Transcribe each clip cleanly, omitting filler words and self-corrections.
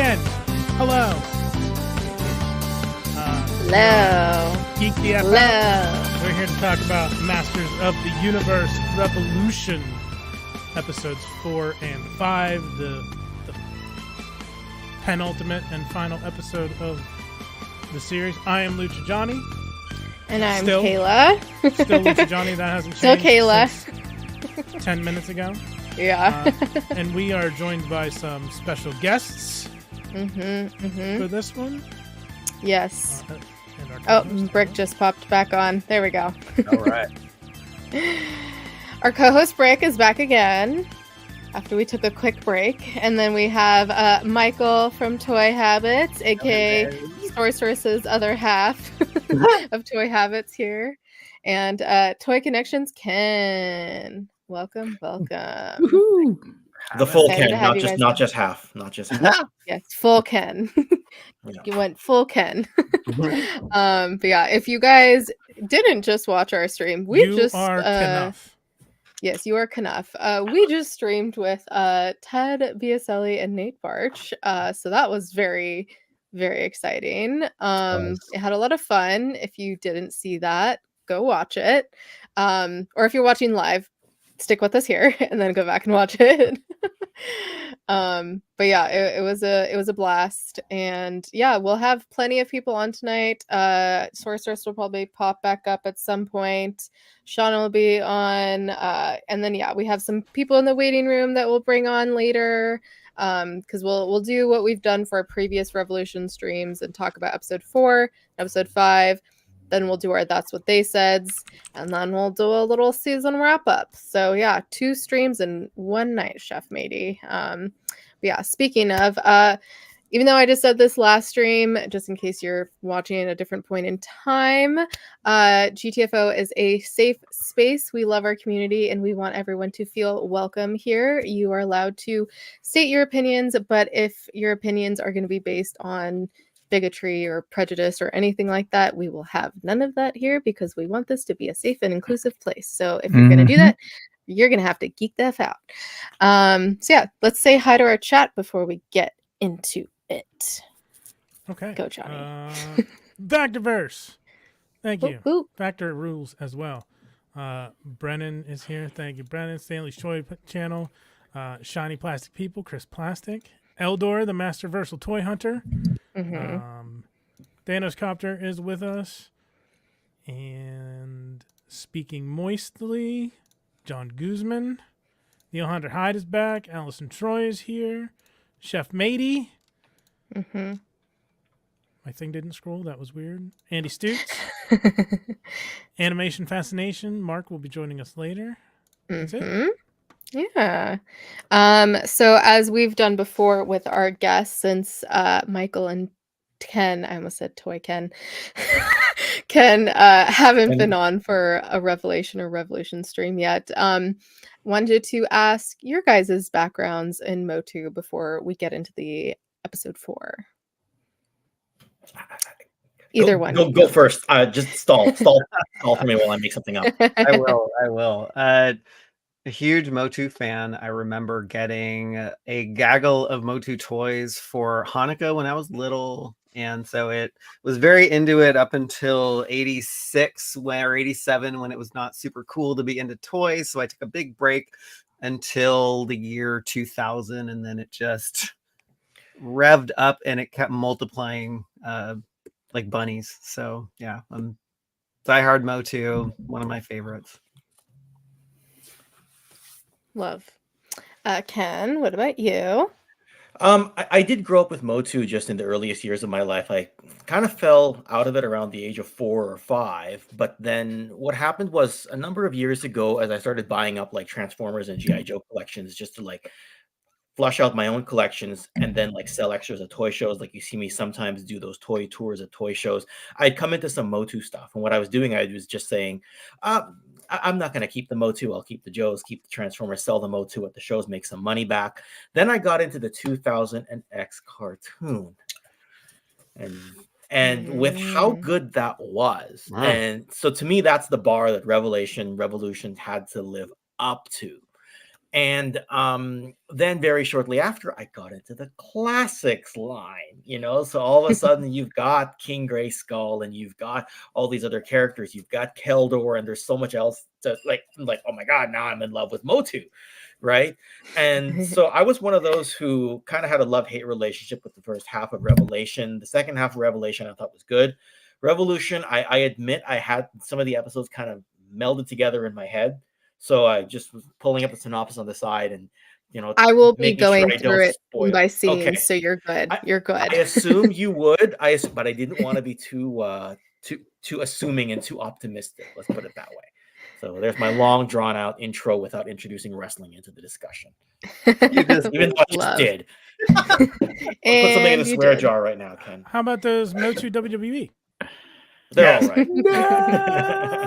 again. Hello. Hello. Geek the F Out. We're here to talk about Masters of the Universe Revolution, episodes 4 and 5, the penultimate and final episode of the series. I am Lucha Johnny. And I'm Kayla. Still Lucha Johnny, that hasn't changed. Still Kayla. Since 10 minutes ago. Yeah. And we are joined by some special guests for this one. Yes. Brick just popped back on. There we go. All right. Our co-host Brick is back again after we took a quick break. And then we have Michael from Toy Habits, aka Toy Sorceress's other half of Toy Habits here. And Toy Connections Ken. Welcome. Woo-hoo. The full Ken, not just half. Yes, full Ken. You went full Ken. But yeah, if you guys didn't just watch our stream, Yes, you are Knuff. We just streamed with Ted Biaselli and Nate Barch. So that was very, very exciting. It had a lot of fun. If you didn't see that, go watch it. Or if you're watching live, stick with us here and then go back and watch it. But yeah, it was a blast, and yeah, we'll have plenty of people on tonight. Sorceress will probably pop back up at some point. Seanna will be on, and then yeah, we have some people in the waiting room that we'll bring on later. Because we'll do what we've done for our previous Revolution streams and talk about episode 4, episode 5. Then we'll do our That's What They Saids, and then we'll do a little season wrap up. So yeah, 2 streams in one night, Chef Matey. But yeah, speaking of, even though I just said this last stream, just in case you're watching at a different point in time, GTFO is a safe space. We love our community and we want everyone to feel welcome here. You are allowed to state your opinions, but if your opinions are going to be based on bigotry or prejudice or anything like that, we will have none of that here because we want this to be a safe and inclusive place. So if you're going to do that, you're going to have to geek the F out. So yeah, let's say hi to our chat before we get into it. Okay. Go, Johnny. Vectorverse. Thank you. Ooh. Factor rules as well. Brennan is here. Thank you, Brennan. Stanley's Toy Channel. Shiny Plastic People. Chris Plastic. Eldor, the Master Versal Toy Hunter. Thanos Copter is with us. And speaking moistly, John Guzman. Neil Hunter Hyde is back. Allison Troy is here. Chef Matey. My thing didn't scroll. That was weird. Andy Stutes. Animation Fascination. Mark will be joining us later. That's it. Yeah. So as we've done before with our guests, since Michael and Ken, I almost said Toy Ken, Ken haven't been on for a Revelation or Revolution stream yet. Wanted to ask your guys' backgrounds in Motu before we get into the episode 4. Either one. Go first. Just stall for me while I make something up. I will. A huge Motu fan. I remember getting a gaggle of Motu toys for Hanukkah when I was little. And so it was very into it up until 86 or 87 when it was not super cool to be into toys. So I took a big break until the year 2000. And then it just revved up and it kept multiplying like bunnies. So yeah, I'm diehard Motu, one of my favorites. Love. Ken, what about you? I did grow up with Motu just in the earliest years of my life. I kind of fell out of it around the age of 4 or 5. But then what happened was a number of years ago, as I started buying up like Transformers and G.I. Joe collections just to like flush out my own collections and then like sell extras at toy shows. Like you see me sometimes do those toy tours at toy shows. I'd come into some Motu stuff. And what I was doing, I was just saying, I'm not going to keep the Motu. I'll keep the Joes, keep the Transformers, sell the Motu at the shows, make some money back. Then I got into the 2000 and X cartoon. And with how good that was. Wow. And so to me, that's the bar that Revolution had to live up to. And then very shortly after, I got into the classics line, you know. So all of a sudden, you've got King Grayskull, and you've got all these other characters. You've got Keldor, and there's so much else to like. Oh my god, now I'm in love with Motu, right? And so I was one of those who kind of had a love-hate relationship with the first half of Revelation. The second half of Revelation I thought was good. Revolution, I admit I had some of the episodes kind of melded together in my head. So I just was pulling up the synopsis on the side and, you know, I will be making sure going I through don't it scene spoil. by scene, Okay. so you're good. I, You're good. I assume you would. But I didn't want to be too assuming and too optimistic. Let's put it that way. So there's my long drawn out intro without introducing wrestling into the discussion. You just Even though I just Love. did. I'll put something in And a you swear did. jar right now, Ken. How about those Motu WWE? They're Yes. all right. No!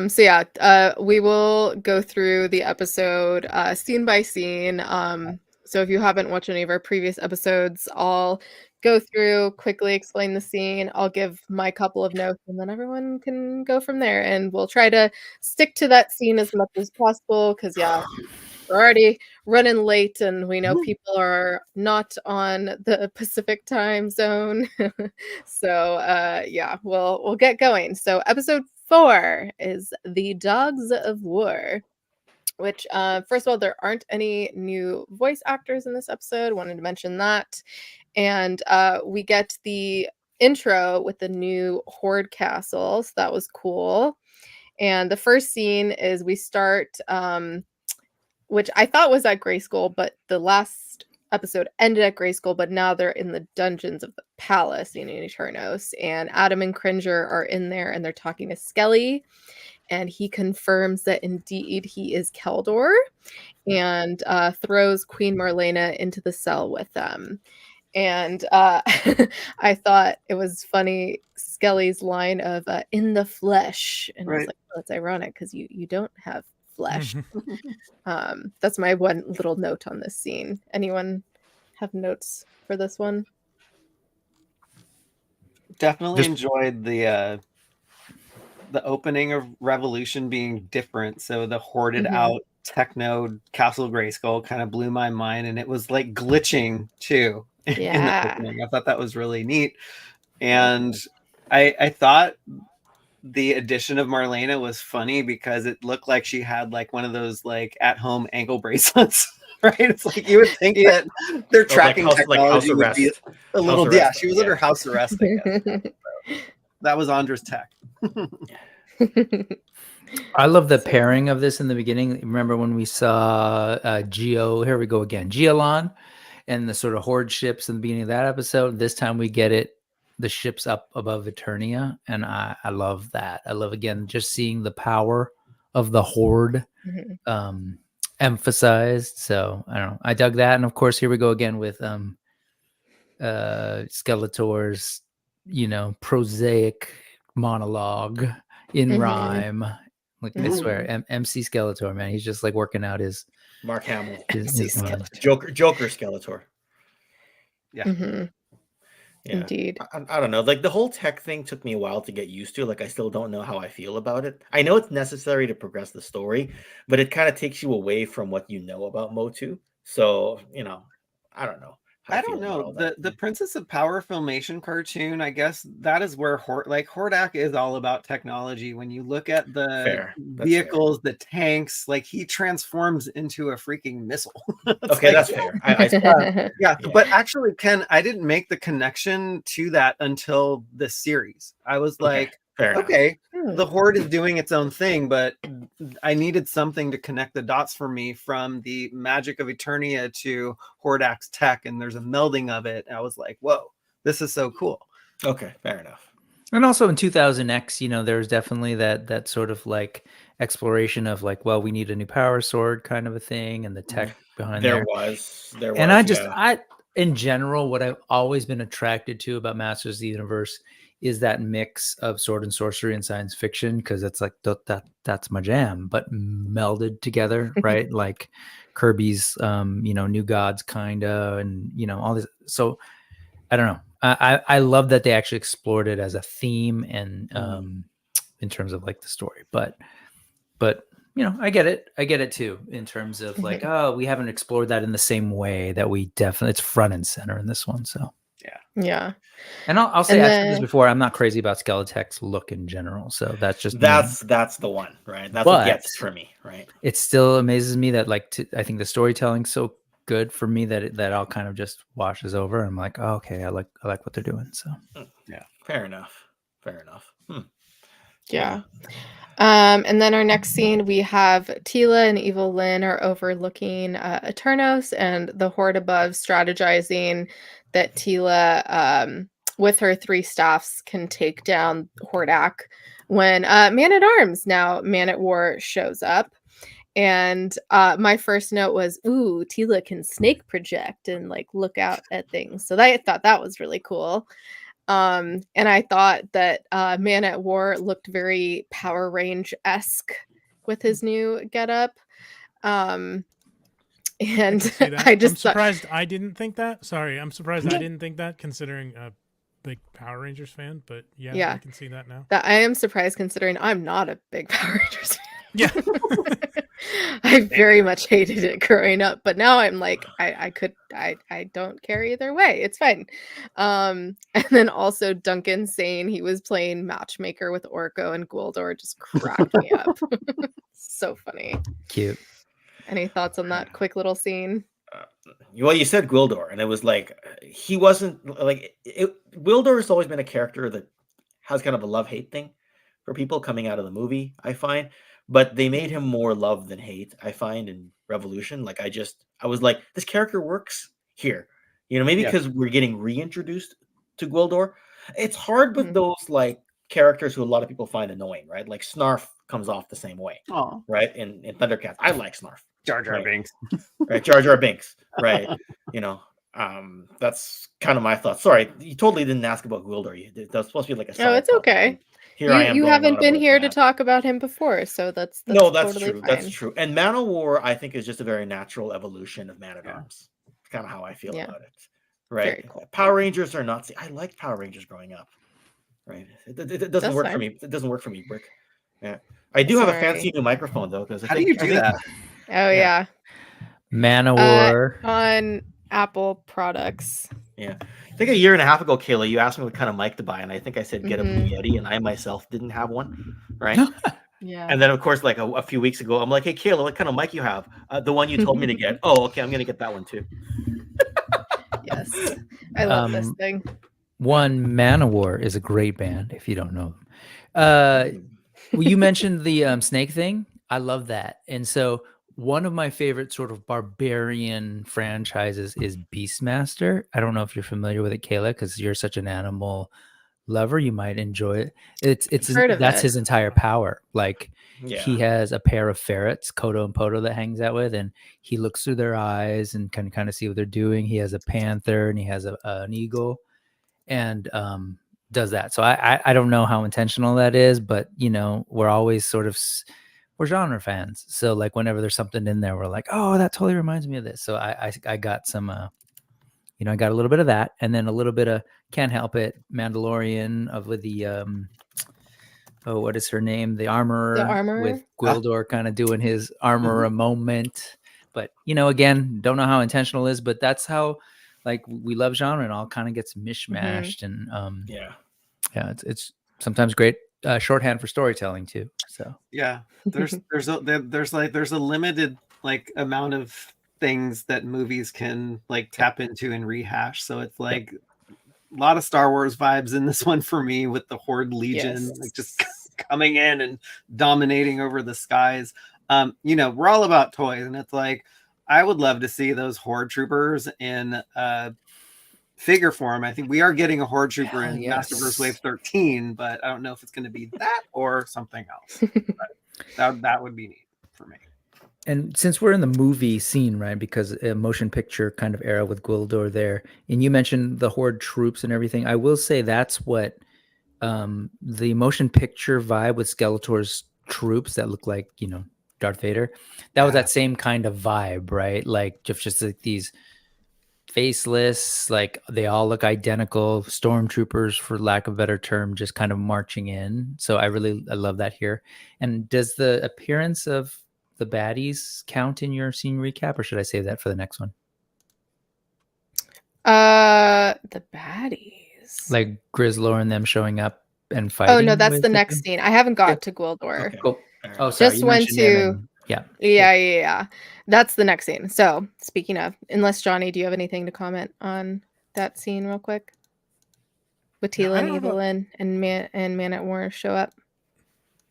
So yeah, we will go through the episode scene by scene. So if you haven't watched any of our previous episodes, I'll go through, quickly explain the scene. I'll give my couple of notes, and then everyone can go from there. And we'll try to stick to that scene as much as possible, because yeah, we're already running late, and we know people are not on the Pacific time zone. So yeah, we'll get going. So episode 4 is The Dogs of War, which first of all, there aren't any new voice actors in this episode. Wanted to mention that. And we get the intro with the new Horde Castle. So that was cool. And the first scene is we start which I thought was at Grayskull, but the last episode ended at Grayskull, but now they're in the dungeons of the palace in Eternos, and Adam and Cringer are in there, and they're talking to Skelly, and he confirms that indeed he is Keldor, and throws Queen Marlena into the cell with them. And I thought it was funny, Skelly's line of "in the flesh," and I was Right. like, "Oh, it's ironic because you don't have flesh." That's my one little note on this scene. Anyone have notes for this one? Definitely Just- enjoyed the opening of Revolution being different. So the hoarded Mhm. out techno Castle Grayskull kind of blew my mind, and it was like glitching too in the Yeah. opening. I thought that was really neat, and I thought the addition of Marlena was funny because it looked like she had like one of those like at home ankle bracelets. Right, it's like you would think that their tracking house technology would be arrest. a little. House Yeah, arrest, she was yeah. under house arrest. I guess. That was Andra's tech. I love the pairing of this in the beginning. Remember when we saw Geo? Here we go again, Geolon, and the sort of horde ships in the beginning of that episode. This time we get it, the ships up above Eternia, and I love that. I love again just seeing the power of the horde emphasized. So I don't know. I dug that, and of course here we go again with Skeletor's, prosaic monologue in rhyme. Like I swear, MC Skeletor, man, he's just like working out his Mark Hamill. his mind. Joker Skeletor. Mhm. Yeah. Indeed. I don't know. Like the whole tech thing took me a while to get used to. Like I still don't know how I feel about it. I know it's necessary to progress the story, but it kind of takes you away from what you know about Motu. So, I don't know. how I feel don't about know. all The that. Princess of Power Filmation cartoon, I guess that is where Hordak is all about technology. When you look at the Fair. That's vehicles, the tanks, like he transforms into a freaking missile. It's Okay, like- that's fair. I yeah, Yeah. but actually, Ken, I didn't make the connection to that until this series. I was like, fair enough. okay, Hmm. the Horde is doing its own thing, but I needed something to connect the dots for me from the magic of Eternia to Hordak's tech, and there's a melding of it. I was like, whoa, this is so cool. Okay, fair enough. And also in 2000X, there's definitely that sort of like exploration of like, well, we need a new power sword kind of a thing, and the tech behind There there. was. And yeah. in general, what I've always been attracted to about Masters of the Universe is that mix of sword and sorcery and science fiction, because it's like that's my jam, but melded together, right? Like Kirby's, New Gods kinda, and all this. So I don't know. I love that they actually explored it as a theme and in terms of like the story, but I get it too, in terms of like, oh, we haven't explored that in the same way that we definitely, it's front and center in this one. So Yeah. and I'll say, And I've said this then before, I'm not crazy about Skeletech's look in general. So that's just me. That's the one, right? That's what gets But for me, right? it still amazes me that I think the storytelling's so good for me that that all kind of just washes over. I'm like, oh, okay, I like what they're doing. So Fair enough. Yeah. And then our next scene, we have Tila and Evil Lynn are overlooking Eternos, and the Horde above strategizing that Tila, with her 3 staffs, can take down Hordak when Man at Arms, now Man at War, shows up. And my first note was, ooh, Tila can snake project and like look out at things. So I thought that was really cool. And I thought that Man at War looked very Power Range-esque with his new getup. And can see that. I just I'm surprised I didn't think that. Sorry, I'm surprised I didn't think that, considering a big Power Rangers fan. But yeah, I can see that now. I am surprised, considering I'm not a big Power Rangers fan. Yeah. I very much hated it growing up, but now I'm like, I don't care either way. It's fine. And then also Duncan saying he was playing matchmaker with Orko and Gwildor just cracked me up. So funny. cute. Any thoughts on that quick little scene? Well, you said Gwildor, and it was like he wasn't like Gwildor has always been a character that has kind of a love-hate thing for people coming out of the movie, I find. But they made him more love than hate, I find, in Revolution. Like I was like, this character works here. Maybe because we're getting reintroduced to Gwildor. It's hard with those like characters who a lot of people find annoying, right? Like Snarf comes off the same way, right? In Thundercats, I like Snarf. Jar Jar Right. Binks. Right, Jar Jar Binks, right? That's kind of my thoughts. Sorry, you totally didn't ask about Gwildor. That's supposed to be like a Oh, side it's topic, okay. and here I am. You going haven't on been about here to that. talk about him before, so that's No, that's totally true. fine. That's true. And Man of War, I think, is just a very natural evolution of Man at Arms. It's kind of how I feel about it. Right? Very cool. Power Rangers are not. I liked Power Rangers growing up. Right? It doesn't That's work fine. for me. It doesn't work for me, Brick. Yeah. I do have a fancy Sorry. new microphone though, because How do you do that? Oh yeah. Man of War. On Apple products. Yeah. I think a year and a half ago, Kayla, you asked me what kind of mic to buy, and I think I said get a Blue Mhm. Yeti, and I myself didn't have one, right? Yeah. And then, of course, like a few weeks ago, I'm like, hey, Kayla, what kind of mic you have? The one you told me to get. Oh, okay, I'm going to get that one too. Yes. I love this thing. One, Man of War is a great band, if you don't know them. Well, you mentioned the snake thing. I love that. And so one of my favorite sort of barbarian franchises is Beastmaster. I don't know if you're familiar with it, Kayla, because you're such an animal lover. You might enjoy it. That's his entire power. Like he has a pair of ferrets, Kodo and Poto, that hangs out with, and he looks through their eyes and can kind of see what they're doing. He has a panther and he has an eagle, and does that. So I don't know how intentional that is, but we're always sort of we're genre fans. So like whenever there's something in there, we're like, oh, that totally reminds me of this. So I got some, I got a little bit of that, and then a little bit of Can't Help It, Mandalorian with the what is her name? The armorer with Gwildor kind of doing his armorer moment. But again, don't know how intentional it is, but that's how like we love genre, and all kind of gets mishmashed. And it's sometimes great shorthand for storytelling too. So there's a limited like amount of things that movies can like tap into and rehash. So it's like a lot of Star Wars vibes in this one for me, with the Horde Legion like just coming in and dominating over the skies. We're all about toys, and it's like I would love to see those Horde troopers in figure form. I think we are getting a Horde trooper in Masterverse Wave 13, but I don't know if it's going to be that or something else. that would be neat for me. And since we're in the movie scene, right, because a motion picture kind of era with Gwildor there, and you mentioned the Horde troops and everything, I will say that's what the motion picture vibe with Skeletor's troops that look like, Darth Vader, that was that same kind of vibe, right? Like just like these faceless, like they all look identical, stormtroopers, for lack of a better term, just kind of marching in. So I love that here. And does the appearance of the baddies count in your scene recap, or should I save that for the next one? The baddies. Like Grizzlor and them showing up and fighting. Oh no, that's with the next them? scene. I haven't got to Gwildor. Okay. Cool. All right. Oh, sorry. Just you went mentioned them to- and- yeah. Yeah. That's the next scene. So speaking of, unless Johnny, do you have anything to comment on that scene real quick? With No, I Tila and don't have a- Evelyn and Man at War show up.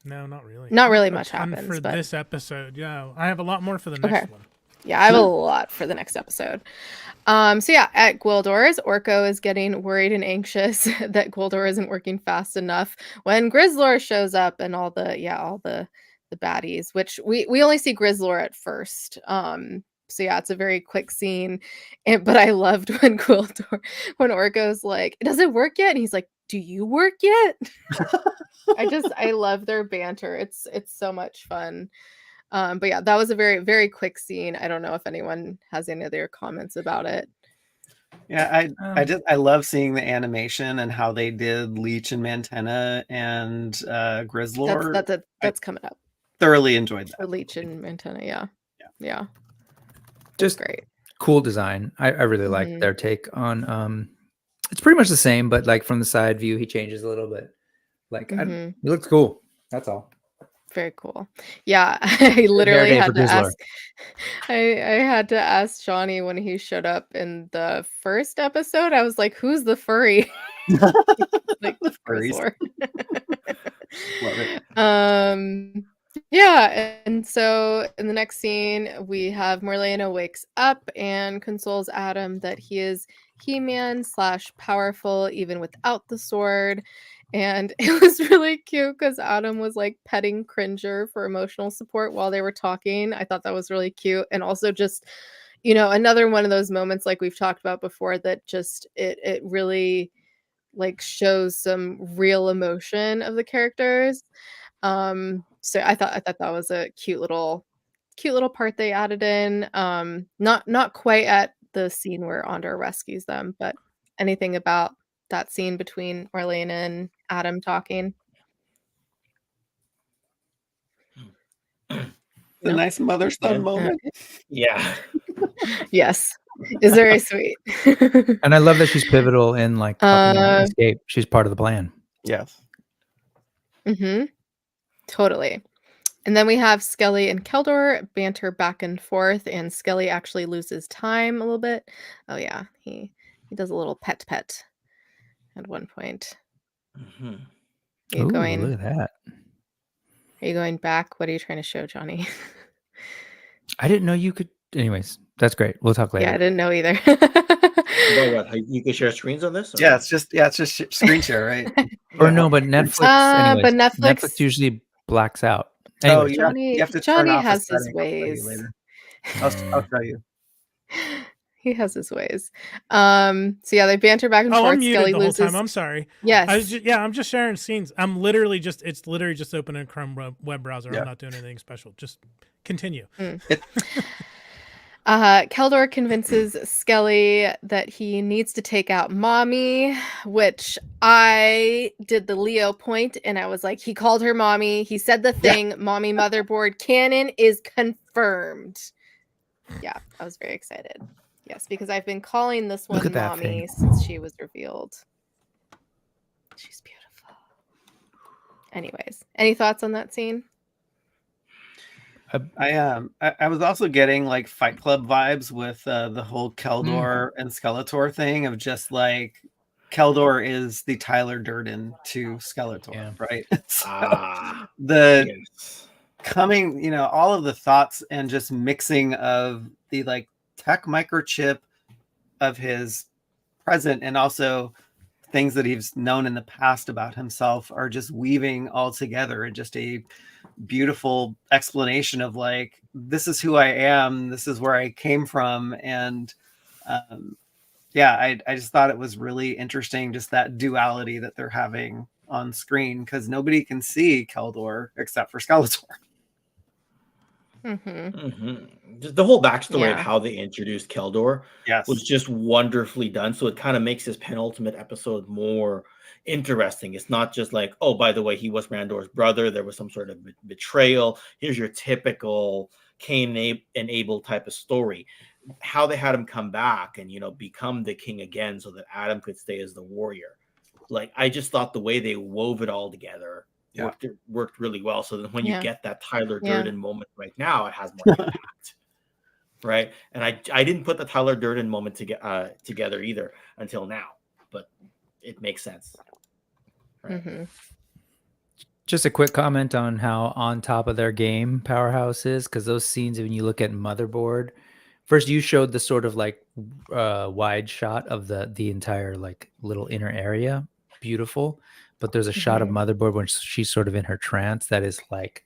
No, not really. Not I don't really have a much ton happens, for but- this episode. Yeah, I have a lot more for the next Okay. one. Yeah, I have a lot for the next episode. So yeah, at Gwildor's, Orko is getting worried and anxious that Gwildor isn't working fast enough when Grizzlor shows up and all the baddies, which we only see Grizzlor at first. So yeah, it's a very quick scene. But I loved when Orko's like, "Does it work yet?" And he's like, "Do you work yet?" I love their banter. It's so much fun. But yeah, that was a very, very quick scene. I don't know if anyone has any other comments about it. Yeah, I love seeing the animation and how they did Leech and Mantenna and Grizzlor. That's coming up. Thoroughly enjoyed For that. Leech and Mantenna, yeah. Just Great. cool design. I really like Mhm. their take on it's pretty much the same, but like from the side view, he changes a little bit. Like Mhm. he looks cool. That's all. Very cool. Yeah, I literally day had for to Grizzlor. ask. I had to ask Johnny when he showed up in the first episode. I was like, "Who's the furry?" Like The furries. Grizzlor. Love it. Yeah, and so in the next scene, we have Morlena wakes up and consoles Adam that he is He-Man / powerful even without the sword. And it was really cute because Adam was like petting Cringer for emotional support while they were talking. I thought that was really cute. And also just, another one of those moments like we've talked about before that just it really like shows some real emotion of the characters. So I thought that was a cute little part they added in. Not quite at the scene where Andor rescues them, but anything about that scene between Orlena and Adam talking. It's a nice mother-son moment. Yeah. Yes. Is very sweet. And I love that she's pivotal in like helping them escape. She's part of the plan. Yes. Mm-hmm. Totally. And then we have Skelly and Keldor banter back and forth, and Skelly actually loses time a little bit. Oh yeah, he does a little pet at one point. Mhm. Are you Ooh, going? look at that. Are you going back? What are you trying to show, Johnny? I didn't know you could. Anyways, that's great. We'll talk later. Yeah, I didn't know either. Well, what, you can share screens on this? or- Yeah, it's just screen share, right? Or Yeah. no, but Netflix. But Anyways, Netflix usually blacks out. Oh, Anyways, you have to Johnny turn off a has his setting. I'll show you ways. later. I'll show you. He has his ways. So yeah, they banter back and Oh, forth. I'm muted Skelly the whole loses. time. I'm sorry. Yes. I'm just sharing scenes. It's literally just opening a Chrome web browser. Yeah. I'm not doing anything special. Just continue. Keldor convinces Skelly that he needs to take out Mommy, which I did the Leo point, and I was like, he called her Mommy. He said the thing. Mommy motherboard canon is confirmed. Yeah, I was very excited. Yes, because I've been calling this Look one at that Mommy thing. since she was revealed. She's beautiful. Anyways, any thoughts on that scene? I was also getting like Fight Club vibes with the whole Keldor and Skeletor thing of just like Keldor is the Tyler Durden to Skeletor, Yeah. right? So Ah, the yes. coming, all of the thoughts and just mixing of the like tech microchip of his present and also things that he's known in the past about himself are just weaving all together in just a beautiful explanation of like, this is who I am, this is where I came from. And I just thought it was really interesting, just that duality that they're having on screen, because nobody can see Keldor except for Skeletor. Mm-hmm. The whole backstory of Yeah. how they introduced Keldor Yes. was just wonderfully done. So it kind of makes this penultimate episode more interesting. It's not just like, oh, by the way, he was Randor's brother. There was some sort of betrayal. Here's your typical Cain and Abel type of story. How they had him come back and, become the king again so that Adam could stay as the warrior. Like, I just thought the way they wove it all together worked really well. So then when you get that Tyler Durden moment right now, it has more impact. Right. And I didn't put the Tyler Durden moment together either until now, but it makes sense. Right. Mm-hmm. Just a quick comment on how on top of their game Powerhouse is, because those scenes, when you look at Motherboard, first you showed the sort of like wide shot of the entire like little inner area, beautiful, but there's a shot of Motherboard when she's sort of in her trance that is like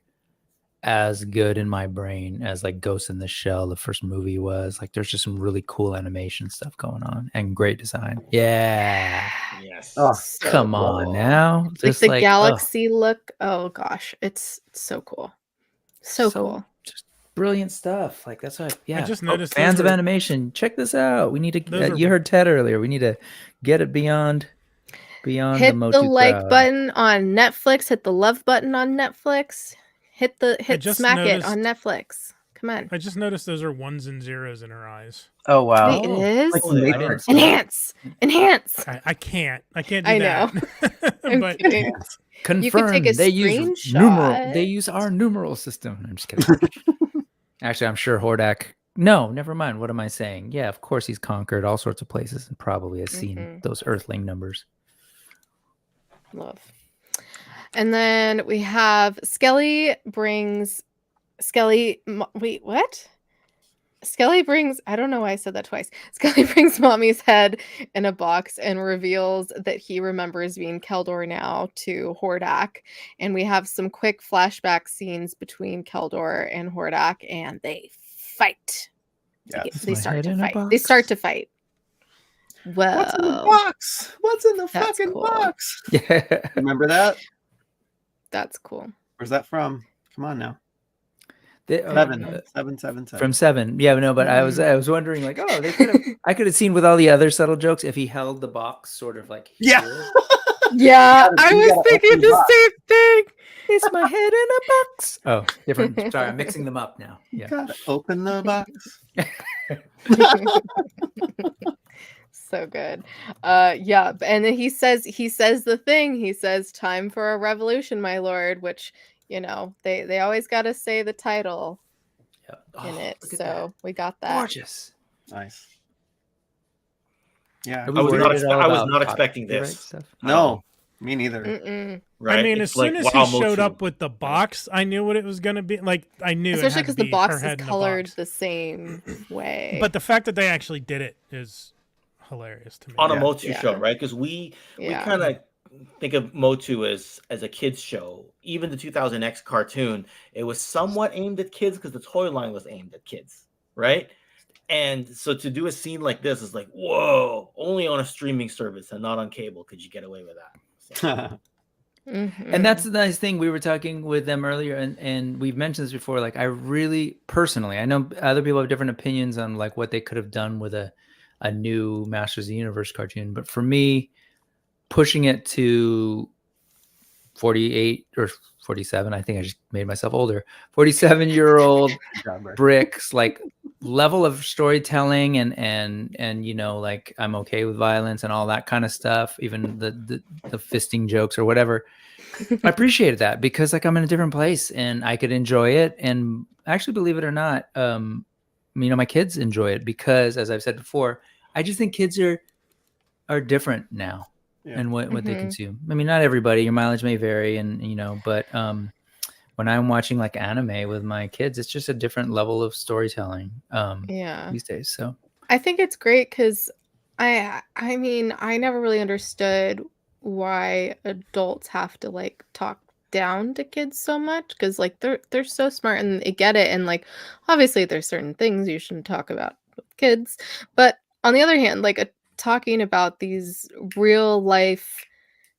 as good in my brain as like Ghost in the Shell, the first movie, was. Like, there's just some really cool animation stuff going on and great design. Yeah. Yes. Oh, So Come cool. on now. Like Just the galaxy look. Oh gosh, it's so cool. So cool. Just brilliant stuff. Like, that's what. Yeah. I just noticed fans those of are- animation, check this out. We need to. Those are- You heard Ted earlier. We need to get it beyond Hit the Motu the like crowd. button on Netflix. Hit the love button on Netflix. Hit just smack it noticed- on Netflix. Come on. I just noticed those are ones and zeros in her eyes. Oh wow! Wait, it is? Like Oh, I Matrix. didn't see that. Enhance. I can't do I know. that. I'm But kidding. Confirmed. You could take a They use screenshot. They use our numeral system. I'm just kidding. Actually, I'm sure Hordak. No, never mind. What am I saying? Yeah, of course he's conquered all sorts of places and probably has seen those Earthling numbers. Love. And then we have Skelly brings. Wait, what? Skelly brings. I don't know why I said that twice. Skelly brings Mommy's head in a box and reveals that he remembers being Keldor now to Hordak. And we have some quick flashback scenes between Keldor and Hordak, and they fight. Yeah. They my start head to in a fight. box? They start to fight. Whoa. What's in the box? What's in the That's fucking cool. box? Yeah. Remember that? That's cool. Where's that from? Come on now. They- Seven. From 7. Yeah, no, but I was wondering, like, oh, they could have. I could have seen with all the other subtle jokes if he held the box sort of like Yeah. here. Yeah, You I gotta was thinking open the the box. same thing. It's my head in a box. Oh, different. Sorry, I'm mixing them up now. Yeah. Gotta open the box. So good. Yeah, and then he says the thing. He says, "Time for a revolution, my lord," which, they always got to say the title Yeah. in Oh, it. look at So we got that. that. Gorgeous. Nice. Yeah. Are we I was worried not at all I was about not expecting copyright this. stuff? No, me neither. Mm-mm. Right? I mean, It's as soon like, as wow, he showed Motu. up with the box, I knew what it was going to be. Like, I knew Especially because because the box is in a colored box. the same way. But the fact that they actually did it is hilarious to me. On a Yeah. Motu Yeah. show, right? Because we Yeah. kind of think of Motu as a kids show. Even the 2000X cartoon, it was somewhat aimed at kids because the toy line was aimed at kids, right? And so to do a scene like this is like, whoa! Only on a streaming service and not on cable could you get away with that. So, Mhm. And that's the nice thing. We were talking with them earlier, and we've mentioned this before. Like, I really personally, I know other people have different opinions on like what they could have done with a new Masters of the Universe cartoon, but for me, pushing it to 48 or 47, I think I just made myself older. 47-year-old Bricks, like, level of storytelling and like, I'm okay with violence and all that kind of stuff, even the fisting jokes or whatever. I appreciated that because, like, I'm in a different place and I could enjoy it. And actually, believe it or not, my kids enjoy it because, as I've said before, I just think kids are different now. Yeah. And what they Mhm. consume. I mean, not everybody, your mileage may vary, and but when I'm watching like anime with my kids, it's just a different level of storytelling Yeah. these days. So I think it's great because I mean, I never really understood why adults have to like talk down to kids so much because like they're so smart and they get it, and like obviously there's certain things you shouldn't talk about with kids, but on the other hand, like talking about these real life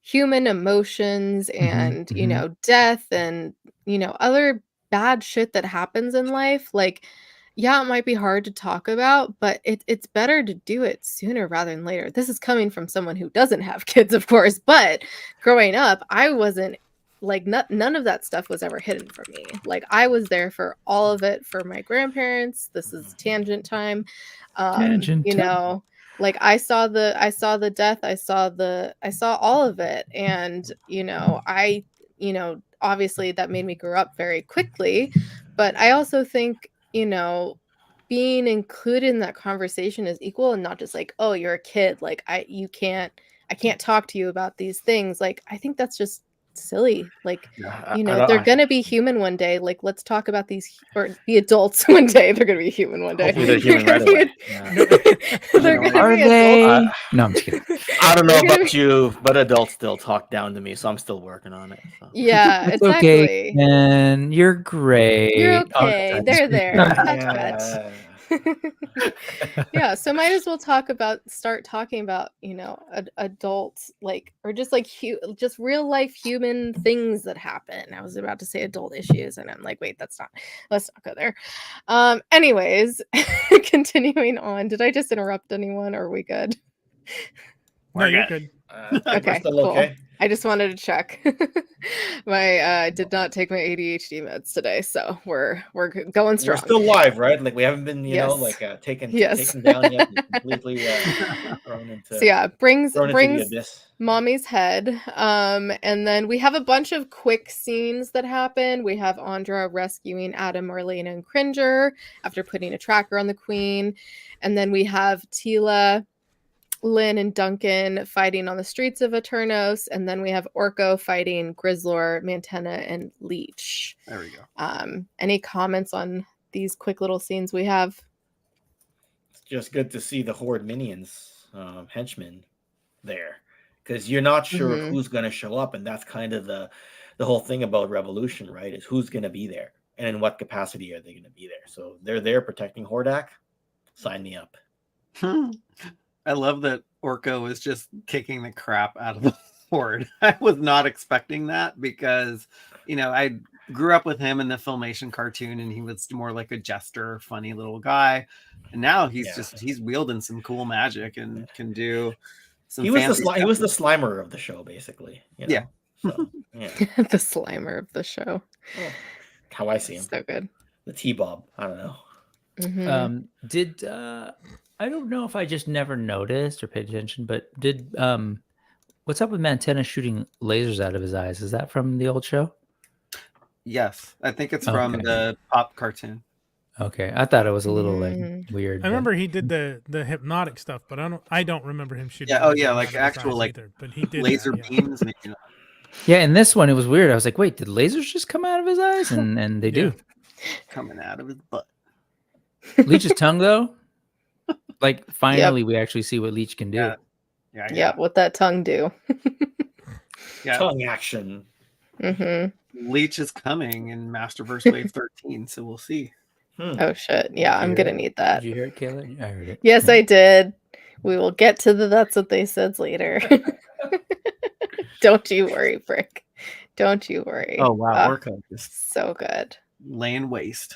human emotions and death and other bad shit that happens in life, like yeah, it might be hard to talk about, but it's better to do it sooner rather than later. This is coming from someone who doesn't have kids, of course, but growing up, I wasn't like none of that stuff was ever hidden from me. Like I was there for all of it for my grandparents. This is tangent time. Tangent You time. know, like I saw the death, I saw all of it, and obviously that made me grow up very quickly, but I also think, being included in that conversation is equal and not just like, oh, you're a kid, like I can't talk to you about these things. Like I think that's just silly. Like, Yeah, I don't. they're gonna be human one day. Like, let's talk about or be adults one day. They're gonna be human one day. Hopefully they're human right away. Yeah. They're gonna Are be adults. they? No, I'm just kidding. I don't know They're gonna about you, but adults still talk down to me, so I'm still working on it. So. Yeah, It's okay, exactly. and you're great. You're Oh, okay. that's They're nice. there. Touch. Yeah, so might as well start talking about, adults, like, or just like just real life human things that happen. I was about to say adult issues, and I'm like, wait, let's not go there. Anyways, continuing on. Did I just interrupt anyone, or are we good? No, you're good. Okay, Still cool. okay. I just wanted to check. My did not take my ADHD meds today, so we're going strong. We're still live, right? Like we haven't been, Yes. taken Yes. down yet. We're completely thrown into. So yeah, brings thrown into the abyss. mommy's head. And then we have a bunch of quick scenes that happen. We have Andra rescuing Adam, Marlena, and Cringer after putting a tracker on the queen. And then we have Tila, Lynn, and Duncan fighting on the streets of Eternos, and then we have Orko fighting Grizzlor, Mantenna, and Leech. There we go. Any comments on these quick little scenes we have? It's just good to see the Horde minions, henchmen, there, because you're not sure who's going to show up, and that's kind of the whole thing about Revolution, right? Is who's going to be there, and in what capacity are they going to be there? So they're there protecting Hordak. Sign me up. I love that Orko is just kicking the crap out of the Horde. I was not expecting that because, I grew up with him in the Filmation cartoon and he was more like a jester, funny little guy. And now he's wielding some cool magic and can do some He was the Slimer of the show, basically. Yeah. So, yeah. The Slimer of the show. How I see him. So good. The T-Bob. I don't know. Mm-hmm. I don't know if I just never noticed or paid attention, but what's up with Mantenna shooting lasers out of his eyes? Is that from the old show? Yes, I think it's from the pop cartoon. Okay, I thought it was a little weird. I remember he did the hypnotic stuff, but I don't remember him shooting. Yeah, like actual either, but he did laser beams. Yeah, in this one it was weird. I was like, wait, did lasers just come out of his eyes? And they do. Coming out of his butt. Leech's tongue though? Like finally we actually see what Leech can do. Yeah, what that tongue do. Tongue action. Mm-hmm. Leech is coming in Masterverse Wave 13, so we'll see. Oh shit. Yeah, I'm gonna need that. Did you hear it, Kayla? I heard it. Yes, I did. We will get to the that's what they said later. Don't you worry, Brick. Don't you worry. Oh wow, Orko just so good. Laying waste.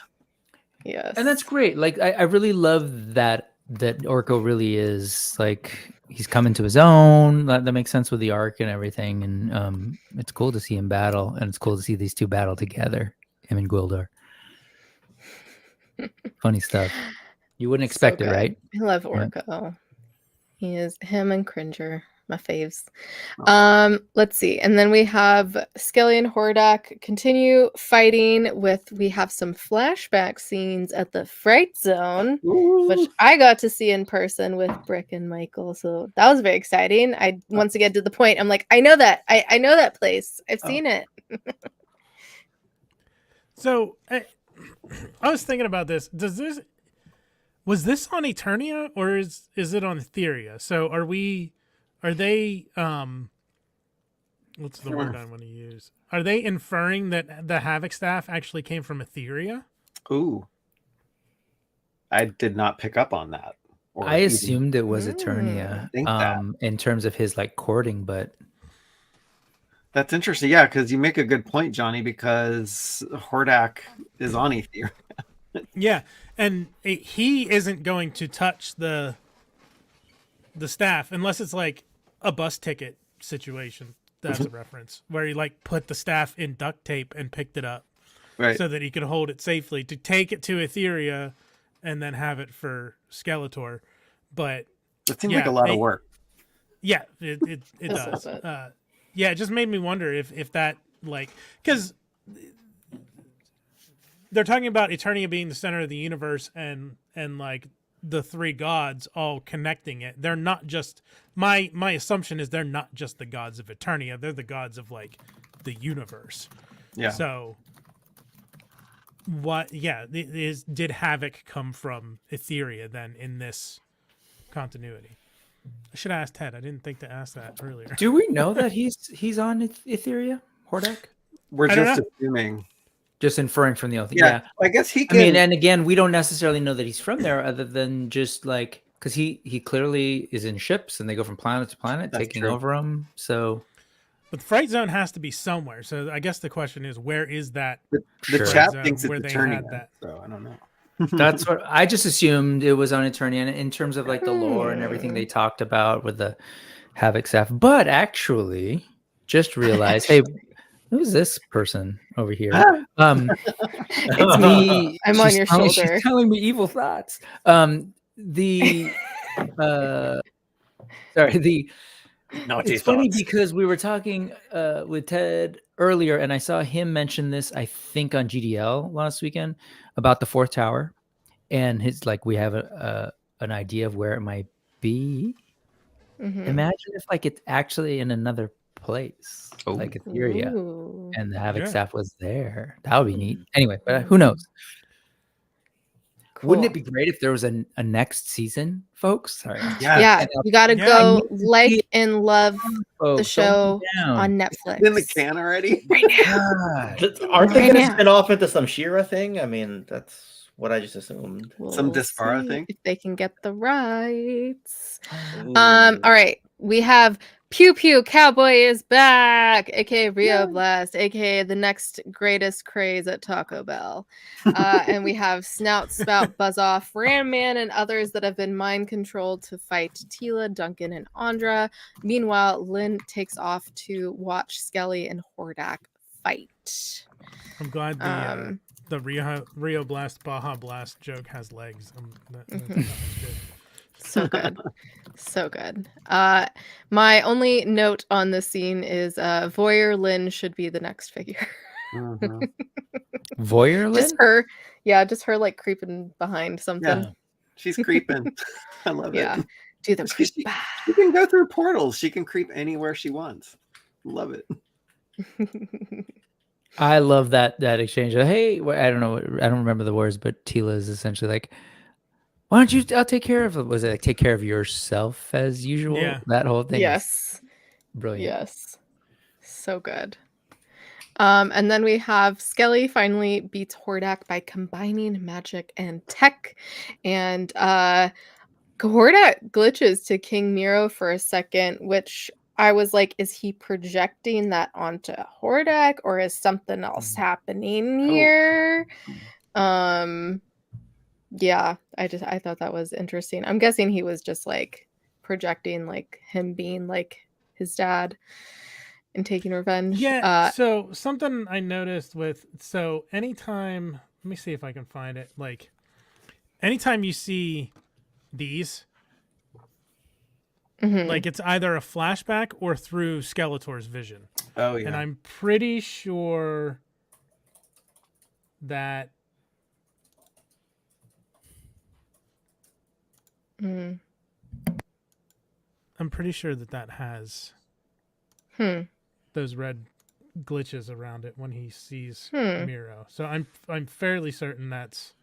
Yes. And that's great. Like I really love that Orko really is like he's coming to his own. That makes sense with the arc and everything. And it's cool to see him battle, and it's cool to see these two battle together, him and Gwildor. Funny stuff. You wouldn't expect it, right? I love Orko. He is him and Cringer, my faves. Let's see. And then we have Skelly and Hordak continue fighting we have some flashback scenes at the Fright Zone, which I got to see in person with Brick and Michael. So that was very exciting. I once again did the point. I'm like, I know that. I know that place. I've seen it. So I was thinking about this. Was this on Eternia or is it on Etheria? So are they what's the word I want to use? Are they inferring that the Havoc staff actually came from Etheria? Ooh. I did not pick up on that. I assumed it was Eternia in terms of his like courting, but that's interesting. Yeah, because you make a good point, Johnny, because Hordak is on Etheria. Yeah. and he isn't going to touch the staff unless it's like a bus ticket situation. That's a reference where he like put the staff in duct tape and picked it up Right. so that he could hold it safely to take it to Etheria and then have it for Skeletor. But It seems like a lot of work. yeah, it Just a does. little bit. Yeah, it just made me wonder if that, like, because they're talking about Eternia being the center of the universe and like the three gods all connecting it. They're not just my assumption is they're not just the gods of Eternia. They're the gods of like the universe. Yeah. So what? Yeah, did Havoc come from Etheria then in this continuity? I should have asked Ted. I didn't think to ask that earlier. Do we know that he's on Etheria, Hordak? We're I don't just know. assuming. Just inferring from the oath. Yeah. I guess he I can. mean, and again, we don't necessarily know that he's from there, other than just like because he clearly is in ships and they go from planet to planet, That's taking true. over them. So But the Fright Zone has to be somewhere. So I guess the question is, where is that? the Sure. chat Zone thinks it's where they Eternia, had that. so I don't know. that's what I just assumed it was on Eternia. And in terms of like the lore and everything they talked about with the Havoc staff, but actually, just realized, hey, who's this person over here? It's me. I'm on your shoulder. She's telling me evil thoughts. Sorry, it's funny because we were talking with Ted earlier, and I saw him mention this, I think, on GDL last weekend about the fourth tower, and his like we have an idea of where it might be. Mhm. Imagine if like it's actually in another place, like Etheria, Ooh. and the Havoc Yeah. staff was there. That would be neat. Anyway, but who knows? Wouldn't it Cool. be great if there was a next season, folks? Sorry. Yeah, you gotta Yeah, go I need to like see and love the Folks, don't show be down. on Netflix. In the can already? right now. God. Aren't they Right going to now. spin off into some She-Ra thing? I mean, that's what I just assumed. Some Dispara see thing? if they can get the rights. Ooh. All right, we have Pew Pew Cowboy is back, aka Rio Blast, aka the next greatest craze at Taco Bell. And we have Snout, Spout, Buzz Off, Ram Man, and others that have been mind controlled to fight Tila, Duncan, and Andra. Meanwhile, Lynn takes off to watch Skelly and Hordak fight. I'm glad the Rio Blast Baja Blast joke has legs. That was good. So good. So good. My only note on this scene is Voyeur Lynn should be the next figure. Mhm. Voyeur Just Lynn? her, just her like creeping behind something. Yeah. She's creeping. I love Yeah. it. Do the She- creep. She can go through portals. She can creep anywhere she wants. Love it. I love that exchange. Hey, I don't know. I don't remember the words, but Tila is essentially like, why don't you? I'll take care of it. Was it like take care of yourself as usual? Yeah. That whole thing. Yes. Brilliant. Yes. So good. And then we have Skelly finally beats Hordak by combining magic and tech. And Hordak glitches to King Miro for a second, which I was like, is he projecting that onto Hordak or is something else happening here? Yeah, I thought that was interesting. I'm guessing he was just like projecting like him being like his dad and taking revenge. Yeah. So something I noticed anytime, let me see if I can find it. Like, anytime you see these, Mhm. like it's either a flashback or through Skeletor's vision, Oh yeah. and I'm pretty sure that Mm. that has Hmm. those red glitches around it when he sees Hmm. Miro. So I'm fairly certain that's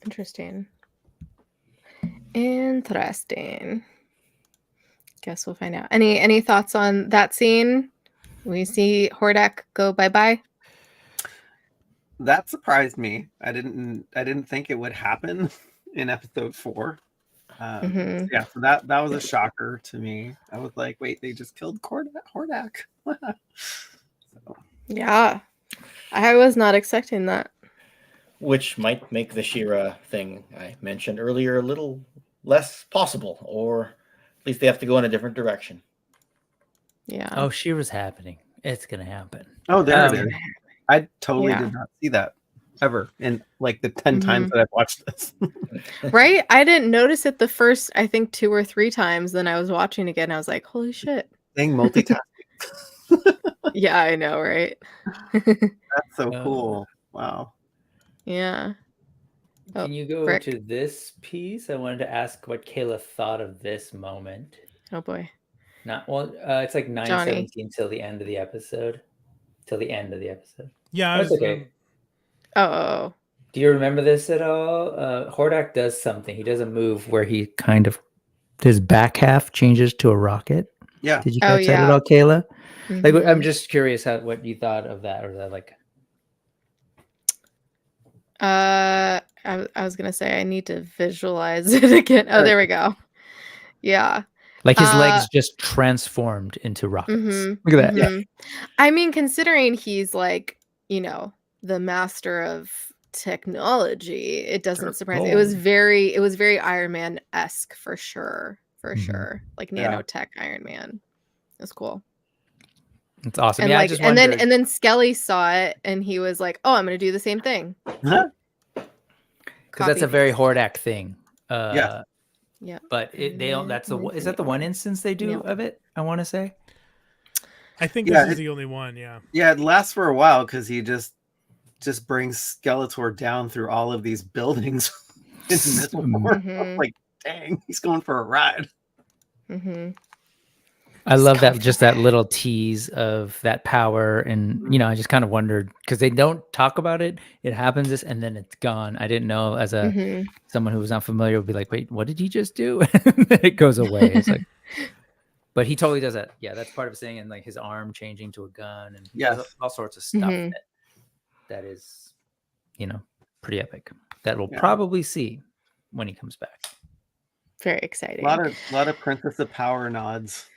Interesting. Interesting. Guess we'll find out. Any thoughts on that scene? We see Hordak go bye-bye. That surprised me. I didn't think it would happen in episode 4. Mhm. Yeah, so that was a shocker to me. I was like, wait, they just killed Hordak. So, Yeah. I was not expecting that. which might make the She-Ra thing I mentioned earlier a little less possible, or at least they have to go in a different direction. Yeah. Oh, she was happening. It's gonna happen. Oh, there Um, it is. I totally Yeah. did not see that ever in like the 10 times Mhm. that I've watched this. Right? I didn't notice it the first, I think, 2 or 3 times. Then I was watching again. I was like, holy shit. Thing multitasking. Yeah, I know, right? That's so cool. Wow. Yeah. Oh, Can you go Brick. to this piece? I wanted to ask what Kayla thought of this moment. Oh boy. Not well. It's like Johnny. 9:17 till the end of the episode. Till the end of the episode. Yeah, I That's was, okay. Oh. Do you remember this at all? Hordak does something. He does a move where he kind of his back half changes to a rocket. Yeah. Did you Oh, catch that at yeah. all, Kayla? Like, I'm Mhm. just curious what you thought of that, or that like. I was gonna say I need to visualize it again. Oh, there we go. Yeah. Like his legs just transformed into rockets. Mhm, Look at that. mhm. I mean, considering he's like, the master of technology, it doesn't surprise me. It was very Iron Man-esque for sure. For Mhm. sure. Like Yeah. nanotech Iron Man. It's cool. It's awesome. And Yeah, I like just and wondered. then Skelly saw it and he was like, "Oh, I'm gonna do the same thing." Huh? Because that's a very Copy-paste. Hordak thing. Yeah. Yeah. But they don't. That's the. Is that the one instance they do Yep. of it? I want to say. I think Yeah, this is the only one. Yeah. Yeah, it lasts for a while because he just brings Skeletor down through all of these buildings in missile form. Mhm. Like, dang, he's going for a ride. Mhm. I love that, Discomfort. just that little tease of that power. And, I just kind of wondered because they don't talk about it. It happens and then it's gone. I didn't know as Mhm. someone who was not familiar would be like, wait, what did he just do? And then it goes away. It's like, but he totally does that. Yeah, that's part of his thing. And like his arm changing to a gun and he does Yes. all sorts of stuff Mhm. that is, pretty epic. That we'll Yeah. probably see when he comes back. Very A exciting. lot of Princess of Power nods.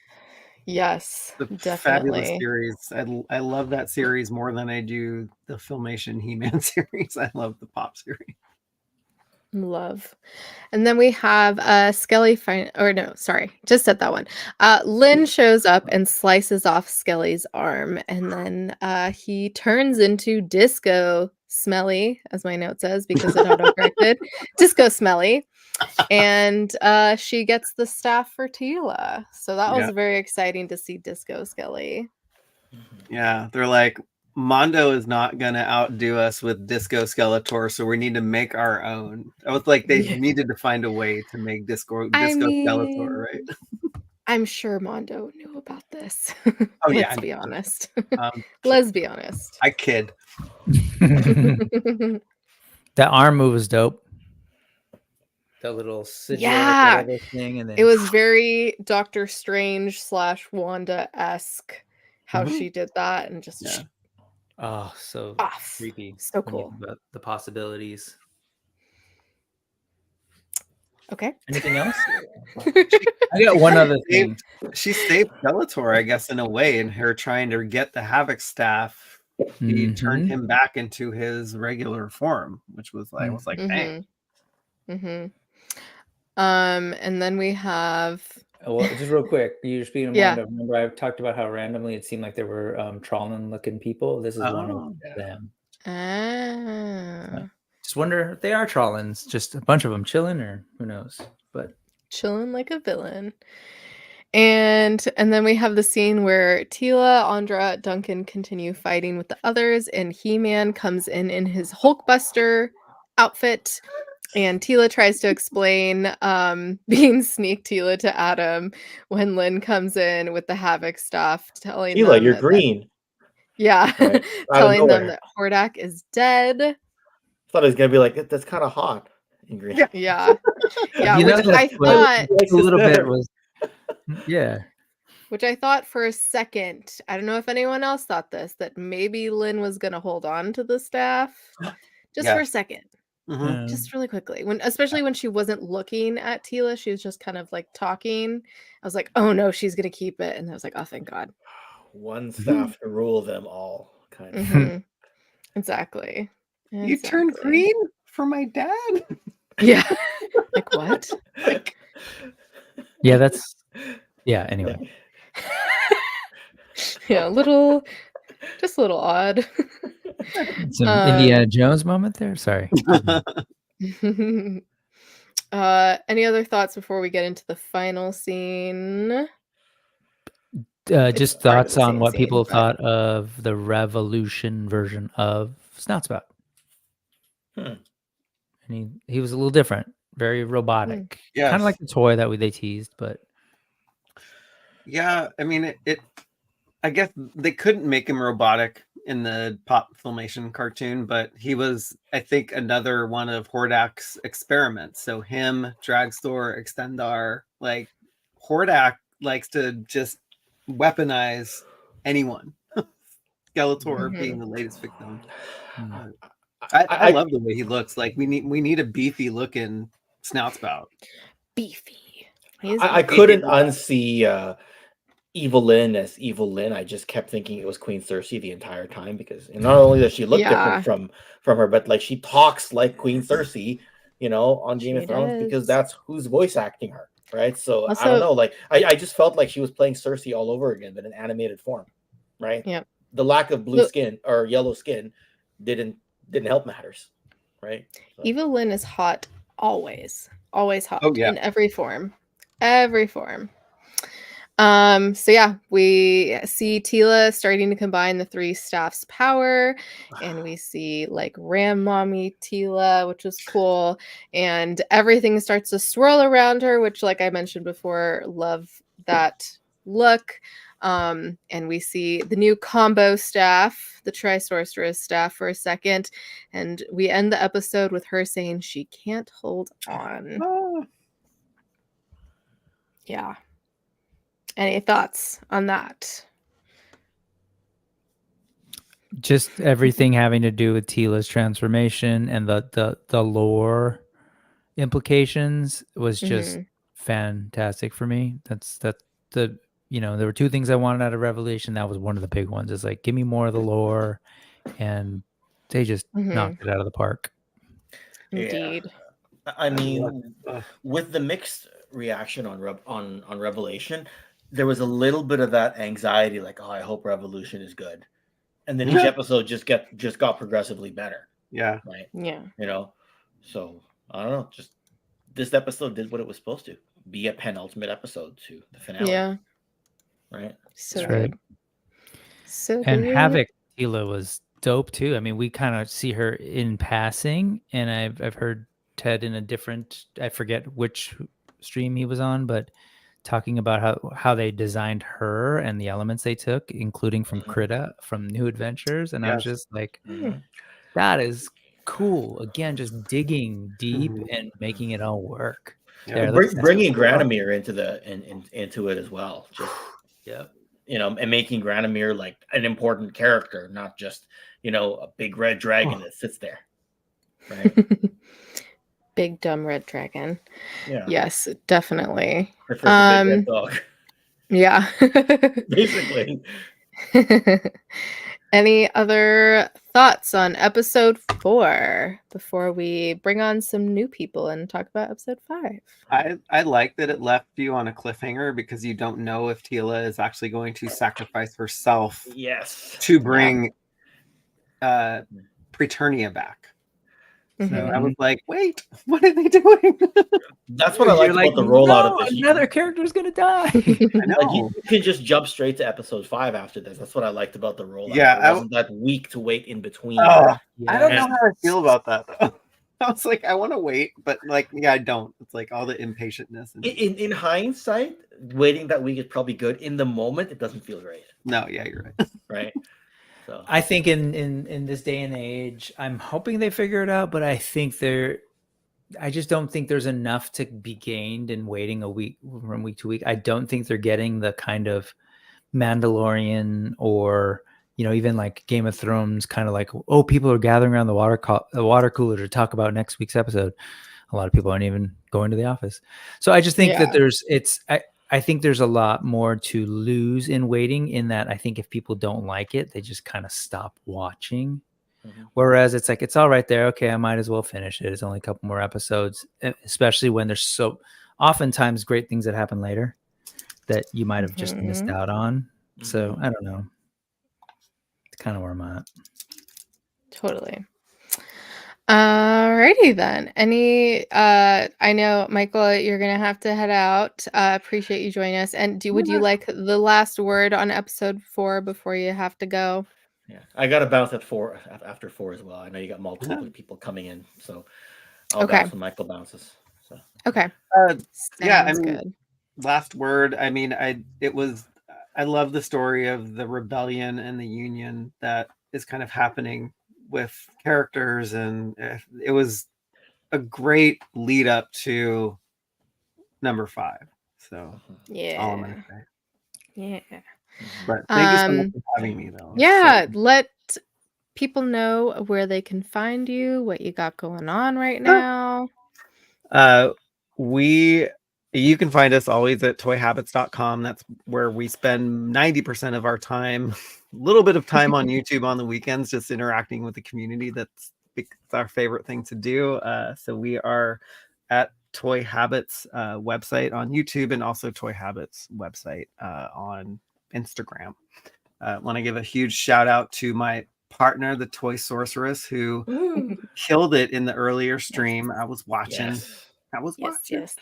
Yes, The fabulous definitely. series. I love that series more than I do the Filmation He-Man series. I love the Pop series. Love. And then we have Skelly just said that one. Lynn shows up and slices off Skelly's arm, and then he turns into Disco Smelly, as my note says, because it auto-corrected. Disco Smelly. And she gets the staff for Tila. So that was Yeah. very exciting to see Disco Skelly. Yeah, they're like, Mondo is not gonna outdo us with Disco Skeletor, so we need to make our own. I was like, they Yeah. needed to find a way to make Disco I Skeletor, right? I'm sure Mondo knew about this. Oh yeah, Let's be honest. um, Let's be honest. I kid. That arm move was dope. The little sigil, Yeah. whatever thing, and then It was very Doctor Strange / Wanda-esque how Mhm. she did that and just oh, so off. creepy. So when you cool. think about the possibilities. Okay. Anything else? I got one other thing. She saved Skeletor, I guess, in a way, in her trying to get the Havoc staff. He turned him back into his regular form, which was like, I was like, dang. Mm-hmm. And then we have Well, just real quick, you're speaking of Yeah. Mondo. Remember, I've talked about how randomly it seemed like there were Trollan-looking people. This is one of them. Just wonder if they are Trollans, just a bunch of them chilling, or who knows? But chilling like a villain. And then we have the scene where Tila, Andra, Duncan continue fighting with the others, and He-Man comes in his Hulkbuster outfit. And Tila tries to explain being Sneak Tila to Adam when Lynn comes in with the Havoc stuff, telling Tila, them you're that, green. yeah, Right. Out of telling them nowhere. that Hordak is dead. I thought it was gonna be like, that's kind of hot in green. Yeah, yeah. You know, Which I that's what- thought, a little bit better. was, yeah. which I thought for a second. I don't know if anyone else thought this, that maybe Lynn was gonna hold on to the staff, just for a Yes. second. Mhm. Just really quickly, especially when she wasn't looking at Tila, she was just kind of like talking. I was like, oh no, she's gonna keep it, and I was like, oh thank God. One staff to rule them all, kind of. Mhm. Exactly. You turned Exactly. green for my dad? Yeah. Like what? Like, Yeah, that's anyway. Yeah, just a little odd. Some Um, Indiana Jones moment there. Sorry. Any other thoughts before we get into the final scene? Just part of thoughts the on same what scene, people but- thought of the Revolution version of Snoutspout. Hmm. And he was a little different, very robotic, Yes. kind of like the toy that they teased, but Yeah, I mean, it I guess they couldn't make him robotic in the Pop Filmation cartoon, but he was, I think, another one of Hordak's experiments. So him, Dragstore, Extendar, like Hordak likes to just weaponize anyone. Skeletor Mhm. being the latest victim. Hmm. I love the way he looks. Like we need a beefy looking Snoutspout. Beefy. He's I beefy. couldn't unsee Evil Lyn as Evil Lyn. I just kept thinking it was Queen Cersei the entire time because not only does she look Yeah. different from her, but like she talks like Queen Cersei, on Game of She Thrones because does. that's who's voice acting her, right? So I don't Also- know. Like I just felt like she was playing Cersei all over again, but in animated form, right? Yeah. The lack of blue Look- skin or yellow skin didn't help matters, right? So. Evil Lyn is hot always. Always hot Oh, yeah. in every form. Every form. So yeah, we see Tila starting to combine the three staffs' power, and we see like Ram Mommy Tila, which is cool, and everything starts to swirl around her, which, like I mentioned before, love that look. And we see the new combo staff, the Toy Sorceress staff, for a second, and we end the episode with her saying she can't hold on. Yeah. Any thoughts on that? just everything having to do with Tila's transformation and the lore implications was just fantastic for me. That's the there were two things I wanted out of Revelation. That was one of the big ones. Is like, give me more of the lore, and they just knocked it out of the park. Indeed. Yeah. I mean, with the mixed reaction on Revelation, there was a little bit of that anxiety, like, oh, I hope Revolution is good, and then each episode just got progressively better. Yeah. Right. Yeah. So I don't know. Just this episode did what it was supposed to be, a penultimate episode to the finale. Yeah. Right. So That's right. good. So And good. Havoc Tila was dope too. I mean, we kind of see her in passing, and I've heard Ted in a different, I forget which stream he was on, but talking about how they designed her and the elements they took, including from Krita from New Adventures, and I was just like, that is cool. Again, just digging deep and making it all work. Yeah. Bringing Granomir into it as well. Just Yep. And making Granomir like an important character, not just a big red dragon that sits there. Right. Big dumb red dragon. Yeah. Yes, definitely. Prefer the big red dog. Yeah. Basically. Any other thoughts on episode 4 before we bring on some new people and talk about episode 5? I like that it left you on a cliffhanger because you don't know if Tila is actually going to sacrifice herself to bring Preternia back. So I was like, wait, what are they doing? That's what I like about the rollout of this. Another character's gonna die. I know. Like you can just jump straight to episode 5 after this. That's what I liked about the rollout. Yeah, it wasn't that week to wait in between. I don't know how I feel about that though. I was like, I want to wait, but like, yeah, I don't. It's like all the impatientness. And... In hindsight, waiting that week is probably good. In the moment, it doesn't feel great. No, yeah, you're right. Right. So I think in this day and age, I'm hoping they figure it out, but I just don't think there's enough to be gained in waiting a week from week to week. I don't think they're getting the kind of Mandalorian or even like Game of Thrones kind of like, oh, people are gathering around the water cooler to talk about next week's episode. A lot of people aren't even going to the office. So I just think that I think there's a lot more to lose in waiting, in that I think if people don't like it, they just kind of stop watching. Mhm. Whereas it's like, it's all right there. Okay, I might as well finish it. It's only a couple more episodes, especially when there's so oftentimes great things that happen later that you might have just missed out on. So I don't know. It's kind of where I'm at. Totally. Alrighty then. I know Michael, you're gonna have to head out. Appreciate you joining us. And would you like the last word on episode 4 before you have to go? Yeah, I got to bounce at 4 after 4 as well. I know you got multiple people coming in, so I'll Okay. bounce when Michael bounces. So Okay. Yeah, I Sounds mean, good. last word. I mean, I love the story of the rebellion and the union that is kind of happening with characters, and it was a great lead up to number 5. So that's all I'm gonna say. Yeah. But thank you so much for having me, though. Yeah, let people know where they can find you, what you got going on right now. You can find us always at toyhabits.com. That's where we spend 90% of our time, a little bit of time on YouTube on the weekends, just interacting with the community. That's our favorite thing to do. So we are at Toy Habits website on YouTube, and also Toy Habits website on Instagram. Want to give a huge shout out to my partner, the Toy Sorceress, who killed it in the earlier stream. I was watching. Yes.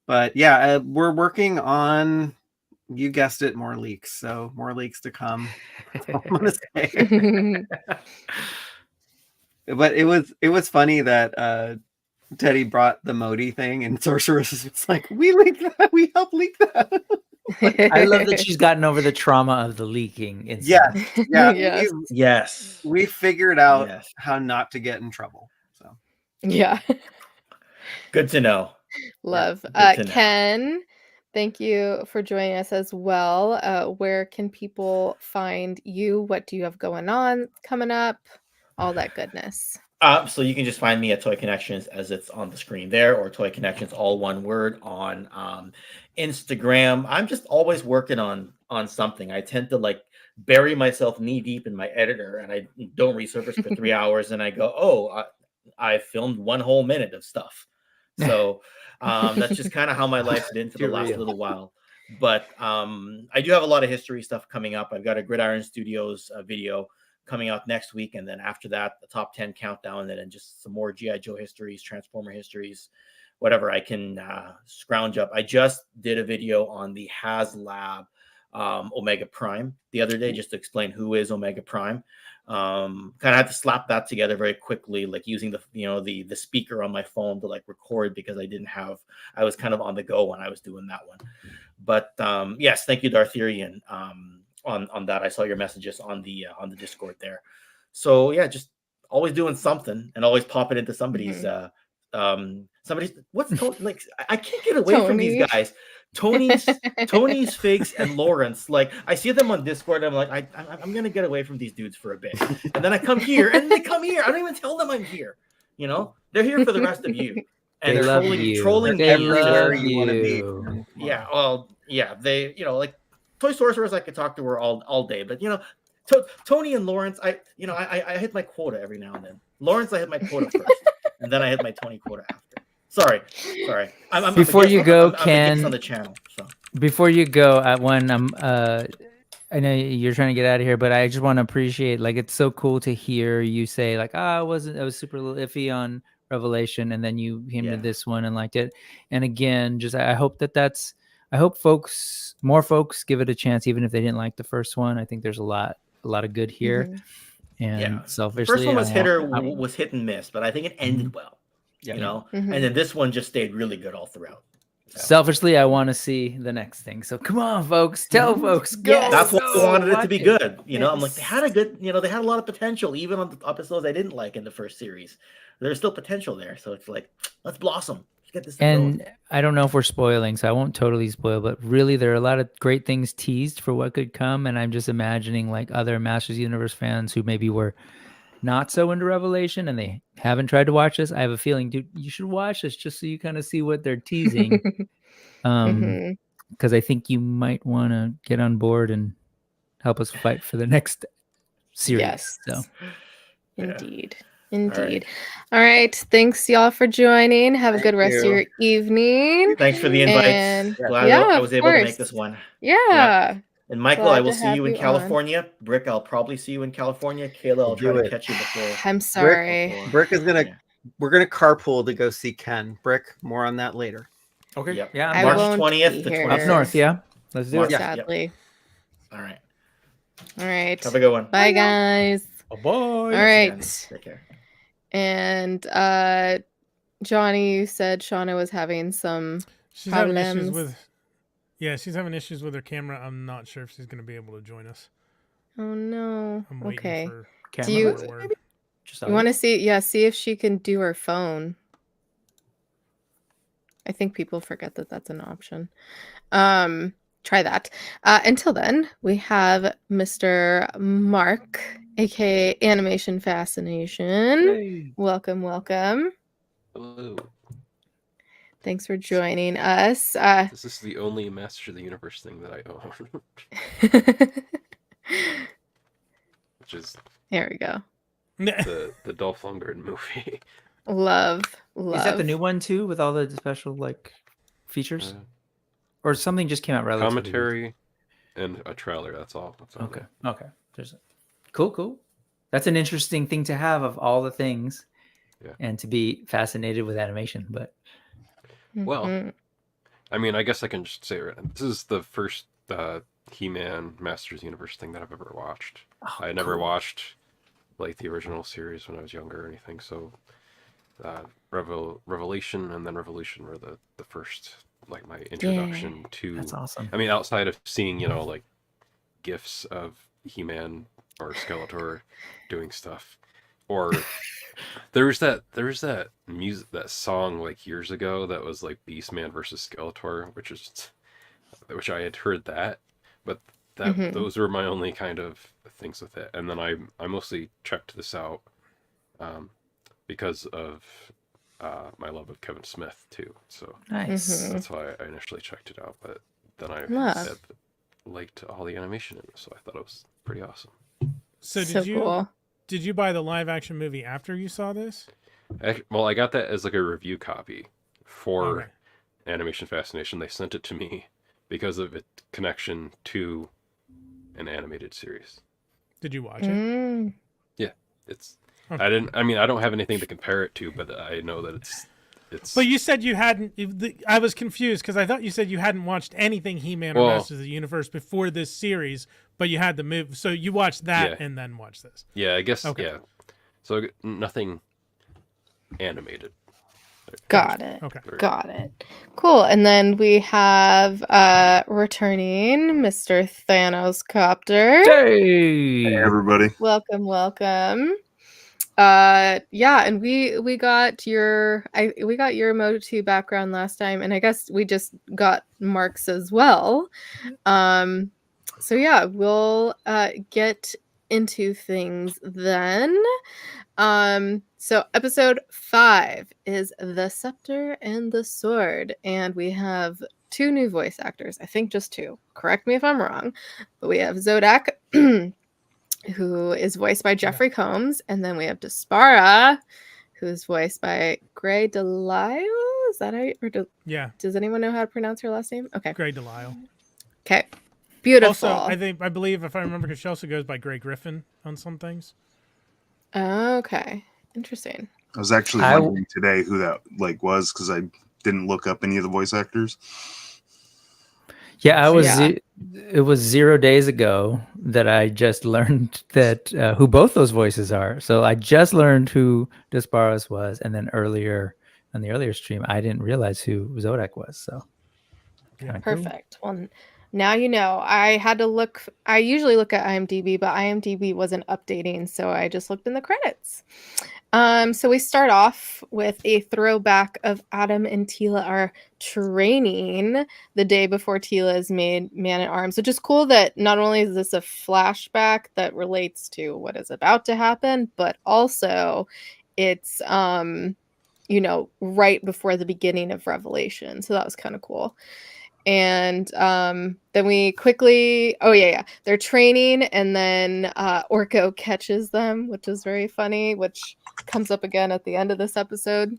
But yeah, we're working on, you guessed it, more leaks. So more leaks to come. That's all I'm gonna say. But it was funny that Teddy brought the Modi thing, and Sorceress was like, we leaked that, we helped leak that. I love that she's gotten over the trauma of the leaking incident. Yes. We figured out how not to get in trouble. So Yeah. good to know. Love. Good to know. Ken, thank you for joining us as well. Where can people find you? What do you have going on coming up? All that goodness. So you can just find me at Toy Connections, as it's on the screen there, or Toy Connections, all one word, on Instagram. I'm just always working on something. I tend to like bury myself knee deep in my editor, and I don't resurface for 3 hours, and I go, oh, I filmed 1 whole minute of stuff. So that's just kind of how my life's been for the last little while. But I do have a lot of history stuff coming up. I've got a Gridiron Studios video coming out next week, and then after that, the top 10 countdown, and then just some more G.I. Joe histories, Transformer histories, whatever I can scrounge up. I just did a video on the HasLab Omega Prime the other day, just to explain who is Omega Prime. Kind of had to slap that together very quickly, like using the speaker on my phone to like record, because I was kind of on the go when I was doing that one. But yes, thank you, Dartherian. On that, I saw your messages on the Discord there. So yeah, just always doing something and always popping into somebody's what's like, I can't get away from these guys. Tony's, Figs, and Lawrence. Like, I see them on Discord, and I'm like, I'm gonna get away from these dudes for a bit, and then I come here, and they come here. I don't even tell them I'm here. You know, they're here for the rest of you. And They love trolling They everywhere love you want to be. you. Yeah, well, yeah, they, like Toy Sorceress, I could talk to her all day, but Tony and Lawrence, I hit my quota every now and then. Lawrence, I hit my quota first, and then I hit my Tony quota after. Sorry. Before you go, Ken, on the channel. So before you go, I know you're trying to get out of here, but I just want to appreciate, like, it's so cool to hear you say, like, I was super iffy on Revelation, and then you came to this one and liked it. And again, just I hope I hope more folks give it a chance, even if they didn't like the first one. I think there's a lot of good here. And selfishly, the first one was hit and miss, but I think it ended well. And then this one just stayed really good all throughout. So. Selfishly, I want to see the next thing. So come on, folks, tell folks, go. Yes. That's why I wanted it to be good. I'm like, they had a good, they had a lot of potential, even on the episodes I didn't like in the first series. There's still potential there. So it's like, let's blossom. Let's get this thing going. I don't know if we're spoiling, so I won't totally spoil, but really there are a lot of great things teased for what could come. And I'm just imagining, like, other Masters Universe fans who maybe were not so into Revelation and they haven't tried to watch this. I have a feeling, dude, you should watch this just so you kind of see what they're teasing. Because I think you might want to get on board and help us fight for the next series. Yes. So Yeah. Indeed. right. Indeed. All right. Thanks, y'all, for joining. Have a good rest of you. your evening. Thanks for the invite. And Glad yeah, I of was able to make course. this one. Yeah. And Michael, I Glad will to see have you in you on. California. Brick, I'll probably see you in California. Kayla, I'll try Do to it. catch you before. I'm sorry. Brick is gonna. Yeah. We're gonna carpool to go see Ken. Brick. More on that later. Okay. Yep. Yeah. I March won't 20th be to here. 26th. Up north. Yeah. Let's do March- it. Yeah. Sadly. All right. All right. Have a good one. Bye, guys. Bye. All Thanks right. again. Take care. And Johnny, you said Shauna was having some She's having issues problems. with. Yeah, she's having issues with her camera. I'm not sure if she's going to be able to join us. Oh no. I'm waiting Okay. for Camera, you- was it? word. Just You audio? want to see? Yeah, see if she can do her phone. I think people forget that that's an option. Try that. Until then, we have Mr. Mark, aka Animation Fascination. Yay. Welcome, welcome. Hello. Thanks for joining us. This is the only Master of the Universe thing that I own, which is There we go. the Dolph Lundgren movie. Love. Is that the new one too, with all the special like features, or something just came out relatively? Commentary and a trailer. That's all. That's all. Okay. Okay. Cool. That's an interesting thing to have of all the things, Yeah. and to be fascinated with animation. But Well, Mhm. I mean, I guess I can just say it. This is the first He-Man Masters Universe thing that I've ever watched. Oh, I never cool. watched like the original series when I was younger or anything. So, Revelation and then Revolution were the first like my introduction to. That's awesome. I mean, outside of seeing like gifs of He-Man or Skeletor doing stuff, or there's that music, that song like years ago that was like Beastman versus Skeletor, which I had heard that, but that those were my only kind of things with it. And then I mostly checked this out because of my love of Kevin Smith too. So Nice. that's why I initially checked it out. But then I Love. liked all the animation in it, so I thought it was pretty awesome. So So cool. did you buy the live action movie after you saw this? Well, I got that as like a review copy for Okay. Animation Fascination. They sent it to me because of its connection to an animated series. Did you watch it? Mm. It's Okay. I mean, I don't have anything to compare it to, but I know that it's But you said you hadn't. I was confused because I thought you said you hadn't watched anything He-Man or Well- Masters of the Universe before this series, but you had the movie. So you watched that Yeah. and then watched this. yeah, I guess Okay. yeah. So nothing animated. Got it. Okay. Got it. Cool. And then we have returning Mr. Thanos Copter. Hey. Hey, everybody. Welcome, welcome. Yeah, and we got your Motu background last time, and I guess we just got Mark's as well. So yeah, we'll get into things then. So episode 5 is The Scepter and the Sword, and we have 2 new voice actors. I think just 2. Correct me if I'm wrong. But we have Zodak, who is voiced by Jeffrey Combs, and then we have Despara, who is voiced by Gray Delisle. Is that how Yeah, does anyone know how to pronounce her last name? Okay. Gray Delisle. Okay. Beautiful. Also, I believe if I remember, because she also goes by Gray Griffin on some things. Okay. Interesting. I was actually I- wondering today who that was because I didn't look up any of the voice actors. Yeah, Yeah. It was 0 days ago that I just learned that who both those voices are. So I just learned who Desparos was, and then earlier on the earlier stream, I didn't realize who Zodak was. So kinda cool. Perfect. Well, now you know. I had to look. I usually look at IMDb, but IMDb wasn't updating, so I just looked in the credits. So we start off with a throwback of Adam and Tila are training the day before Tila is made Man-at-Arms, which is cool that not only is this a flashback that relates to what is about to happen, but also it's right before the beginning of Revelation. So that was kind of cool. And then we quickly, they're training, and then Orko catches them, which is very funny, which comes up again at the end of this episode.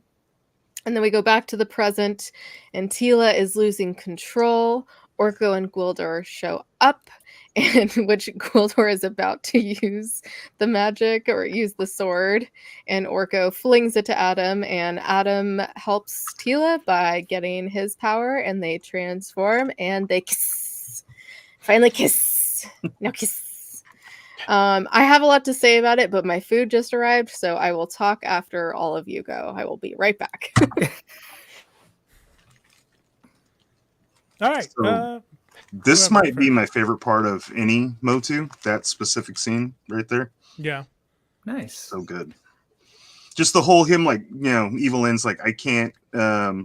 And then we go back to the present, and Tila is losing control. Orko and Gwildor show up, and which Gwildor is about to use the magic or use the sword, and Orko flings it to Adam, and Adam helps Tila by getting his power, and they transform and they kiss. Finally kiss. Now kiss. I have a lot to say about it, but my food just arrived, so I will talk after all of you go. I will be right back. All right. So, this whoever might be first. my favorite part of any Motu, that specific scene right there. Yeah. Nice. So good. Just the whole him, like, Evelyn's like, I can't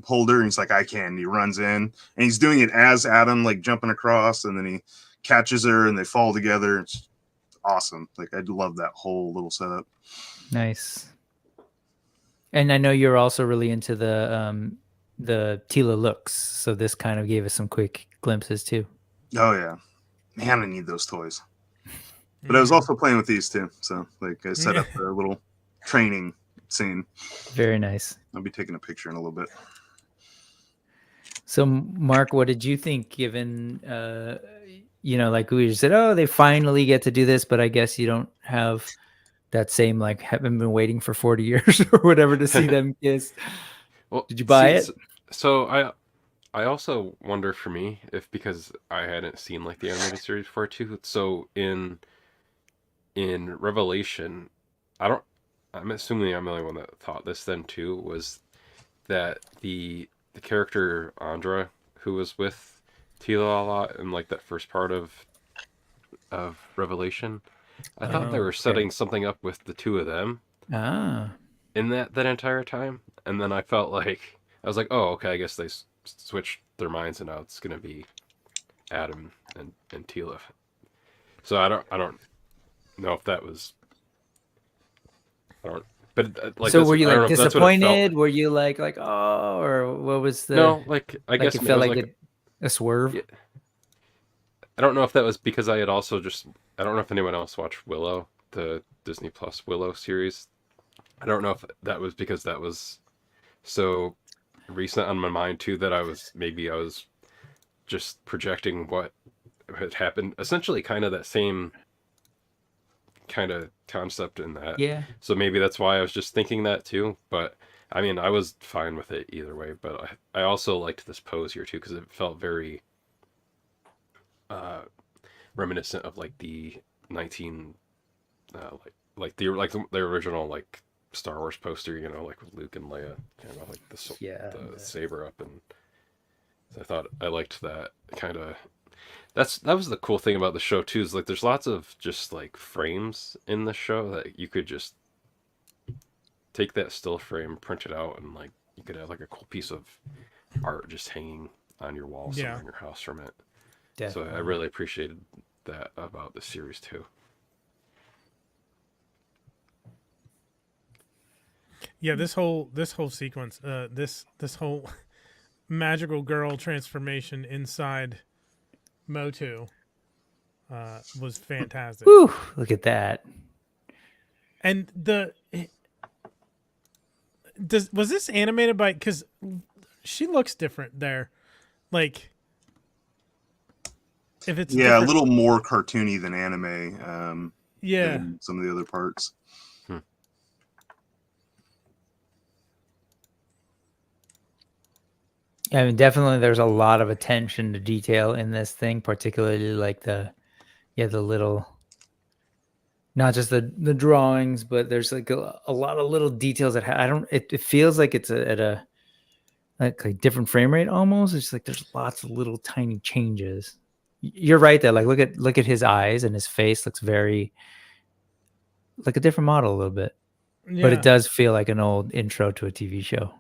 hold her. And he's like, I can. And he runs in. And he's doing it as Adam, like, jumping across. And then he catches her and they fall together. It's awesome. Like, I love that whole little setup. Nice. And I know you're also really into the Tila looks, so this kind of gave us some quick glimpses too. Oh, yeah. Man, I need those toys. But I was also playing with these too. So, like, I set up a little training scene. Very nice. I'll be taking a picture in a little bit. So, Mark, what did you think given, like we just said, oh, they finally get to do this, but I guess you don't have that same, like, haven't been waiting for 40 years or whatever to see them kiss. Well, did you buy it? So I also wonder for me if because I hadn't seen like the animated series before too. So in Revelation, I'm assuming I'm the only one that thought this then too, was that the character Andra, who was with Tila a lot in like that first part of Revelation, I thought they were setting something up with the two of them in that entire time. And then I felt like I was like, oh, okay, I guess they switched their minds and now it's gonna be Adam and Tila. So I don't know if that was. But like. So were you like disappointed? Like. Were you like oh, or what was the? No, like I guess it felt like a swerve. Yeah. I don't know if that was because I had also I don't know if anyone else watched Willow, the Disney Plus Willow series. I don't know if that was because that was so recent on my mind too that I was just projecting what had happened. Essentially, kind of that same kind of concept in that. Yeah. So maybe that's why I was just thinking that too. But I mean, I was fine with it either way. But I also liked this pose here too because it felt very reminiscent of like the 19 like the original like Star Wars poster, like with Luke and Leia, like the saber up, and so I thought I liked that kind of. That was the cool thing about the show too, is like there's lots of just like frames in the show that you could just take that still frame, print it out, and like you could have like a cool piece of art just hanging on your wall somewhere in your house from it. Definitely. So I really appreciated that about the series too. Yeah, this whole sequence, this whole magical girl transformation inside Motu was fantastic. Whew, look at that. And was this animated by? Because she looks different there, like. If it's a little more cartoony than anime. Than some of the other parts. I mean, definitely there's a lot of attention to detail in this thing, particularly like the little, not just the drawings, but there's like a lot of little details that it feels like it's at a like different frame rate almost. It's like there's lots of little tiny changes. You're right there. Like look at his eyes, and his face looks very like a different model a little bit, but it does feel like an old intro to a TV show.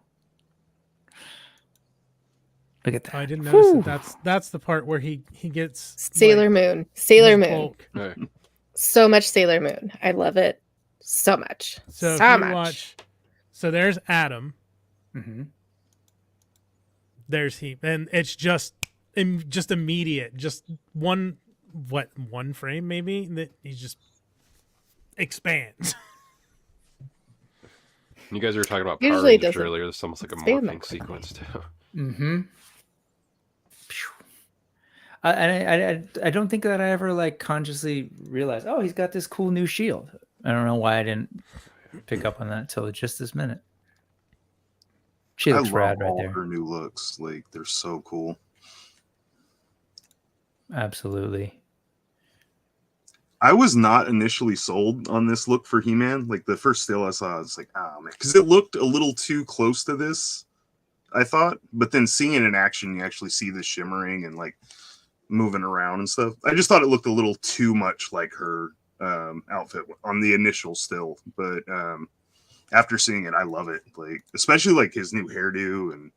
Look at that. I didn't notice that. That's the part where he gets Sailor Moon. Sailor Moon. Bulk. Right. So much Sailor Moon. I love it so much. So so if you much. watch, so there's Adam. Mm-hmm. There's he, and it's just just immediate, just one frame maybe that he just expands. You guys were talking about Power Usually it Rangers doesn't earlier. It's almost like a stay in that morphing sequence too. Mm-hmm. I don't think that I ever like consciously realized, oh, he's got this cool new shield. I don't know why I didn't pick up on that till just this minute. She I looks love rad right all there. her new looks. Like, they're so cool. Absolutely. I was not initially sold on this look for He-Man. Like, the first still I saw, I was like, oh man, because it looked a little too close to this, I thought. But then seeing it in action, you actually see the shimmering and like moving around and stuff. I just thought it looked a little too much like her outfit on the initial still. But after seeing it, I love it. Like, especially like his new hairdo, and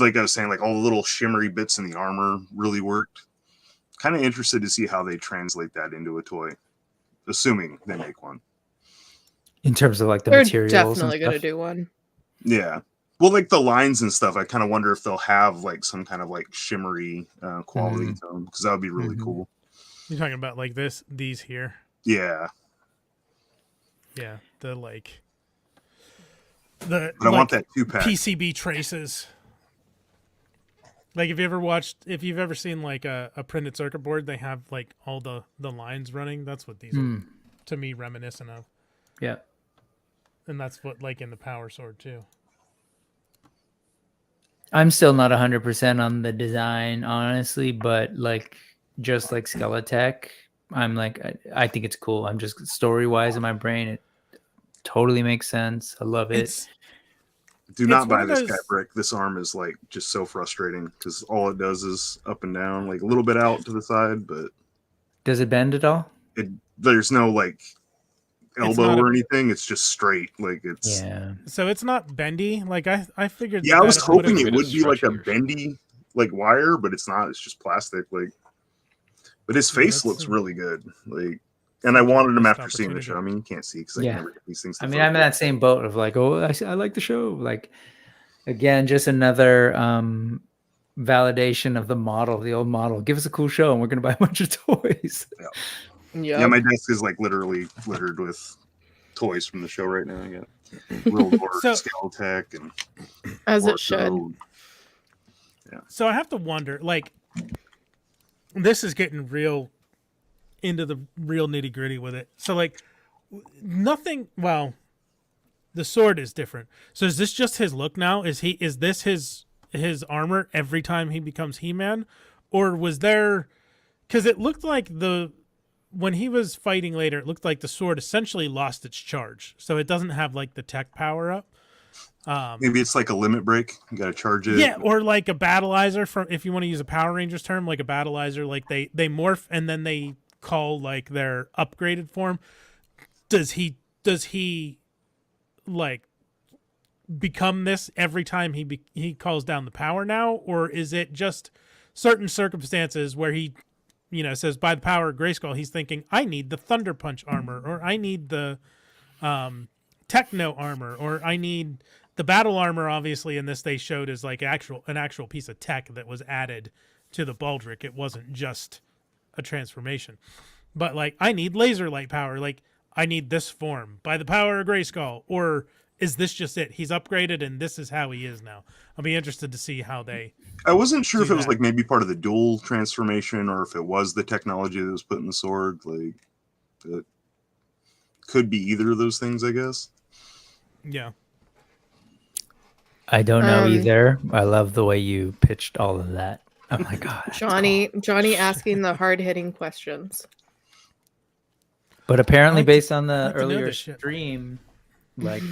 like I was saying, like all the little shimmery bits in the armor really worked. Kind of interested to see how they translate that into a toy, assuming they make one. In terms of like the They're materials, definitely and gonna stuff. do one. Yeah. Well, like the lines and stuff, I kind of wonder if they'll have like some kind of like shimmery quality to them, because that would be really cool. You're talking about like these here. Yeah. Yeah, the But I want that 2-pack. PCB traces. Like if you've ever seen like a printed circuit board, they have like all the lines running. That's what these are, to me, reminiscent of. Yeah. And that's what like in the Power Sword too. I'm still not 100% on the design, honestly, but like just like Skeletech, I'm like I think it's cool. I'm just story-wise in my brain, it totally makes sense. I love it. Do not It's buy one of this those- guy, Brick. This arm is like just so frustrating because all it does is up and down, like a little bit out to the side, but Does it bend at all? there's no like elbow not or anything. It's just straight. Like it's Yeah. So it's not bendy. Like I figured. yeah. I was hoping would've- it would be like a stretchy or bendy like wire, but it's not. It's just plastic. Like, but his Yeah, face let's looks see. really good. Like, and I wanted him Missed after seeing the opportunity. show. I mean, you can't see because I Yeah. can never get these things. To I mean, I'm in focus. that same boat of like, oh, I like the show. Like, again, just another validation of the model, the old model. Give us a cool show, and we're gonna buy a bunch of toys. Yeah, my desk is like literally littered with toys from the show right now. I got Real Lord, So- Skeletech, and As it Orko. should. So I have to wonder, like, this is getting real into the real nitty gritty with it. So like, nothing. Well, the sword is different. So is this just his look now? Is this his armor every time he becomes He-Man, or was there? Because it looked like when he was fighting later, it looked like the sword essentially lost its charge, so it doesn't have like the tech power up. Maybe it's like a limit break. You got to charge it. Yeah, or like a battleizer, from if you want to use a Power Rangers term, like a battleizer, like they morph and then they call like their upgraded form. Does he like become this every time he calls down the power now, or is it just certain circumstances where he says by the power of Grayskull, he's thinking I need the Thunder Punch armor, or I need the Techno armor, or I need the battle armor. Obviously in this they showed as like an actual piece of tech that was added to the Baldric. It wasn't just a transformation. But like I need laser light power, like I need this form by the power of Grayskull, or is this just it? He's upgraded and this is how he is now. I'll be interested to see how they I wasn't sure if do it was that. like maybe part of the dual transformation or if it was the technology that was put in the sword. Like, it could be either of those things, I guess. Yeah. I don't know either. I love the way you pitched all of that. Oh my god, that's Johnny cool. asking the hard hitting questions. But apparently, I like based on the like to know earlier this shit. stream, like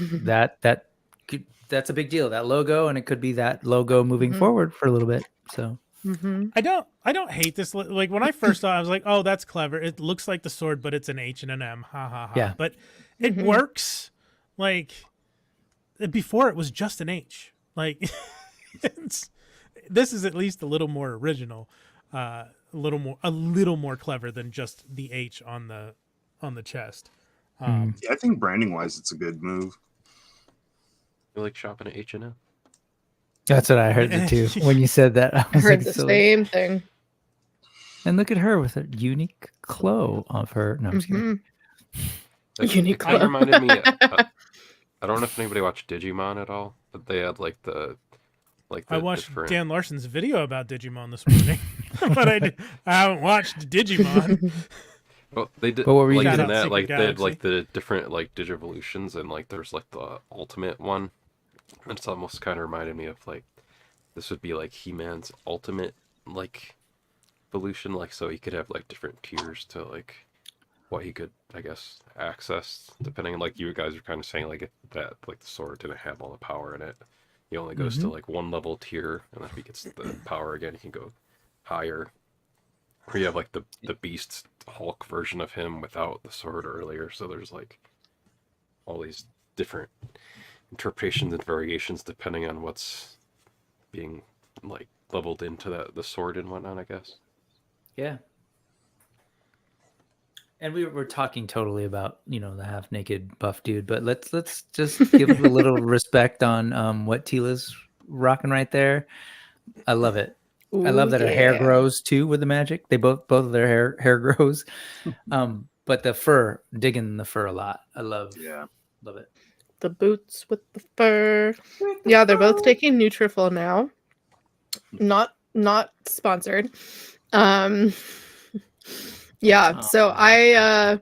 that's a big deal. That logo, and it could be that logo moving forward for a little bit. So I don't hate this. Like when I first saw it, I was like, oh, that's clever. It looks like the sword, but it's an H and an M. Ha ha ha. Yeah. But it works. Like before, it was just an H. Like this is at least a little more original, a little more clever than just the H on the chest. Yeah, I think branding wise, it's a good move. You like shopping at H&M? That's what I heard too. When you said that, I I was heard like, the so same thing. And look at her with a unique clo of her. No, I'm just kidding. It Unique kind of glow. reminded me. I don't know if anybody watched Digimon at all, but they had like the I watched different. Dan Larson's video about Digimon this morning, but I haven't watched Digimon. Well, they did But what were you like Shout in out that, Secret like they had Galaxy. like the different like Digivolutions, and like there's like the ultimate one. And it's almost kind of reminded me of like this would be like He-Man's ultimate like evolution, like so he could have like different tiers to like what he could, I guess, access depending. Like you guys are kind of saying, like that like the sword didn't have all the power in it. He only goes to like one level tier, and then if he gets the power again, he can go higher. Or you have like the Beast Hulk version of him without the sword earlier. So there's like all these different interpretations and variations depending on what's being like leveled into the sword and whatnot, I guess. Yeah. And we were talking totally about, the half naked buff dude, but let's just give a little respect on what Tila's rocking right there. I love it. I love that her hair yeah. grows too with the magic. They both of their hair grows. But the fur, digging the fur a lot. I love it. The boots with the fur. Yeah, they're both taking Nutrafol now. Not sponsored. Yeah, so I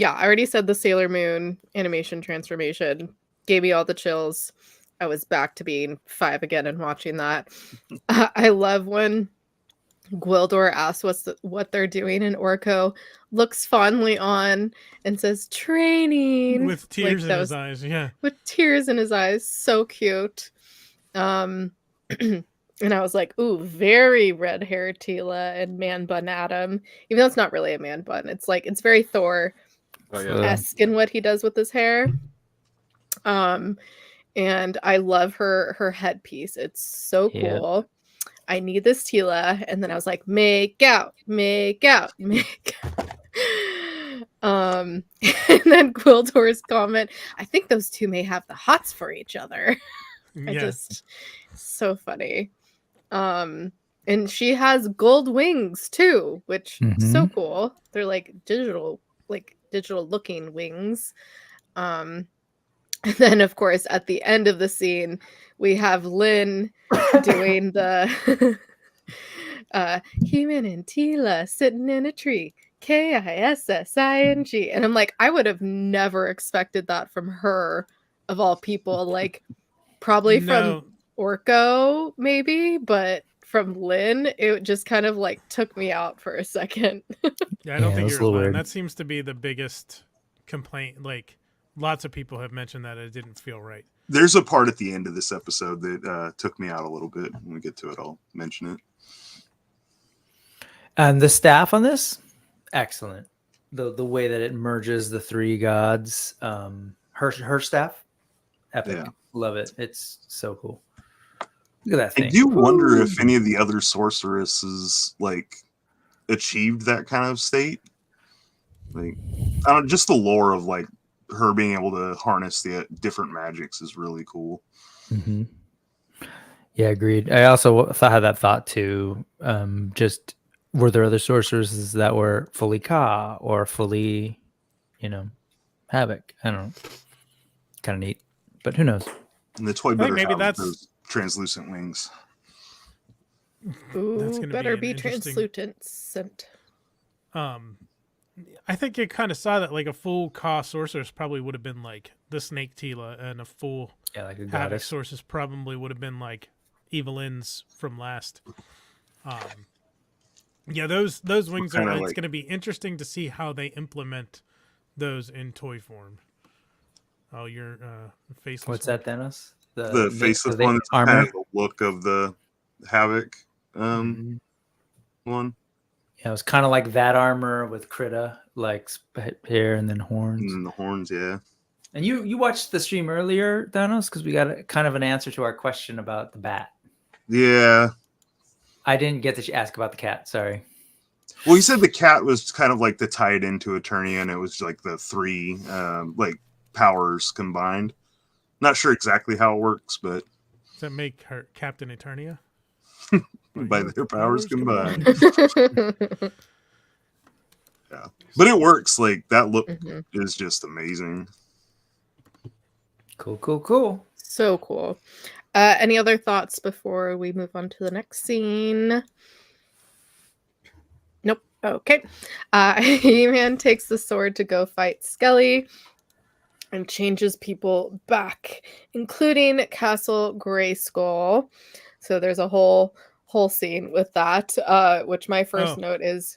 already said the Sailor Moon animation transformation gave me all the chills. I was back to being 5 again and watching that. I love when Gwildor asks what they're doing, and Orko looks fondly on and says, "Training," With tears Like, in that his was- eyes. Yeah. with tears in his eyes. So cute. And I was like, ooh, very red hair Tila and man bun Adam. Even though it's not really a man bun. It's very Thor Oh yeah. esque in what he does with his hair. And I love her headpiece. It's so Yeah. cool. I need this Tila. And then I was like, make out, make out, make out. And then Gwildor's comment, I think those two may have the hots for each other. Yeah. So funny. And she has gold wings too, which so cool. They're like digital looking wings. And then of course at the end of the scene we have Lynn doing the Human and Tila sitting in a tree. KISSING. And I'm like, I would have never expected that from her of all people. Like probably No. from Orko, maybe, but from Lynn, it just kind of like took me out for a second. Yeah, I don't Yeah, think that's you're a little alone. weird. That seems to be the biggest complaint. Like, lots of people have mentioned that it didn't feel right. There's a part at the end of this episode that took me out a little bit. When we get to it, I'll mention it. And the staff on this, excellent. The way that it merges the three gods, her staff, epic. Yeah. Love it. It's so cool. Look at that I thing. do wonder if any of the other sorceresses like achieved that kind of state. Like, I don't, just the lore of like her being able to harness the different magics is really cool. Mm-hmm. Yeah, agreed. I also had that thought too. Just were there other sorceresses that were fully Ka or fully, Havoc? I don't know. Kind of neat, but who knows? And the toy think better maybe have that's- those translucent wings. Ooh, That's gonna better be be an interesting- translucent. I think it kind of saw that like a full Ka sorceress probably would have been like the Snake Tila, and a full Yeah, like a Havoc goddess. sorceress probably would have been like Evelyn's from last. Yeah, those wings are. kinda It's like- going to be interesting to see how they implement those in toy form. Oh, your faceless. What's one. that, Thanos? The faceless the one is armor. kind of the look of the Havoc Mhm. one. Yeah, it was kind of like that armor with Krita, like hair and then horns. And then the horns, yeah. And you watched the stream earlier, Thanos, because we got kind of an answer to our question about the bat. Yeah. I didn't get to ask about the cat. Sorry. Well, you said the cat was kind of like the tied into Eternia, and it was like the three like powers combined. Not sure exactly how it works, but Does that make her Captain Eternia? By their powers combined. Mhm. Yeah, but it works. Like that look is just amazing. Cool. So cool. Any other thoughts before we move on to the next scene? Nope. Okay. He-Man takes the sword to go fight Skelly and changes people back, including Castle Grayskull. So there's a whole scene with that, which my first note is,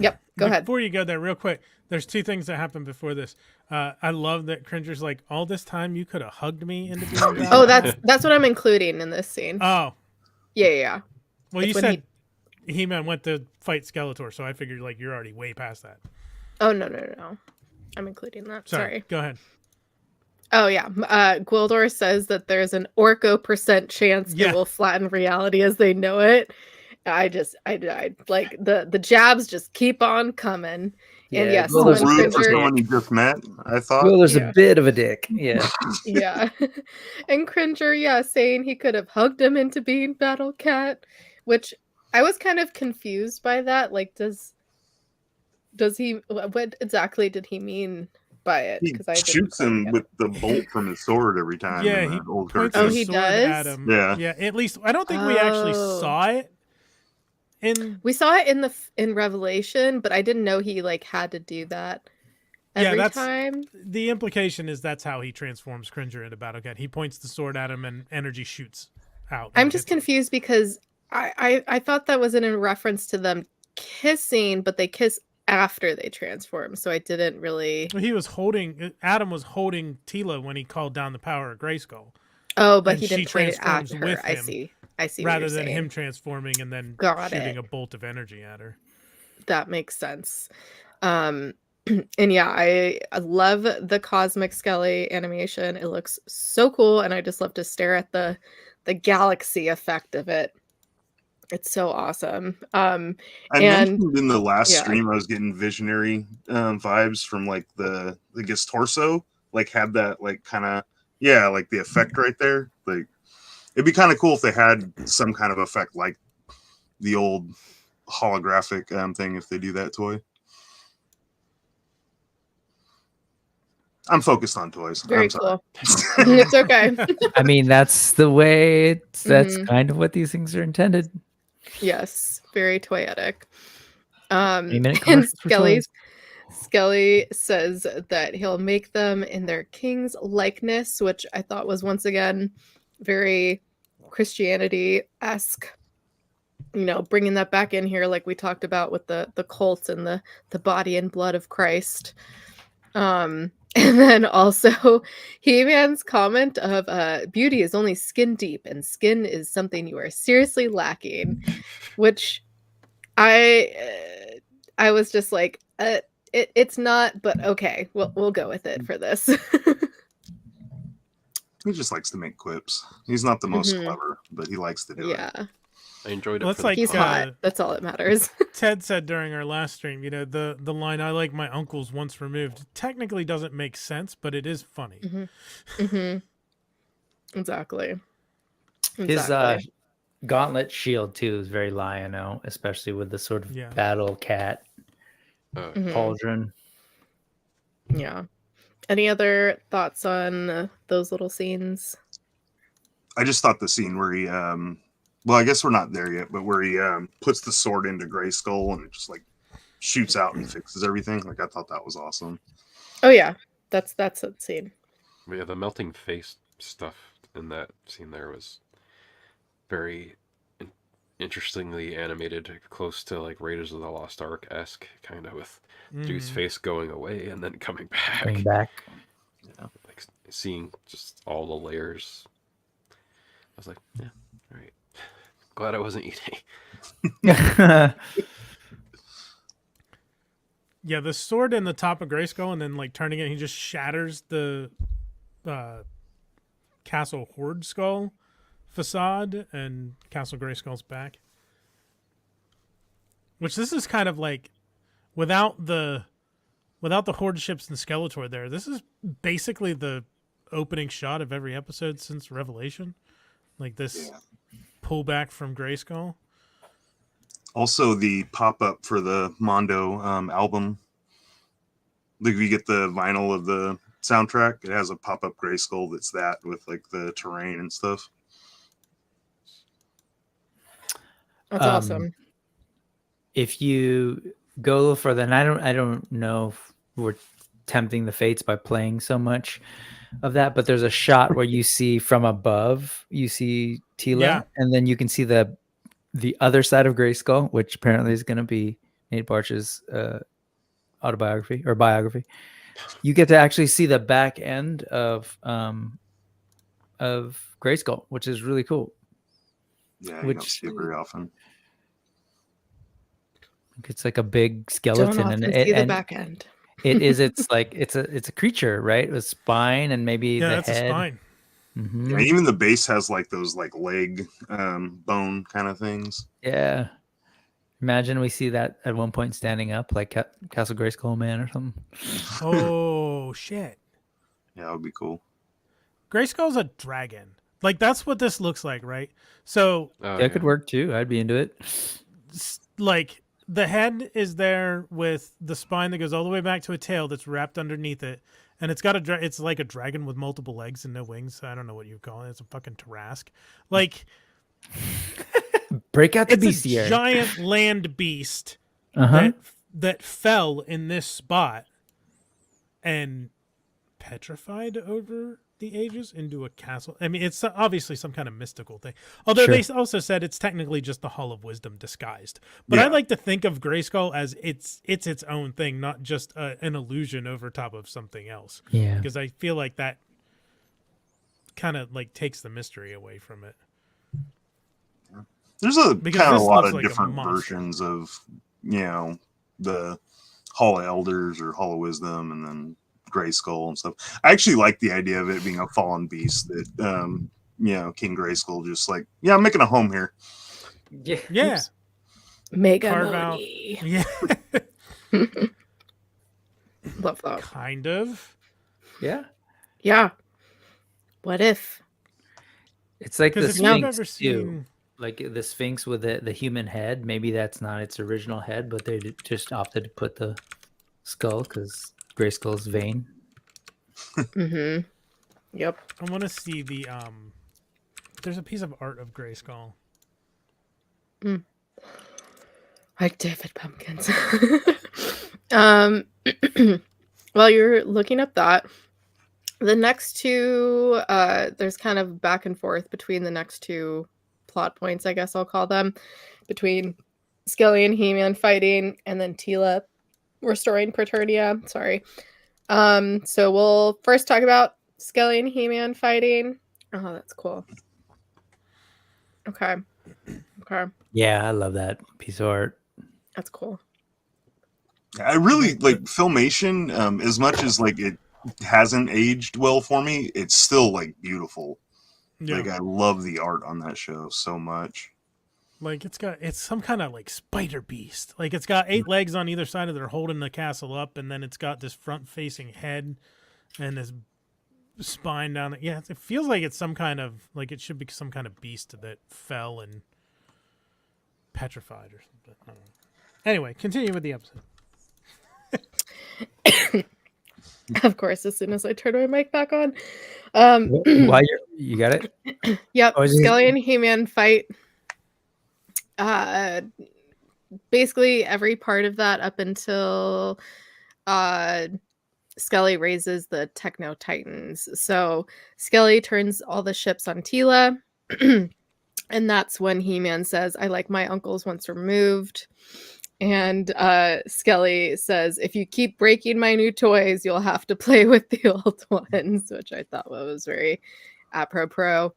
yep, go ahead. Before you go there, real quick, there's two things that happened before this. I love that Cringer's like, all this time you could have hugged me into being bad. Oh, that's what I'm including in this scene. Oh. Yeah. Well, It's you when said He-Man went to fight Skeletor, so I figured like you're already way past that. Oh, no. I'm including that. Sorry. Go ahead. Oh, yeah. Gwildor says that there's an orco% chance it will flatten reality as they know it. I like the jabs just keep on coming. Yeah, and yes, A little when rude for Cringer, someone you just met, I thought. Well, there's a bit of a dick. Yeah. yeah. And Cringer, saying he could have hugged him into being Battle Cat, which I was kind of confused by that. Like, does he, what exactly did he mean by it? He shoots him with the bolt from his sword every time. Yeah, in he that old points cartoon. his he sword does? at him. Yeah. At least I don't think we actually saw it. We saw it in Revelation, but I didn't know he like had to do that every time. The implication is that's how he transforms Cringer into Battle Cat. He points the sword at him and energy shoots out. I'm just confused because I thought that was in reference to them kissing, but they kiss after they transform, so I didn't really. Adam was holding Tila when he called down the power of Grayskull. Oh, but and he didn't point it at her. with I him, see. Rather What than you're him saying. transforming and then shooting a bolt of energy at her. That makes sense. And yeah, I love the Cosmic Skelly animation. It looks so cool, and I just love to stare at the galaxy effect of it. It's so awesome. I mentioned in the last stream I was getting visionary vibes from like the I guess torso, like had that like kind of like the effect right there. Like it'd be kind of cool if they had some kind of effect like the old holographic thing if they do that toy. I'm focused on toys. Very I'm sorry. cool. It's okay. I mean, that's the way. That's kind of what these things are intended. Yes, very toyetic. And Skelly says that he'll make them in their king's likeness, which I thought was once again very Christianity-esque. You know, bringing that back in here, like we talked about with the cult and the body and blood of Christ. And then also He-Man's comment of beauty is only skin deep and skin is something you are seriously lacking, which I was just like, it's not, but okay, we'll go with it for this. He just likes to make quips. He's not the most clever, but he likes to do it. Yeah. I enjoyed it. Well, He's hot. That's all that matters. Ted said during our last stream, you know, the line "I like my uncles once removed" technically doesn't make sense, but it is funny. Exactly. His gauntlet shield too is very Lion-O, especially with the sort of battle cat pauldron. Yeah. Any other thoughts on those little scenes? I just thought the scene where he well, I guess we're not there yet, but where he puts the sword into Grayskull and it just like shoots out and fixes everything. Like I thought that was awesome. Oh yeah, that's that scene. But yeah, the melting face stuff in that scene there was very interestingly animated, close to like Raiders of the Lost Ark-esque, kind of with dude's face going away and then coming back. Yeah, like seeing just all the layers. I was like, yeah, all right. Glad I wasn't eating. Yeah, the sword in the top of Grayskull and then like turning it, he just shatters the Castle Horde Skull facade and Castle Grayskull's back. Which this is kind of like without the Horde ships and Skeletor there, this is basically the opening shot of every episode since Revelation. like this Yeah. pullback from Grayskull. Also, the pop-up for the Mondo album. Like, if you get the vinyl of the soundtrack, it has a pop-up Grayskull that's that with like the terrain and stuff. That's awesome. If you go a little further, and I don't know if we're tempting the fates by playing so much of that, but there's a shot where you see from above, you see Tila, Yeah. and then you can see the other side of Grayskull, which apparently is going to be Nate Barch's autobiography or biography. You get to actually see the back end of Grayskull, which is really cool. Yeah, you don't see it very often. It's like a big Don't skeleton, often and see the back end. it's like it's a creature, right? With spine and maybe Yeah, the that's head. a spine. Mhm. Yeah, even the base has like those like leg bone kind of things. Yeah. Imagine we see that at one point standing up like Castle Grayskull Man or something. Oh shit! Yeah, that would be cool. Grayskull's a dragon. Like that's what this looks like, right? So Oh, That could work too. I'd be into it. like the head is there with the spine that goes all the way back to a tail that's wrapped underneath it, and it's got it's like a dragon with multiple legs and no wings. I don't know what you call it. It's a fucking Tarask. Like Break out the it's a bestiary. giant land beast Uh-huh. that fell in this spot and petrified over the ages into a castle. I mean, it's obviously some kind of mystical thing. Although Sure. they also said it's technically just the Hall of Wisdom disguised. But Yeah. I like to think of Grayskull as it's its own thing, not just an illusion over top of something else. Yeah. Because I feel like that kind of like takes the mystery away from it. There's a Because kind of this a lot looks of like a different monster. versions of, the Hall of Elders or Hall of Wisdom, and then Grayskull and stuff. I actually like the idea of it being a fallen beast that, King Grayskull just like, yeah, I'm making a home here. Yeah. Mega Carve out. Moni. Yeah. Love that. Kind of. Yeah. Yeah. What if? It's like the Because if you've Sphinx ever too. seen... Like the Sphinx with the human head. Maybe that's not its original head, but they just opted to put the skull because Grayskull's vain. Mm-hmm. Yep. I want to see the there's a piece of art of Grayskull. Like David Pumpkins. While you're looking up that, the next two, there's kind of back and forth between the next two plot points, I guess I'll call them, between Skelly and He-Man fighting, and then Tila restoring Preternia. Sorry. So we'll first talk about Skelly and He-Man fighting. Oh, that's cool. Okay. Yeah, I love that piece of art. That's cool. I really like Filmation, as much as like it hasn't aged well for me, it's still like beautiful. Yeah. Like I love the art on that show so much. Like it's some kind of like spider beast. Like it's got 8 legs on either side of it holding the castle up, and then it's got this front facing head and this spine down it. Yeah, it feels like it's some kind of like it should be some kind of beast that fell and petrified or something. I don't know. Anyway, continue with the episode. Of course, as soon as I turn my mic back on. Why you got it? Yep. Oh, is it- Skelly and He-Man fight. Basically every part of that up until Skelly raises the Techno Titans. So Skelly turns all the ships on Tila. And that's when He-Man says, I like my uncles once removed. And Skelly says, if you keep breaking my new toys, you'll have to play with the old ones, which I thought was very apropos.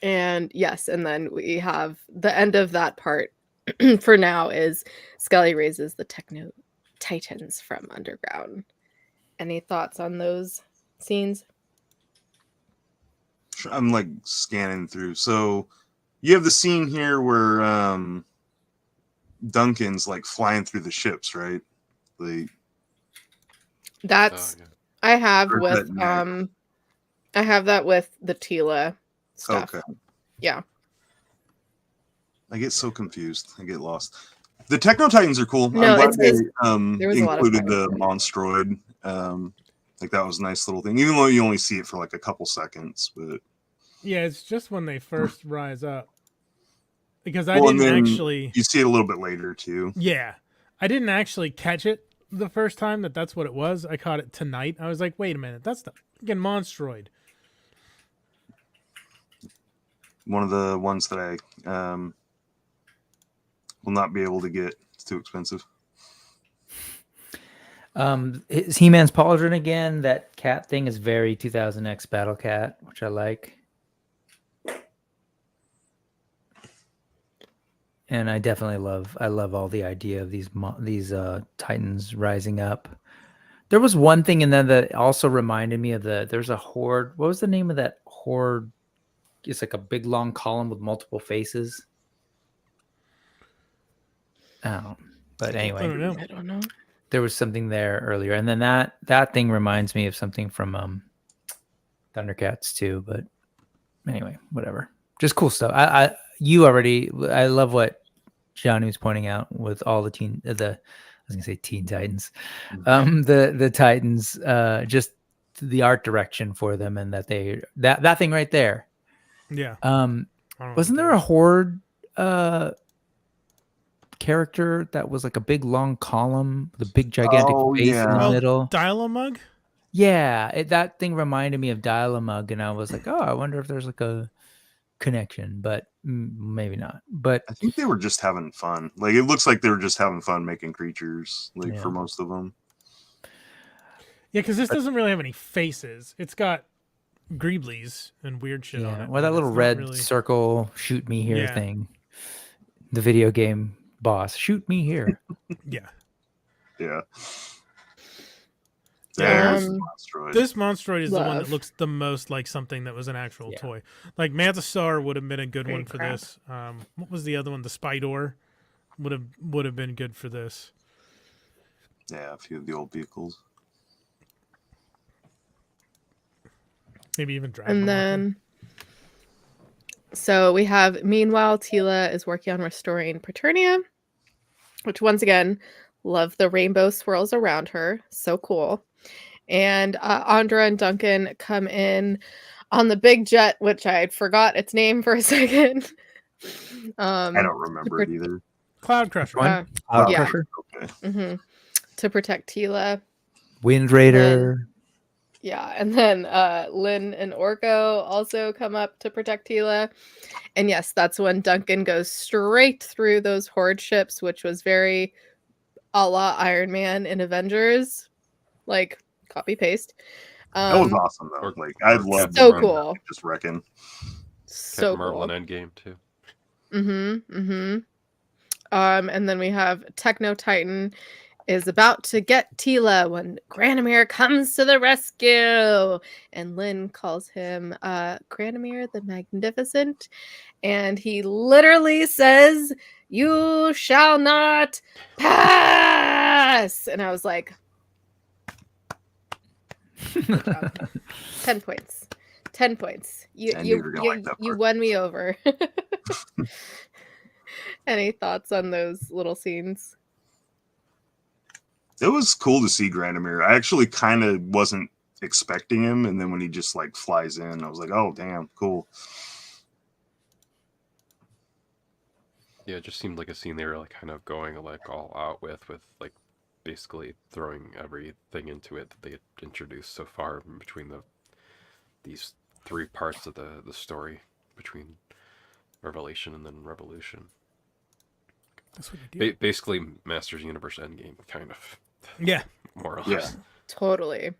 And yes, and then we have the end of that part for now is Skelly raises the Techno Titans from underground. Any thoughts on those scenes? I'm like scanning through. So you have the scene here where Duncan's like flying through the ships, right? Like That's Oh, yeah. I have Or with that neck. I have that with the Tila stuff. okay. Yeah. I get so confused. I get lost. The Techno Titans are cool. No, I'm glad it's they 'cause there was a lot of included the fire. Monstroid. Like that was a nice little thing, even though you only see it for like a couple seconds. But Yeah, it's just when they first rise up. Because I well, and didn't then actually. you see it a little bit later too. Yeah, I didn't actually catch it the first time that's what it was. I caught it tonight. I was like, wait a minute, that's the freaking Monstroid. One of the ones that I will not be able to get. It's too expensive. Is He-Man's pauldron again? That cat thing is very 2000X Battle Cat, which I like. And I definitely love all the idea of these Titans rising up. There was one thing in there that also reminded me of there's a horde. What was the name of that horde? It's like a big long column with multiple faces. But anyway, I don't know. I don't know. there was something there earlier, and then that thing reminds me of something from Thundercats too. But anyway, whatever. Just cool stuff. I love what Johnny was pointing out with all the I was gonna say Teen Titans, the Titans, just the art direction for them, and that thing right there. Yeah. Wasn't there a horde character that was like a big long column with a big gigantic face in the middle? Dial-a-Mug? Yeah, that thing reminded me of Dial-a-Mug, and I was like, oh, I wonder if there's like a connection, but maybe not. But I think they were just having fun. Like it looks like they were just having fun making creatures, like for most of them. Yeah, because this doesn't really have any faces. It's got greeblies and weird shit on it. Well, that little red circle shoot me here thing. The video game boss, shoot me here. Yeah. Yeah. This Monstroid is the one that looks the most like something that was an actual toy. Like Mantisaur would have been a good one for this. What was the other one? The Spydor would have been good for this. Yeah, a few of the old vehicles. Maybe even Dragon. And then, so we have, meanwhile, Tila is working on restoring Paternia, which once again, love the rainbow swirls around her. So cool. And Andra and Duncan come in on the big jet, which I forgot its name for a second. I don't remember it either. Cloud Crusher. Cloud Crusher? Okay. Mm-hmm. To protect Tila. Wind Raider. And then Lynn and Orko also come up to protect Tila. And yes, that's when Duncan goes straight through those horde ships, which was very a la Iron Man in Avengers. Like, copy paste. That was awesome though. Like I loved so cool. Just wrecking. So Captain Marvel cool. and Endgame too. And then we have Techno Titan is about to get Tila when Granamir comes to the rescue. And Lynn calls him Granamir the Magnificent. And he literally says, "You shall not pass." And I was like, 10 points. 10 points. You won me over. Any thoughts on those little scenes? It was cool to see Granamir. I actually kind of wasn't expecting him, and then when he just like flies in, I was like, "Oh, damn, cool." Yeah, it just seemed like a scene they were like kind of going like all out with like basically throwing everything into it that they had introduced so far between these three parts of the story, between Revelation and then Revolution. That's what you do. Basically, Masters Universe Endgame, kind of. Yeah. More or less. Yeah. Totally.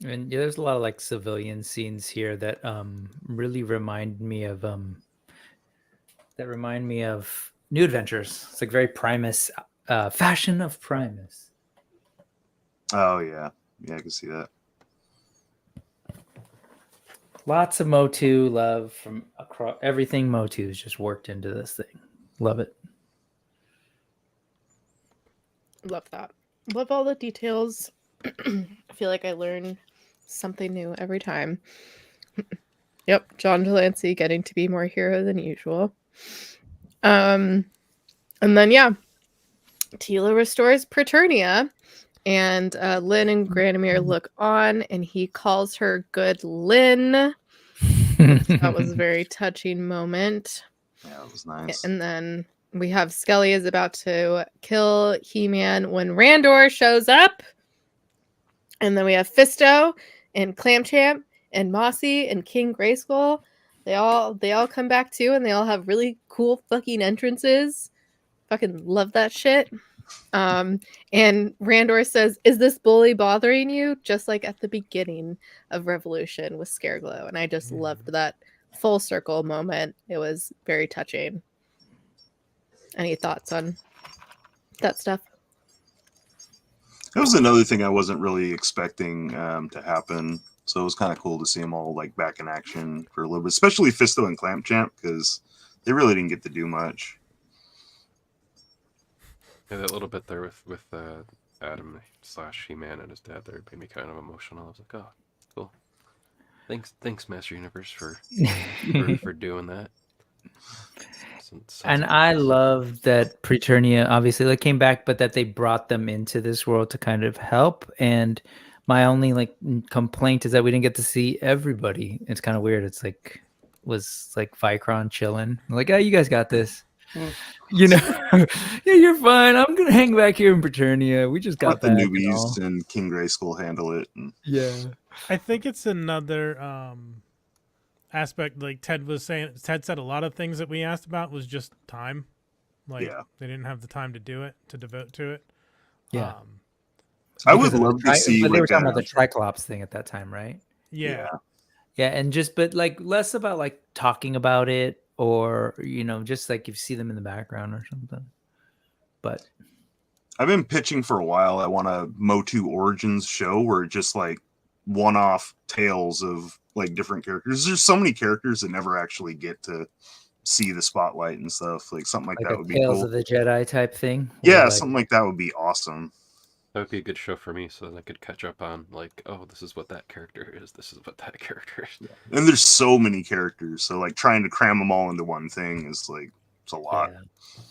And there's a lot of like civilian scenes here that really remind me of New Adventures. It's like very Primus, fashion of Primus. Oh yeah, I can see that. Lots of Motu love from across everything. Motu is just worked into this thing. Love it. Love that. Love all the details. I feel like I learn Something new every time. Yep, John Delancey getting to be more hero than usual. And then Tila restores Preternia, and Lynn and Granomir look on, and he calls her Good Lynn. That was a very touching moment. Yeah, it was nice. And then we have Skelly is about to kill He-Man when Randor shows up. And then we have Fisto and Clamchamp and Mossy and King Grayskull. They all come back too, and they all have really cool fucking entrances. Fucking love that shit. And Randor says, "Is this bully bothering you?" Just like at the beginning of Revolution with Scareglow. And I just loved that full circle moment. It was very touching. Any thoughts on that stuff? That was another thing I wasn't really expecting to happen. So it was kind of cool to see them all like back in action for a little bit, especially Fisto and Clamchamp, because they really didn't get to do much. Yeah, that little bit there with Adam / He-Man and his dad there made me kind of emotional. I was like, oh, cool. Thanks, Master Universe, for doing that. And I love that Preternia obviously like came back, but that they brought them into this world to kind of help. And my only like complaint is that we didn't get to see everybody. It's kind of weird. It's like was like Vicron chilling, like, oh, you guys got this. You know, yeah, you're fine. I'm gonna hang back here in Preternia. We just got Let the back newbies and King Grayskull handle it. And... Yeah, I think it's another aspect. Like Ted said a lot of things that we asked about was just time. Like they didn't have the time to do it, to devote to it. Yeah. I would love to see. But they were talking about the Triclops thing at that time, right? Yeah. Yeah, and but like less about like talking about it, or just like if you see them in the background or something. But I've been pitching for a while. I want a Motu Origins show where it's just like one-off tales of like different characters. There's so many characters that never actually get to see the spotlight and stuff. Like something like that would be Tales cool. of the Jedi type thing. Yeah, something like that would be awesome. That would be a good show for me, so that I could catch up on like, oh, this is what that character is. This is what that character is. Yeah. And there's so many characters, so like trying to cram them all into one thing is like it's a lot. Yeah.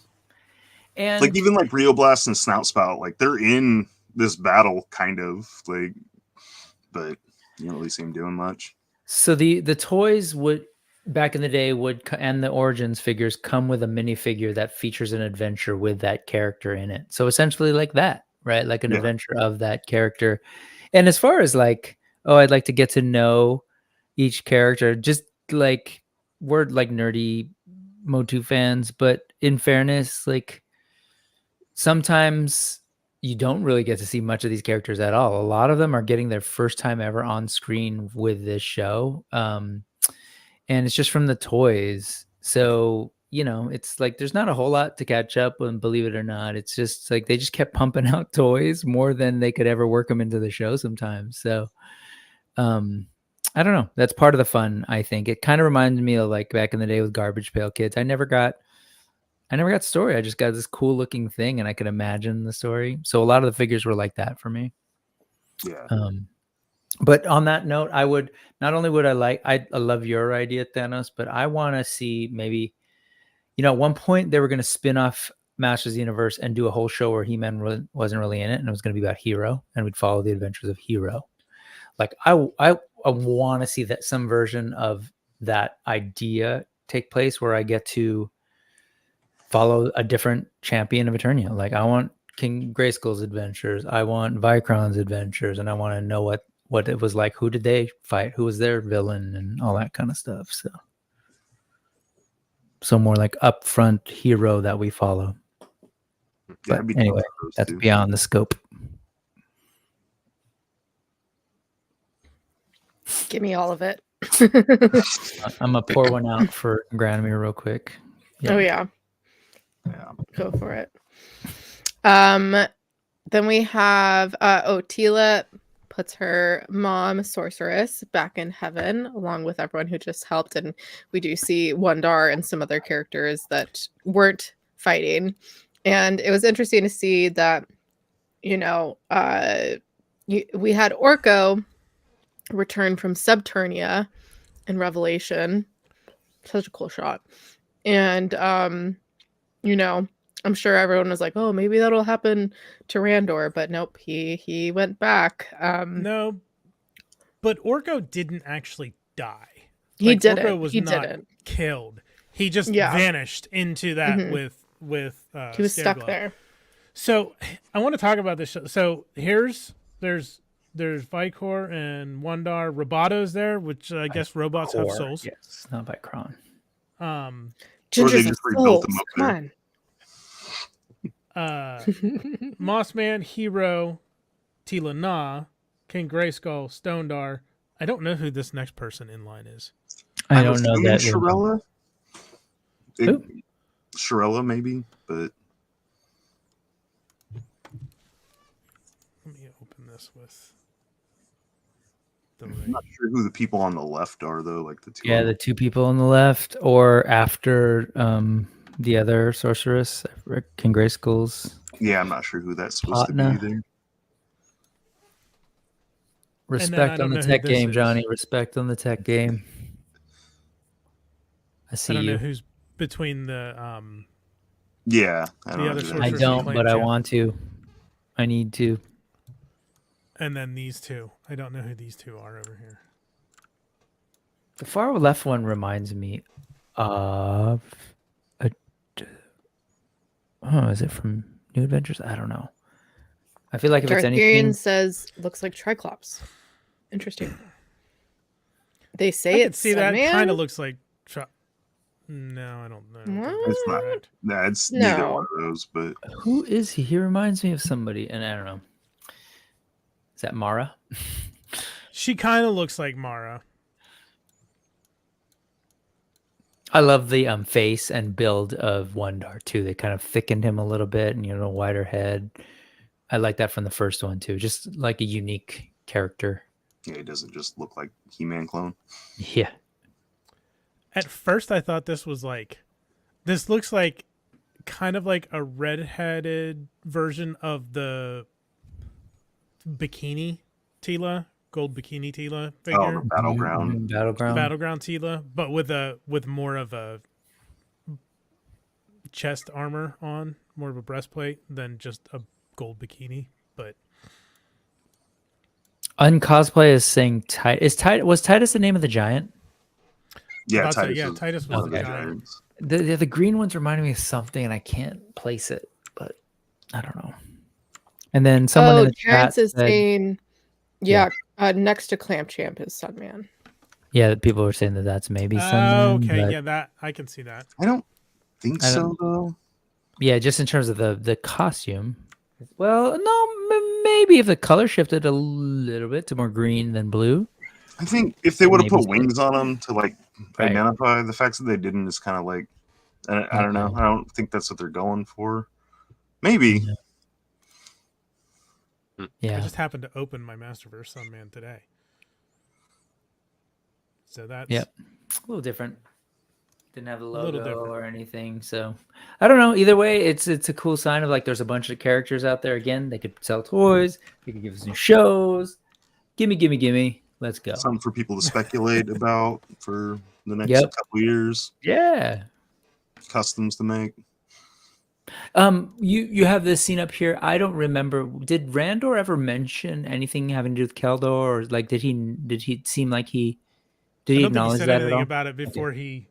And like even like Rio Blast and Snout Spout, like they're in this battle kind of like, but you don't really see them doing much. So the toys would back in the day and the Origins figures come with a minifigure that features an adventure with that character in it. So essentially like that. Right, like an adventure of that character. And as far as like, oh, I'd like to get to know each character, just like we're like nerdy Motu fans, but in fairness, like sometimes you don't really get to see much of these characters at all. A lot of them are getting their first time ever on screen with this show, and it's just from the toys. So it's like there's not a whole lot to catch up on, believe it or not. It's just like they just kept pumping out toys more than they could ever work them into the show sometimes. So I don't know. That's part of the fun, I think. It kind of reminded me of like back in the day with Garbage Pail Kids. I never got story. I just got this cool looking thing and I could imagine the story. So a lot of the figures were like that for me. Yeah. But on that note, I would not only would I love your idea, Thanos, but I want to see maybe at one point they were going to spin off Masters of the Universe and do a whole show where He-Man wasn't really in it, and it was going to be about Hero, and we'd follow the adventures of Hero. Like I want to see that some version of that idea take place where I get to follow a different champion of Eternia. Like I want King Grayskull's adventures, I want Vicron's adventures, and I want to know what it was like. Who did they fight? Who was their villain, and all that kind of stuff. So more like upfront hero that we follow. But anyway, that's beyond the scope. Give me all of it. I'm gonna pour one out for Granomir real quick. Yeah. Oh yeah. Go for it. Then we have Tila puts her mom, Sorceress, back in heaven, along with everyone who just helped. And we do see Wondar and some other characters that weren't fighting. And it was interesting to see that, we had Orko return from Subternia in Revelation. Such a cool shot. And you know, I'm sure everyone was like, oh, maybe that'll happen to Randor, but nope, he went back. No, but Orko didn't actually die. He Like, didn't. Orko was He not didn't. killed. He just Yeah. vanished into that Mhm. with He was stuck Stairglow. there. So I want to talk about this. So there's Vicor and Wandar. Robato's there, which I guess robots have Core, souls. Yes, not by Kron. Ginger's just a rebuilt soul. him up Come there. on. Mossman, Hero, Tila Na, King Grayskull, Stonedar. I don't know who this next person in line is. I I'm don't know assuming that. Shirella. Who? Shirella, maybe, but Let me open this with the I'm right. not sure who the people on the left are, though. Like the two. Yeah, on the two people on the left, or after the other sorceress, King Grayskull's. Yeah, I'm not sure who that's supposed to Patna. be either. Respect don't on know the who tech this game, is. Johnny. Respect on the tech game. I I see don't know you. who's between the Yeah, I The don't know other who that sorcerer- I is. Sorcerer's don't, Claim but I champ. want to. I need to. and then these two. I don't know who these two are over here. The far left one reminds me of a. Oh, is it from New Adventures? I don't know. I feel like if it's Dartharian anything, says looks like Triclops. Interesting. They I say can it's see that. Sunman? Kind of looks like. No, I don't know. I don't think What? that's It's not. correct. Nah, it's neither No. one of those. But who is he? He reminds me of somebody, and I don't know. Is that Mara? She kind of looks like Mara. I love the face and build of Wandar too. They kind of thickened him a little bit, and wider head. I like that from the first one too. Just like a unique character. yeah, it doesn't just look like He-Man clone. Yeah. At first, I thought this was like. This looks like kind of like a red-headed version of the bikini Tila, gold bikini Tila Oh, figure. the battleground. Mhm, Battleground. Battleground Tila, but with more of a chest armor on, more of a breastplate than just a gold bikini. But Uncosplay is saying was Titus the name of the giant? Yeah, About to- Titus. yeah, was Titus was one of the the giant. giants. The green ones reminded me of something, and I can't place it, but I don't know. And then someone in the Terrence chat is said, saying, next to Clamp Champ is Sunman. yeah, people were saying that that's maybe oh, Sunman. okay, but yeah, that I can see that. I don't think I so, don't- though. yeah, just in terms of the costume. Well, no, maybe if the color shifted a little bit to more green than blue. I think if they would have Maybe put wings on them to like Right. identify, the fact that they didn't is kind of like I don't know. Okay. I don't think that's what they're going for. Maybe. I Yeah. just happened to open my Masterverse Sunman today, so that's Yep. A little different. Didn't have the little logo different. or anything, so I don't know. Either way, it's a cool sign of like there's a bunch of characters out there. Again, they could sell toys. They could give us new shows. Gimme. Let's go. Something for people to speculate about for the next Yep. couple years. Yeah. Customs to make. You have this scene up here. I don't remember. Did Randor ever mention anything having to do with Keldor, or like did he seem like he did I he don't think he acknowledge said that at anything all? about it before he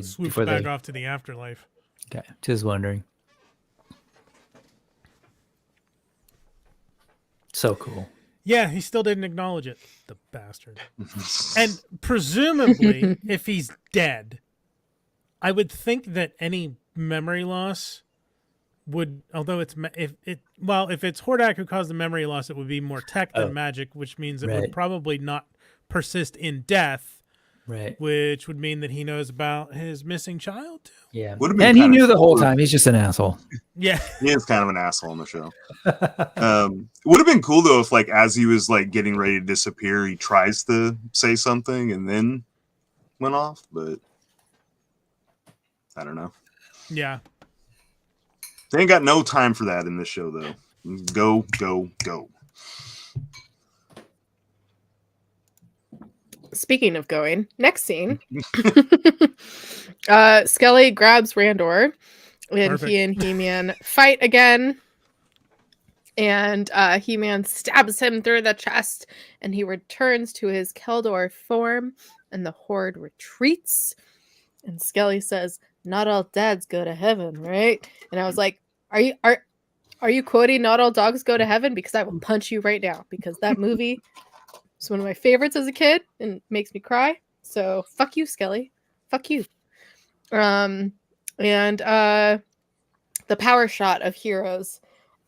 swooped Before back they off to the afterlife. okay, just wondering. So cool. Yeah, he still didn't acknowledge it, the bastard. And presumably, if he's dead, I would think that any memory loss would, although if it's Hordak who caused the memory loss, it would be more tech than Oh. magic, which means it Right. would probably not persist in death, Right. which would mean that he knows about his missing child too. Yeah. Would've been And he kinda knew the whole cool. time. He's just an asshole. Yeah, He is kind of an asshole on the show. Would have been cool though if like as he was like getting ready to disappear, he tries to say something and then went off, but I don't know. yeah. They ain't got no time for that in this show though. Go. speaking of going, next scene, Skelly grabs Randor, and Perfect. he and He-Man fight again. And He-Man stabs him through the chest, and he returns to his Keldor form, and the horde retreats. And Skelly says, "Not all dads go to heaven, right?" And I was like, Are you quoting "Not all dogs go to heaven"? Because I will punch you right now. Because that movie was one of my favorites as a kid and makes me cry. So fuck you, Skelly. Fuck you. And the power shot of Heroes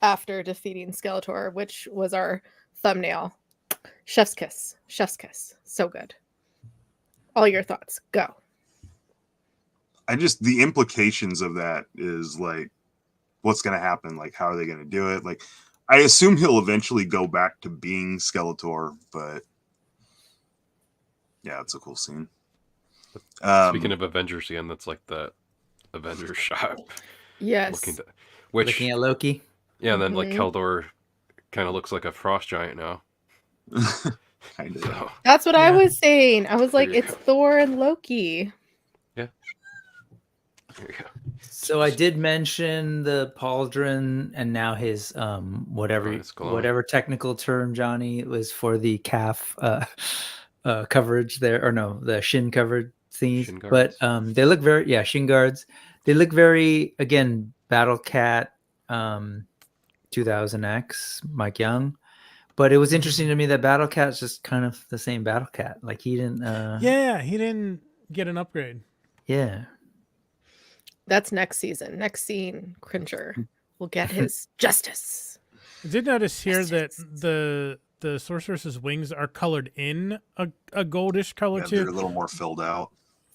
after defeating Skeletor, which was our thumbnail. Chef's kiss. Chef's kiss. So good. All your thoughts. Go. The implications of that is like, what's going to happen? Like, how are they going to do it? Like, I assume he'll eventually go back to being Skeletor, but yeah, it's a cool scene. Speaking of Avengers again, that's like the Avengers shot. Yes. Looking at Loki. Yeah, and then like Mhm. Keldor kind of looks like a frost giant now. Kind of. So, That's what I Yeah. was saying. I was like, There you it's go. Thor and Loki. there you go. So I did mention the pauldron, and now his whatever Oh, it's glowing. whatever technical term, Johnny, was for the calf coverage there, or no, the shin covered thingies. Shin But guards. they look very shin guards. They look very, again, Battle Cat 2000X, Mike Young. But it was interesting to me that Battle Cat's just kind of the same Battle Cat. Like he didn't Yeah, he didn't get an upgrade. yeah. That's next season. Next scene, Cringer will get his justice. I did notice here Yes, that yes. the sorceress's wings are colored in a goldish color Yeah, they're a too, little more filled out.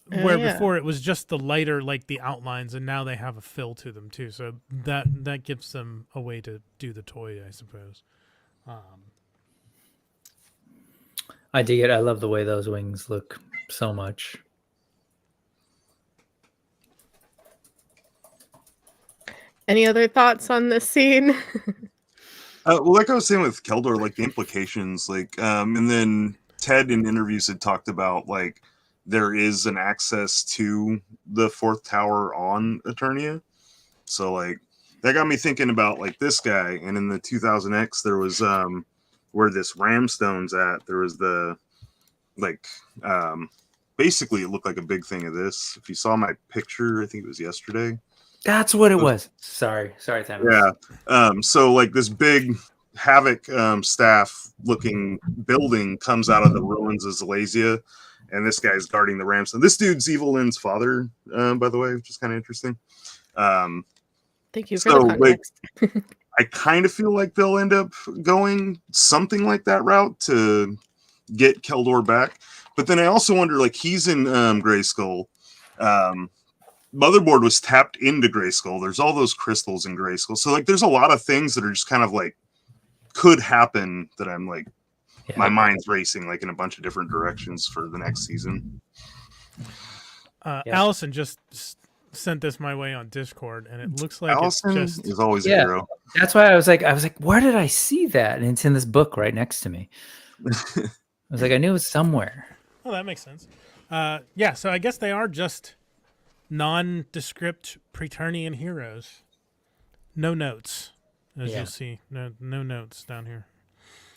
where yeah. before it was just the lighter, like the outlines, and now they have a fill to them too. So that gives them a way to do the toy, I suppose. I dig it. I love the way those wings look so much. Any other thoughts on this scene? Well, like I was saying with Keldor, like the implications, like, and then Ted in interviews had talked about like there is an access to the fourth tower on Eternia, so like that got me thinking about like this guy. And in the 2000X, there was where this Ramstone's at. There was the like basically it looked like a big thing of this. If you saw my picture, I think it was yesterday. That's what it was. Sorry, Thanos. Yeah. So like this big Havoc staff looking building comes out of the ruins of Zalazia, and this guy's guarding the Ramstone. This dude's Evil Lynn's father, by the way, which is kind of interesting. Thank you for So, the context. I kind of feel like they'll end up going something like that route to get Keldor back. But then I also wonder, like, he's in Grayskull. Motherboard was tapped into Grayskull. There's all those crystals in Grayskull. So, like, there's a lot of things that are just kind of like could happen that I'm like, my mind's racing like in a bunch of different directions for the next season. Yeah. Allison just sent this my way on Discord, and it looks like Allison it's just is always a Yeah. hero. That's why I was like, where did I see that? And it's in this book right next to me. I was like, I knew it was somewhere. Oh, that makes sense. Yeah, so I guess they are just nondescript Preternian heroes. No notes, as Yeah. you'll see. No notes down here.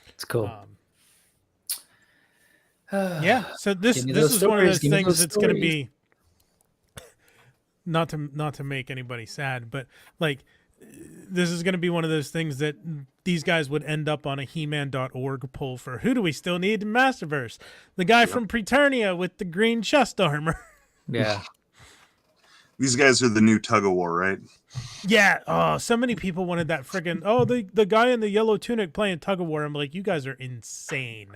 It's cool. Yeah, so this Give me this those is one of stories, those give me things those that's going to stories. be not to make anybody sad, but like this is going to be one of those things that these guys would end up on a He-Man.org poll for who do we still need in Masterverse? The guy from Preternia with the green chest armor. Yeah. These guys are the new tug of war, right? Yeah. Oh, so many people wanted that friggin' the guy in the yellow tunic playing tug of war. I'm like, you guys are insane.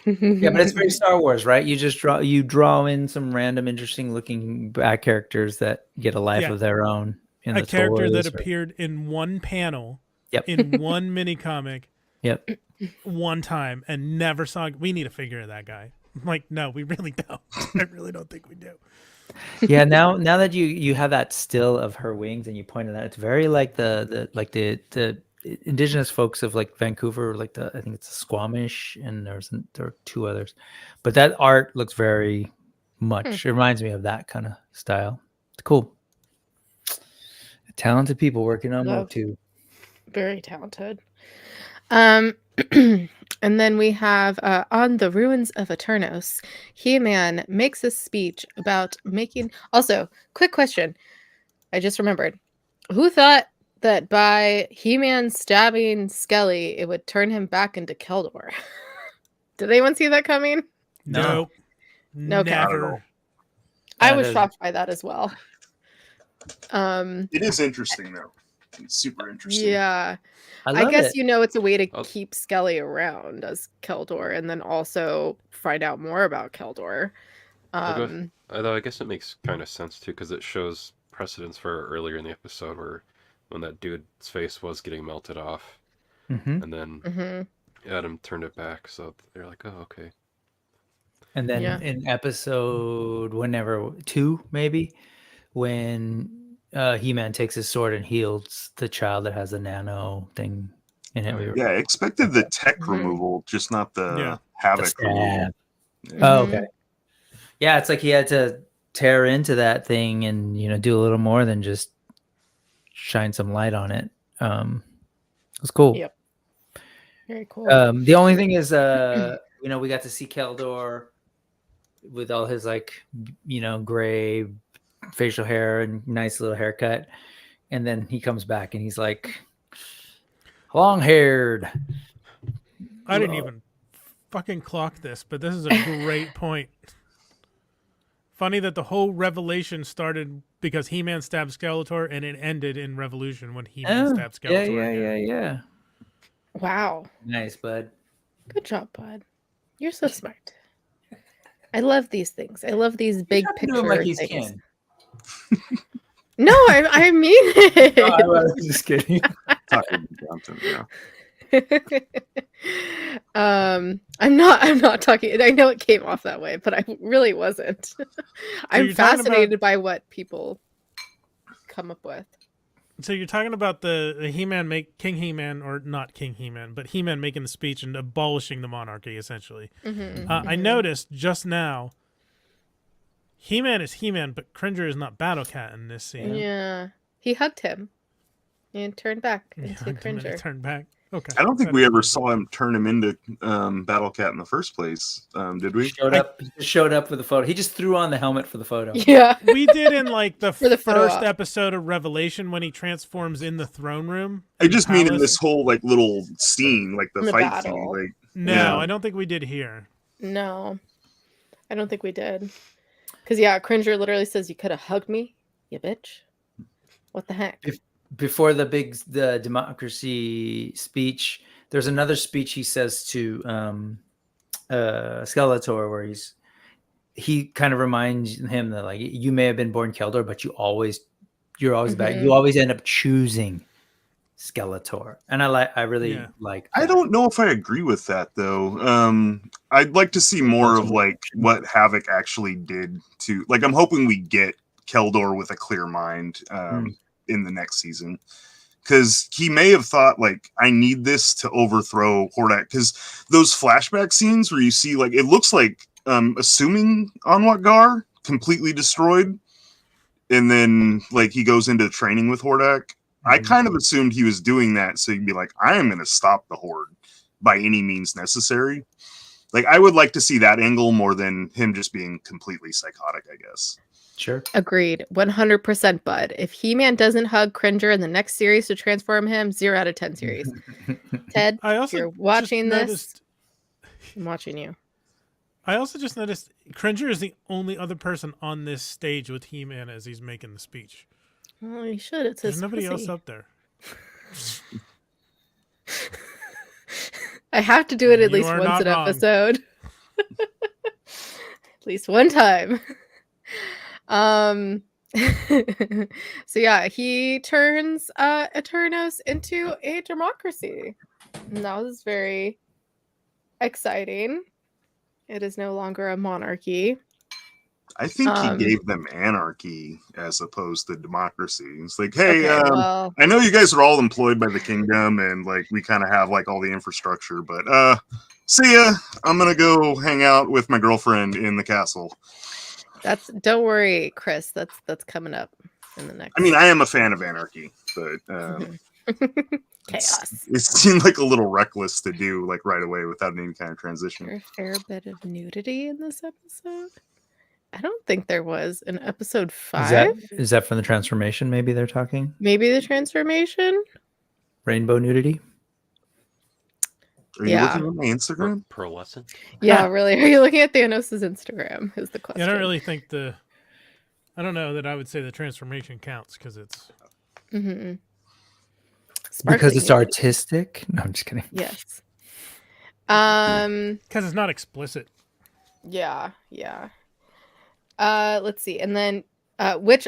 Yeah, but it's very Star Wars, right? You draw in some random interesting looking back characters that get a life Yeah. of their own in A the character that toys or- appeared in one panel, Yep. in one mini comic, Yep. one time, and never saw. We need a figure of that guy. I'm like, no, we really don't. I really don't think we do. Yeah, now that you have that still of her wings and you pointed out, it's very like the indigenous folks of like Vancouver, like I think it's Squamish, and there are two others, but that art looks very much. It reminds me of that kind of style. It's cool. Talented people working on Love. Motu. Very talented. And then we have on the ruins of Eternos, He-Man makes a speech about making. Also, quick question. I just remembered. Who thought that by He-Man stabbing Skelly, it would turn him back into Keldor? Did anyone see that coming? No. No, okay. Never. I was shocked by that as well. It is interesting though. It's super interesting. Yeah. I guess it's a way to keep Skelly around as Keldor and then also find out more about Keldor. Although I guess it makes kind of sense too, because it shows precedence for earlier in the episode when that dude's face was getting melted off, and then Adam turned it back, so they're like, oh, okay. And then in episode 2, maybe, when He-Man takes his sword and heals the child that has a nano thing in it. Yeah, I expected the tech removal, just not the havoc removal. Oh, okay. Yeah, it's like he had to tear into that thing and do a little more than just shine some light on it. It was cool. Yep. Very cool. The only thing is, we got to see Keldor with all his gray facial hair and nice little haircut, and then he comes back and he's like long-haired. I didn't even fucking clock this, but this is a great point. Funny that the whole revelation started because He-Man stabbed Skeletor, and it ended in Revolution when He-Man stabbed Skeletor. Yeah. Wow. Nice, bud. Good job, bud. You're so smart. I love these things. I love these big picture things. No, I mean it. I was just kidding. I'm not talking. I know it came off that way, but I really wasn't. I'm fascinated by what people come up with. So you're talking about the He-Man King He-Man, or not King He-Man, but He-Man making the speech and abolishing the monarchy, essentially. I noticed just now, He-Man is He-Man, but Cringer is not Battle Cat in this scene. Yeah, he hugged him and turned back into Cringer. Turned back. Okay. I don't think we ever saw him turn him into Battle Cat in the first place, did we? He showed up with the photo. He just threw on the helmet for the photo. Yeah, we did in the first op. episode of Revelation when he transforms in the throne room. I just mean in this whole little scene, the fight battle. scene. No, I don't think we did here. No, I don't think we did. Because Cringer literally says, "You could have hugged me, you bitch." What the heck? Before the democracy speech, there's another speech he says to Skeletor where he kind of reminds him that you may have been born Keldor, but you're always back. You always end up choosing Skeletor, and I really like that. I don't know if I agree with that though. I'd like to see more of what Havoc actually did to I'm hoping we get Keldor with a clear mind in the next season, because he may have thought I need this to overthrow Hordak, because those flashback scenes where you see it looks assuming Anwar completely destroyed, and then he goes into training with Hordak. I kind of assumed he was doing that so he'd be I am going to stop the Horde by any means necessary. I would like to see that angle more than him just being completely psychotic, I guess. Sure. Agreed. 100%, bud. If He-Man doesn't hug Cringer in the next series to transform him, 0 out of 10 series. Ted, if you're watching this, I'm watching you. I also just noticed Cringer is the only other person on this stage with He-Man as he's making the speech. Well, he should. It's his There's nobody pussy. else up there. I have to do it at least once an episode. At least one time. So he turns Eternos into a democracy. And that was very exciting. It is no longer a monarchy. I think he Um, gave them anarchy as opposed to democracy. It's like, hey, Okay, well, I know you guys are all employed by the kingdom, and like we kind of have like all the infrastructure, but see ya. I'm gonna go hang out with my girlfriend in the castle. don't worry, Chris. That's coming up in the next. I mean, I am a fan of anarchy, but Chaos. it seemed like a little reckless to do like right away without any kind of transition. There a fair bit of nudity in this episode? I don't think there was in episode 5. Is that from the transformation? Maybe they're talking Maybe the transformation. rainbow nudity. Are you Yeah. looking at my Instagram? Pearlescent. Yeah, really. Are you looking at Thanos' Instagram? Is the question. Yeah, I don't really think I don't know that I would say the transformation counts because it's. Mhm. Because it's Sparkling. artistic. No, I'm just kidding. Yes. Because it's not explicit. Yeah. Let's see. And then which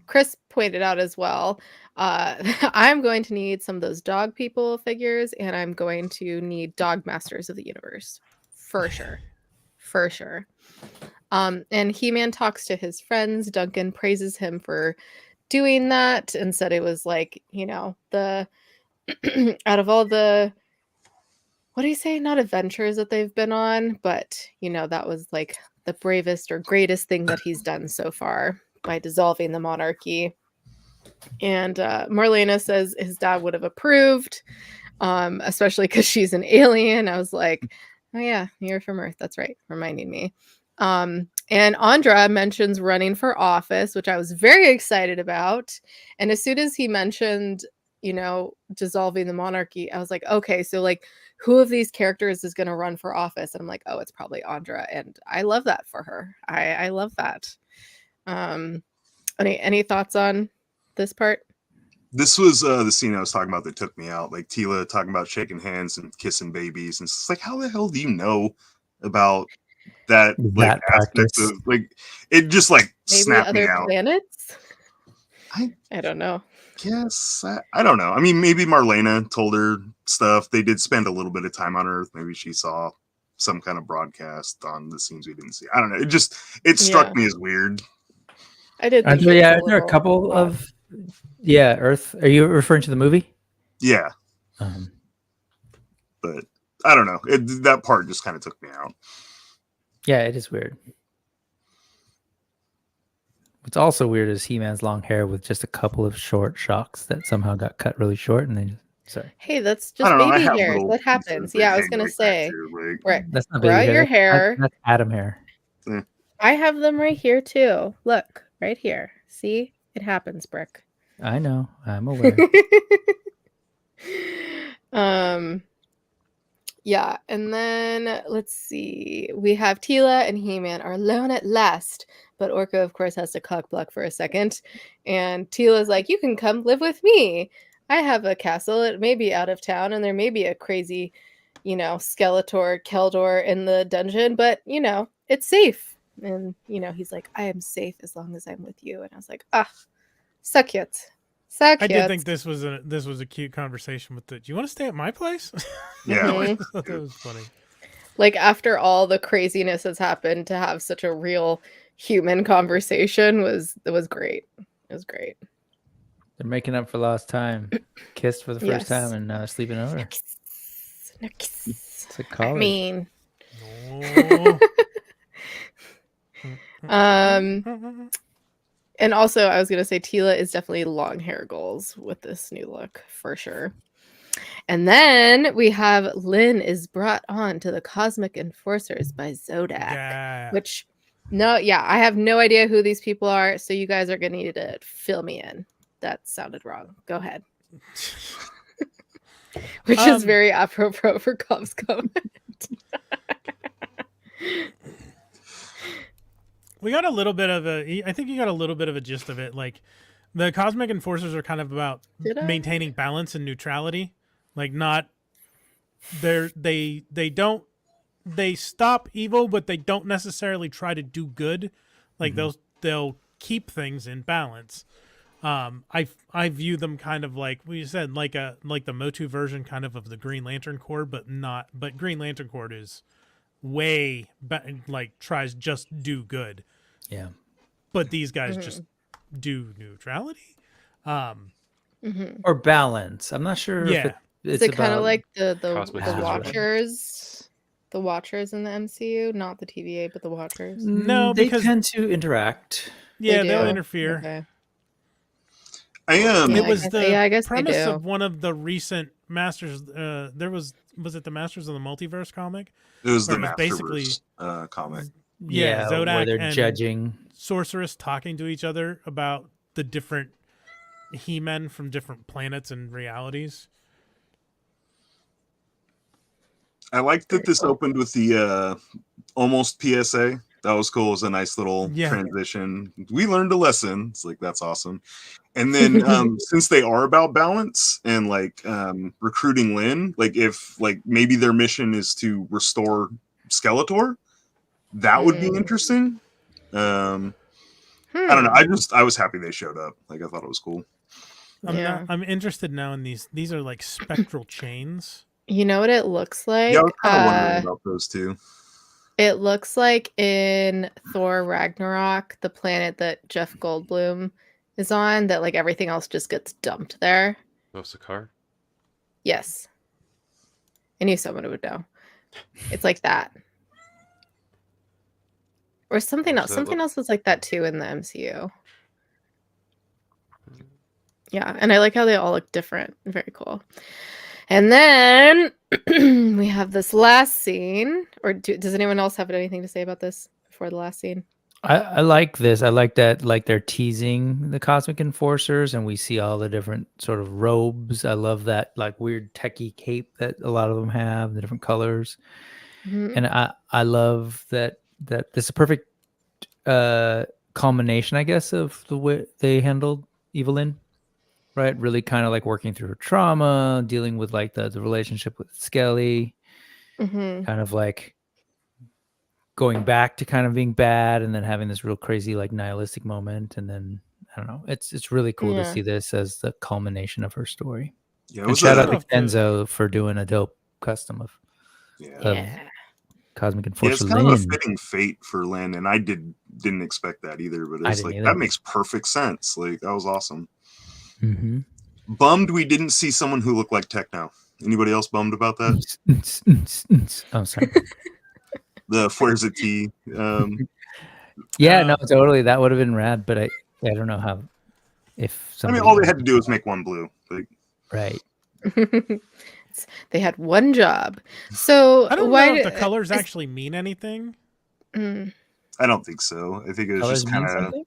Chris pointed out as well. I'm going to need some of those dog people figures, and I'm going to need dog masters of the universe. For sure. And He-Man talks to his friends. Duncan praises him for doing that and said it was like, the out of all the, what do you say, not adventures that they've been on, but that was like the bravest or greatest thing that he's done so far by dissolving the monarchy. And Marlena says his dad would have approved, especially because she's an alien. I was like, oh yeah, you're from Earth. That's right, reminding me. And Andra mentions running for office, which I was very excited about. And as soon as he mentioned, dissolving the monarchy, I was like, okay, so like, who of these characters is going to run for office? And I'm like, oh, it's probably Andra. And I love that for her. I love that. Any thoughts on this part? This was the scene I was talking about that took me out. Like Tila talking about shaking hands and kissing babies, and it's like, how the hell do you know about that? Like aspect practice. of like it just like Maybe snapped me other out. planets? I don't know. Guess I don't know. I mean, maybe Marlena told her stuff. They did spend a little bit of time on Earth. Maybe she saw some kind of broadcast on the scenes we didn't see. I don't know. It struck me as weird. I did. Aren't there a couple of Earth? Are you referring to the movie? Yeah. But I don't know. That part just kind of took me out. Yeah, it is weird. What's also weird is He-Man's long hair with just a couple of short shocks that somehow got cut really short, and then sorry. Hey, that's just baby hairs. What happens? Yeah, I was gonna say. Right. That's not grow baby your hair. hair. That's Adam hair. I have them right here too. Look, right here. See, it happens, Brick. I know. I'm aware. Yeah, and then let's see. We have Tila and He-Man are alone at last, but Orko, of course, has to cock block for a second. And Tila's like, "You can come live with me. I have a castle. It may be out of town, and there may be a crazy, Skeletor, Keldor in the dungeon, but it's safe." And he's like, "I am safe as long as I'm with you." And I was like, so cute. So cute. I did think this was a cute conversation with do you want to stay at my place? Yeah. I thought that was funny. Like after all the craziness that's happened, to have such a real human conversation was great. It was great. They're making up for lost time. Kissed for the first time and now sleeping over. No kiss. It's a college. I mean, No. and also I was gonna say Tila is definitely long hair goals with this new look for sure. And then we have Lynn is brought on to the Cosmic Enforcers by Zodak, I have no idea who these people are, so you guys are gonna need to fill me in. That sounded wrong. Go ahead. Which is very apropos for Cobb's comment. We got a little bit of I think you got a little bit of a gist of it. Like the Cosmic Enforcers are kind of about maintaining balance and neutrality. Like they stop evil, but they don't necessarily try to do good. Like they'll keep things in balance. I view them kind of like we said, like the Motu version kind of the Green Lantern Corps, but Green Lantern Corps is like tries just do good, Yeah. but these guys just do neutrality. Or balance. I'm not sure if Yeah. Is it's it kind of about like the Cosmic Balance. Watchers? The Watchers in the MCU, not the TVA, but the Watchers. No, they because- tend to interact. Yeah, They they'll do? interfere. Okay. I Yeah, It was guess- the yeah, I guess they premise do. of one of the recent Masters. There was it the Masters of the Multiverse comic? It was Or the it was basically- Masterverse comic. Yeah, where Zodak they're and judging. Sorceress talking to each other about the different He-Men from different planets and realities. I liked that Very this cool. opened with the almost PSA. That was cool. It was a nice little Yeah. transition. We learned a lesson. It's like, that's awesome. And then since they are about balance and like recruiting Lynn, like if like maybe their mission is to restore Skeletor, that would be interesting. I don't know. I was happy they showed up. Like I thought it was cool. I'm interested now in these. These are like spectral chains. You know what it looks like? Yeah, I was kind of wondering about those too. It looks like in Thor Ragnarok, the planet that Jeff Goldblum is on, that like everything else just gets dumped there. Oh, Sakaar? Yes. I knew someone would know. It's like that. Or something else. that Something look? else was like that too in the MCU. Yeah, and I like how they all look different. Very cool. And then we have this last scene. Or does anyone else have anything to say about this before the last scene? I like this. I like that, like they're teasing the Cosmic Enforcers, and we see all the different sort of robes. I love that like weird techie cape that a lot of them have, the different colors. Mhm. And I love that this is a perfect culmination, I guess, of the way they handled Evelyn, right? Really kind of like working through her trauma, dealing with like the relationship with Skelly, Mhm. kind of like going back to kind of being bad, and then having this real crazy like nihilistic moment, and then I don't know. It's really cool to Yeah. see this as the culmination of her story. Yeah, it And was shout a- out to Love to- Kenzo for doing a dope custom of Yeah. Cosmic Yeah, Enforcer it's kind of a Lynn. fitting fate for Lynn, and I didn't expect that either. But I it's didn't like either. that makes perfect sense. Like that was awesome. Mm-hmm. Bummed we didn't see someone who looked like Techno. Anybody else bummed about that? Oh, sorry. The Fuerza T. Yeah, no, totally. That would have been rad, but I don't know how. If I mean, somebody all they had to do was make one blue. Like, right. They had one job. So I don't why know if do- the colors is- actually mean anything. Mm. I don't think so. I think it was Colors just mean kind of. something?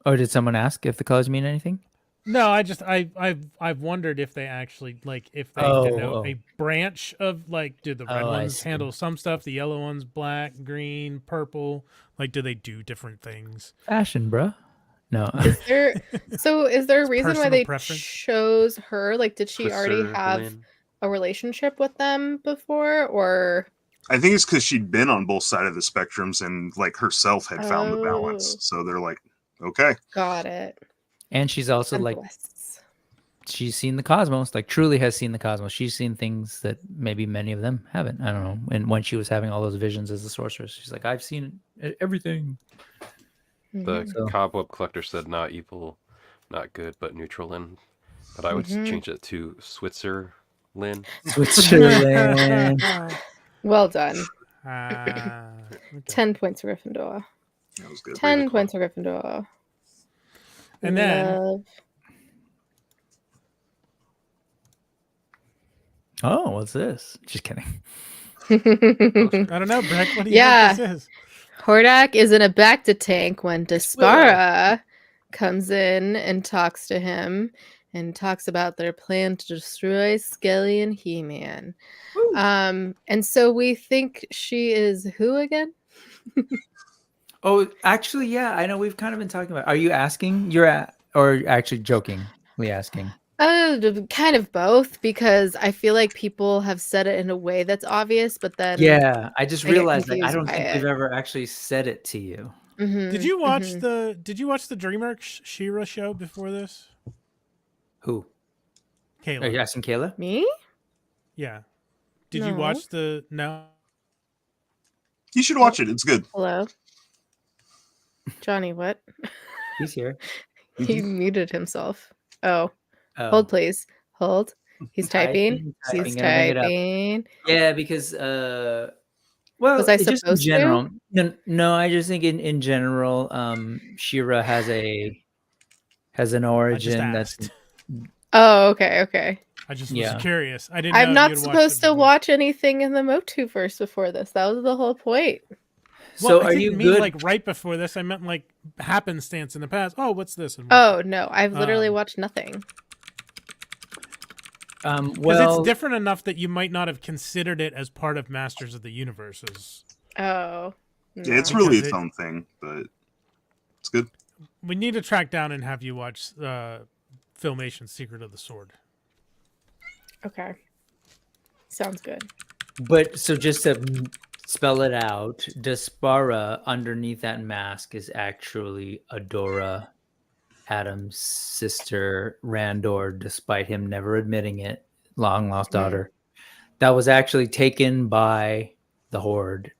Or did someone ask if the colors mean anything? No, I've wondered if they actually like if they Oh, denote oh. a branch of like do the red Oh, I ones see. handle some stuff, the yellow ones black, green, purple, like do they do different things? Fashion, bruh. No. Is there is there a It's reason why personal they preference. chose her? Like, did she already Twister, have Lynn. a relationship with them before, or I think it's because she'd been on both sides of the spectrums and like herself had found the balance. Oh. So they're like, okay. got it? And she's also like, she's seen the cosmos, like truly has seen the cosmos. She's seen things that maybe many of them haven't. I don't know. And when she was having all those visions as the sorceress, she's like, I've seen everything. The Mhm. So- Cobweb Collector said not evil, not good, but neutral Lynn. But I would Mhm. change it to Switzer Lynn. Switzerland. Well done. Okay. 10 points for Gryffindor. That was good. 10 points for Gryffindor. And then- Love. Oh, what's this? Just kidding. I don't know, Breck. What do you Yeah. think this is? Hordak is in a Bacta tank when Despara comes in and talks to him and talks about their plan to destroy Skelly and He-Man. And so we think she is who again? Oh, actually, yeah. I know we've kind of been talking about. Are you asking? Or actually jokingly asking? Kind of both, because I feel like people have said it in a way that's obvious, but then Yeah, I just I get realized like, I confused don't by think it. we've ever actually said it to you. Mhm, Did you watch mhm. the DreamWorks She-Ra show before this? Who? Kayla. Are you asking Kayla? Me? Yeah. Did you No. watch the no? You should watch it. It's good. Hello, Johnny. What? He's here. He muted himself. Oh, Oh. hold please. Hold. He's typing. He's Gonna bring it up. typing. Yeah, because well, Was I it's just in supposed to? general. No, I just think in general, She-Ra has an I just origin that's asked. Oh, okay. I just Yeah. was curious. I didn't. I'm know not you'd watched supposed it to before. watch anything in the Motuverse before this. That was the whole point. Well, so. I Are didn't you mean good? like right before this. I meant like happenstance in the past. Oh, what's this? And Oh no, I've literally Um, watched nothing. because Well, it's different enough that you might not have considered it as part of Masters of the Universes. Oh. Yeah, it's no. really Because its own thing, but it's good. We need to track down and have you watch Filmation's Secret of the Sword. Okay. Sounds good. But so just to spell it out, Despara underneath that mask is actually Adora, Adam's sister, Randor, despite him never admitting it, long lost daughter. That was actually taken by the Horde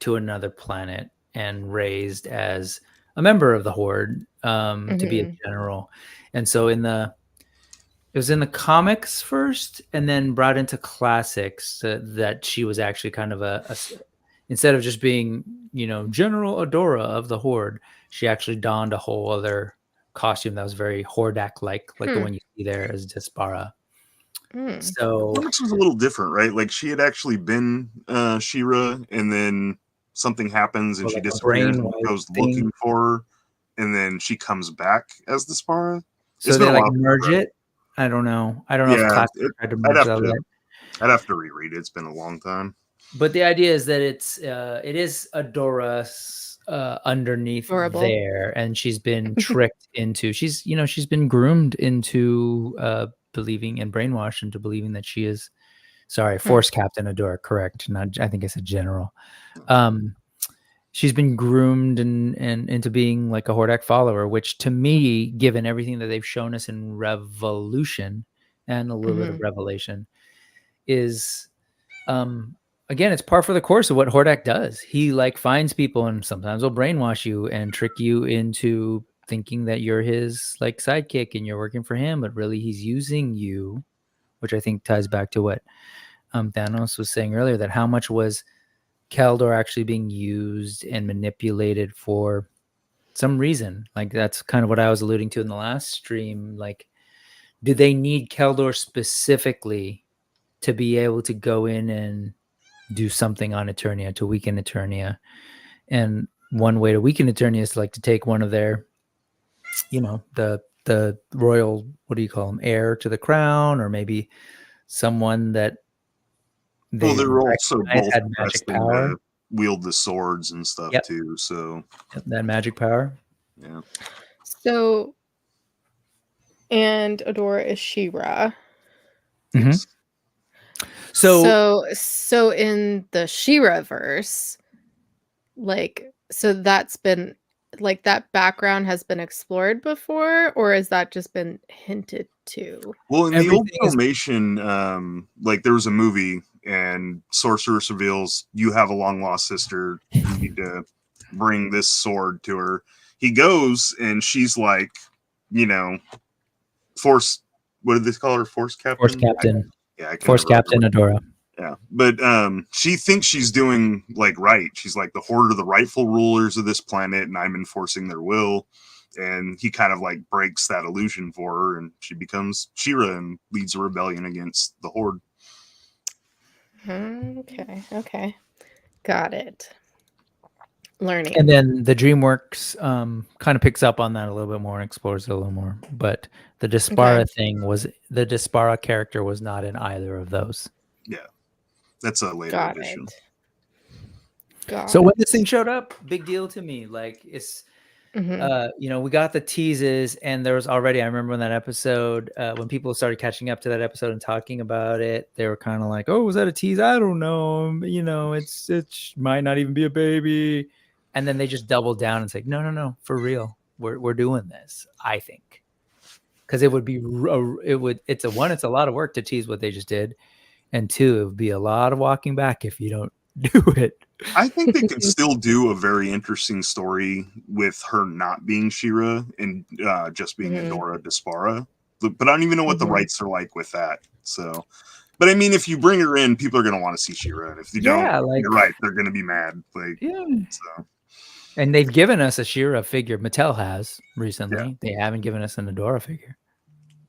to another planet and raised as a member of the Horde to be a general. And so it was in the comics first and then brought into classics that she was actually kind of instead of just being, General Adora of the Horde, she actually donned a whole other costume that was very Hordak-like, like the one you see there as Despara. So Comics was a little different, right? Like she had actually been She-Ra, and then something happens and Well, she like a disappears and brainwave goes thing. looking for her, and then she comes back as Despara. so It's they been a like while since merge I read it. I don't know. I don't know if Yeah, classic tried to merge that. I'd have to reread it. It's been a long time. But the idea is that it is Adora's underneath Adorable. there, and she's been tricked into she's been groomed into believing and brainwashed into believing that she is Force Captain Adora, correct? Not I think I said General. She's been groomed and into being like a Hordak follower, which to me, given everything that they've shown us in Revolution and a little bit of Revelation, is again, it's par for the course of what Hordak does. He like finds people and sometimes will brainwash you and trick you into thinking that you're his like sidekick and you're working for him, but really he's using you, which I think ties back to what Thanos was saying earlier, that how much was Keldor actually being used and manipulated for some reason. Like that's kind of what I was alluding to in the last stream. Like, do they need Keldor specifically to be able to go in and do something on Eternia, to weaken Eternia? And one way to weaken Eternia is like to take one of their, the royal, what do you call them, heir to the crown, or maybe someone that They're also both had magic power, wield the swords and stuff too. So that magic power. Yeah. So, and Adora is She-Ra. Mm-hmm. So in the She-Ra verse, so that's been like that background has been explored before, or has that just been hinted to? Well, in the old Filmation, like there was a movie and Sorceress reveals you have a long lost sister. You need to bring this sword to her. He goes and she's like, Force. What did they call her? Force Captain. Force Captain. Force Captain Adora. Yeah, but she thinks she's doing like right. She's like, the Horde are the rightful rulers of this planet, and I'm enforcing their will. And he kind of like breaks that illusion for her, and she becomes She-Ra and leads a rebellion against the Horde. Okay, got it. Learning. And then the DreamWorks kind of picks up on that a little bit more and explores it a little more. But the Despara thing the Despara character was not in either of those. Yeah, that's a later edition. So when this thing showed up, big deal to me. Like it's, we got the teases, and there was already. I remember in that episode when people started catching up to that episode and talking about it, they were kind of like, "Oh, was that a tease? I don't know. It might not even be a baby." And then they just doubled down and said, "No, for real, we're doing this." I think because it would be it's a lot of work to tease what they just did, and two, it would be a lot of walking back if you don't do it. I think they can still do a very interesting story with her not being She-Ra and just being Mhm. Adora Despara. But I don't even know what the Mhm. rights are like with that. So, but I mean, if you bring her in, people are going to want to see She-Ra. And if you Yeah, don't, like- you're right, they're going to be mad. Like, Yeah. so And they've given us a She-Ra figure. Mattel has recently. They haven't given us an Adora figure.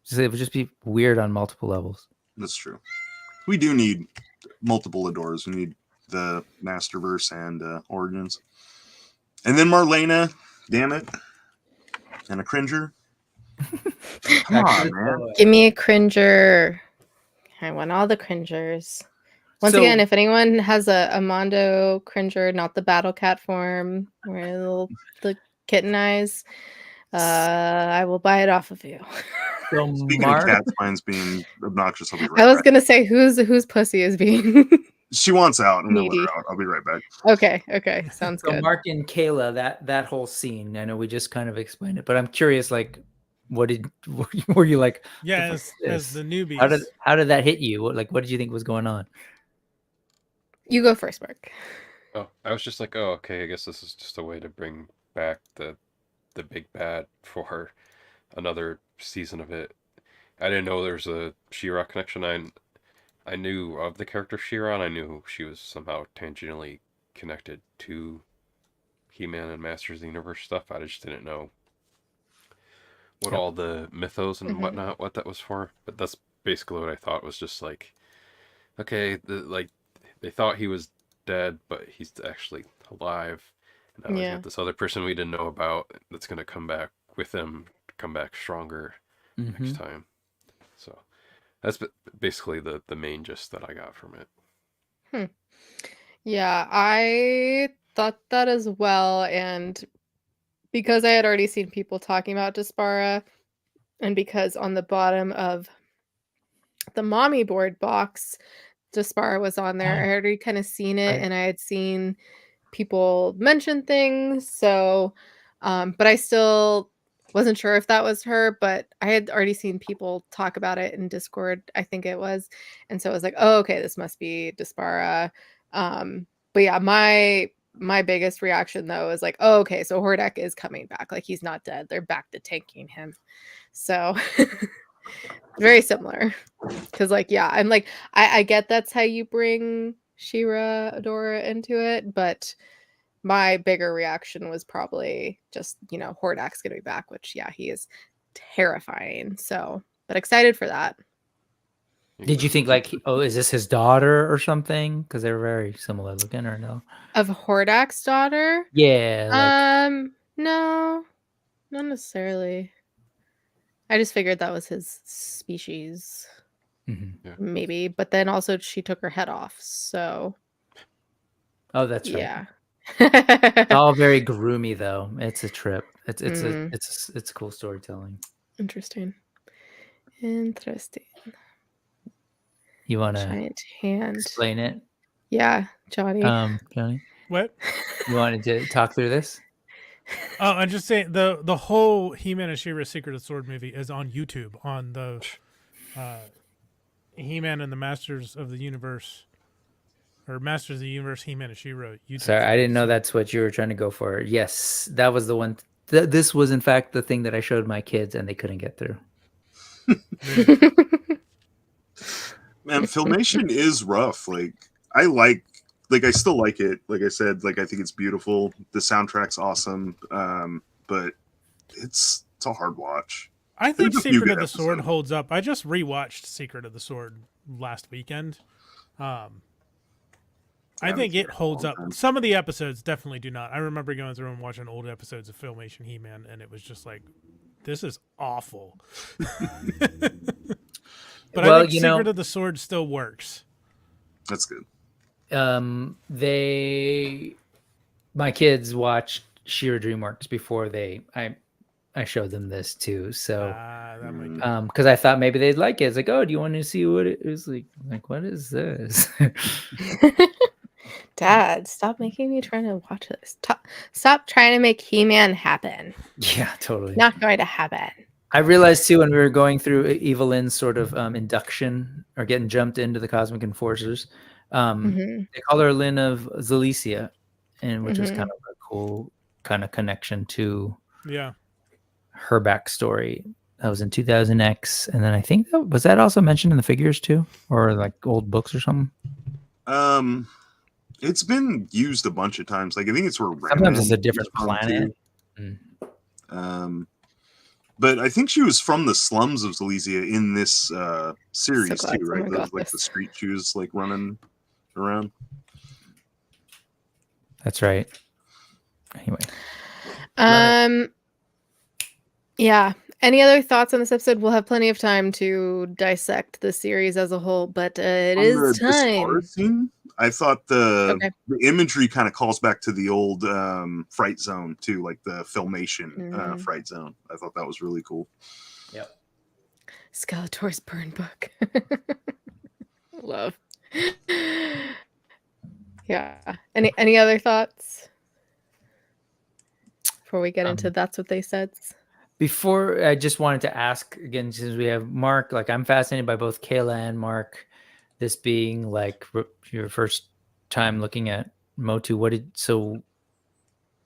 So it would just be weird on multiple levels. that's true. We do need multiple Adoras. We need the Masterverse and Origins. And then Marlena, damn it. And a Cringer. Come Back to on, the man. toy. Give me a Cringer. I want all the Cringers. Once So- again, if anyone has a Mondo Cringer, not the Battle Cat form, or the kitten eyes, I will buy it off of you. So Speaking Mark, of cat spines being obnoxious, I'll be right I was back. gonna say whose pussy is being She wants out. I'm gonna let needy. her out. I'll be right back. Okay, sounds so good. Mark and Kayla, that whole scene. I know we just kind of explained it, but I'm curious. Like, were you like? Yeah, "What the fuck as is the this?" newbies. How did that hit you? What did you think was going on? You go first, Mark. Oh, I was just like, oh, okay, I guess this is just a way to bring back the big bad for another season of it. I didn't know there was a She-Ra connection. I knew of the character She-Ra, and I knew she was somehow tangentially connected to He-Man and Masters of the Universe stuff. I just didn't know what Yep. all the mythos and Mhm. whatnot, what that was for. But that's basically what I thought was just like, okay, they thought he was dead, but he's actually alive. And now we Yeah. got this other person we didn't know about that's gonna come back with him, come back stronger Mhm. next time. So that's basically the main gist that I got from it. Yeah, I thought that as well, and because I had already seen people talking about Despara, and because on the bottom of the mommy board box, Despara was on there. I had already kind of seen it, Right. and I had seen people mention things. So, but I still wasn't sure if that was her. But I had already seen people talk about it in Discord, I think it was, and so I was like, oh, okay, this must be Despara. But yeah, my biggest reaction though is like, oh, okay, so Hordak is coming back. Like he's not dead. They're back to tanking him. So very similar. Cause like, yeah, I'm like, I get that's how you bring She-Ra Adora into it, but my bigger reaction was probably just, Hordak's gonna be back, which yeah, he is terrifying. So, but excited for that. Did you think like, oh, is this his daughter or something? Because they're very similar looking, or no? Of Hordak's daughter? Yeah. Like, No, not necessarily. I just figured that was his species, mhm. maybe. But then also she took her head off, so Oh, that's right. yeah. It's all very groomy though. It's a trip. It's Mhm. it's cool storytelling. Interesting. You want to Giant hand. explain it, Yeah, Johnny. Johnny? What? You wanted to talk through this? Oh, I'm just saying the whole He-Man and She-Ra Secret of the Sword movie is on YouTube on the He-Man and the Masters of the Universe, or Masters of the Universe He-Man and She-Ra YouTube. Sorry, I channel. didn't know So- that's what you were trying to go for. Yes, that was the one. This was in fact the thing that I showed my kids and they couldn't get through. Man, Filmation is rough. Like I still like it. Like I said, like I think it's beautiful. The soundtrack's awesome. But it's a hard watch. I think There's a few Secret good of the Sword episodes. holds up. I just rewatched Secret of the Sword last weekend. I haven't think seen it it in a holds long up. time. Some of the episodes definitely do not. I remember going through and watching old episodes of Filmation He-Man, and it was just like, this is awful. But Well, I think you know- Secret of the Sword still works. That's good. My kids watched She-Ra DreamWorks before I showed them this too. So That might be. because I thought maybe they'd like it. It's like, oh, do you want to see what it is like? What is this? Dad, stop making me trying to watch this. Stop trying to make He-Man happen. Yeah, totally. Not going to happen. I realized too when we were going through Evelyn's sort of induction or getting jumped into the Cosmic Enforcers, They call her Lynn of Zalicia, and which is Mhm. kind of a cool kind of connection to Yeah. her backstory. That was in 2000X, and then I think was that also mentioned in the figures too, or like old books or something. It's been used a bunch of times. Like I think it's where Sometimes it's a Remnant different is from, planet. too. But I think she was from the slums of Silesia in this series glad too, right? someone got Those like the this. street shoes like running around. That's right. Anyway, Yeah. Any other thoughts on this episode? We'll have plenty of time to dissect the series as a whole, but it On is the time. Discover scene, I thought the Okay. imagery kind of calls back to the old Fright Zone too, like the Filmation Fright Zone. I thought that was really cool. yep. Skeletor's burn book. Love. Yeah. Any other thoughts before we get into that's what they said? Before, I just wanted to ask again, since we have Mark, like I'm fascinated by both Kayla and Mark, this being like your first time looking at Motu.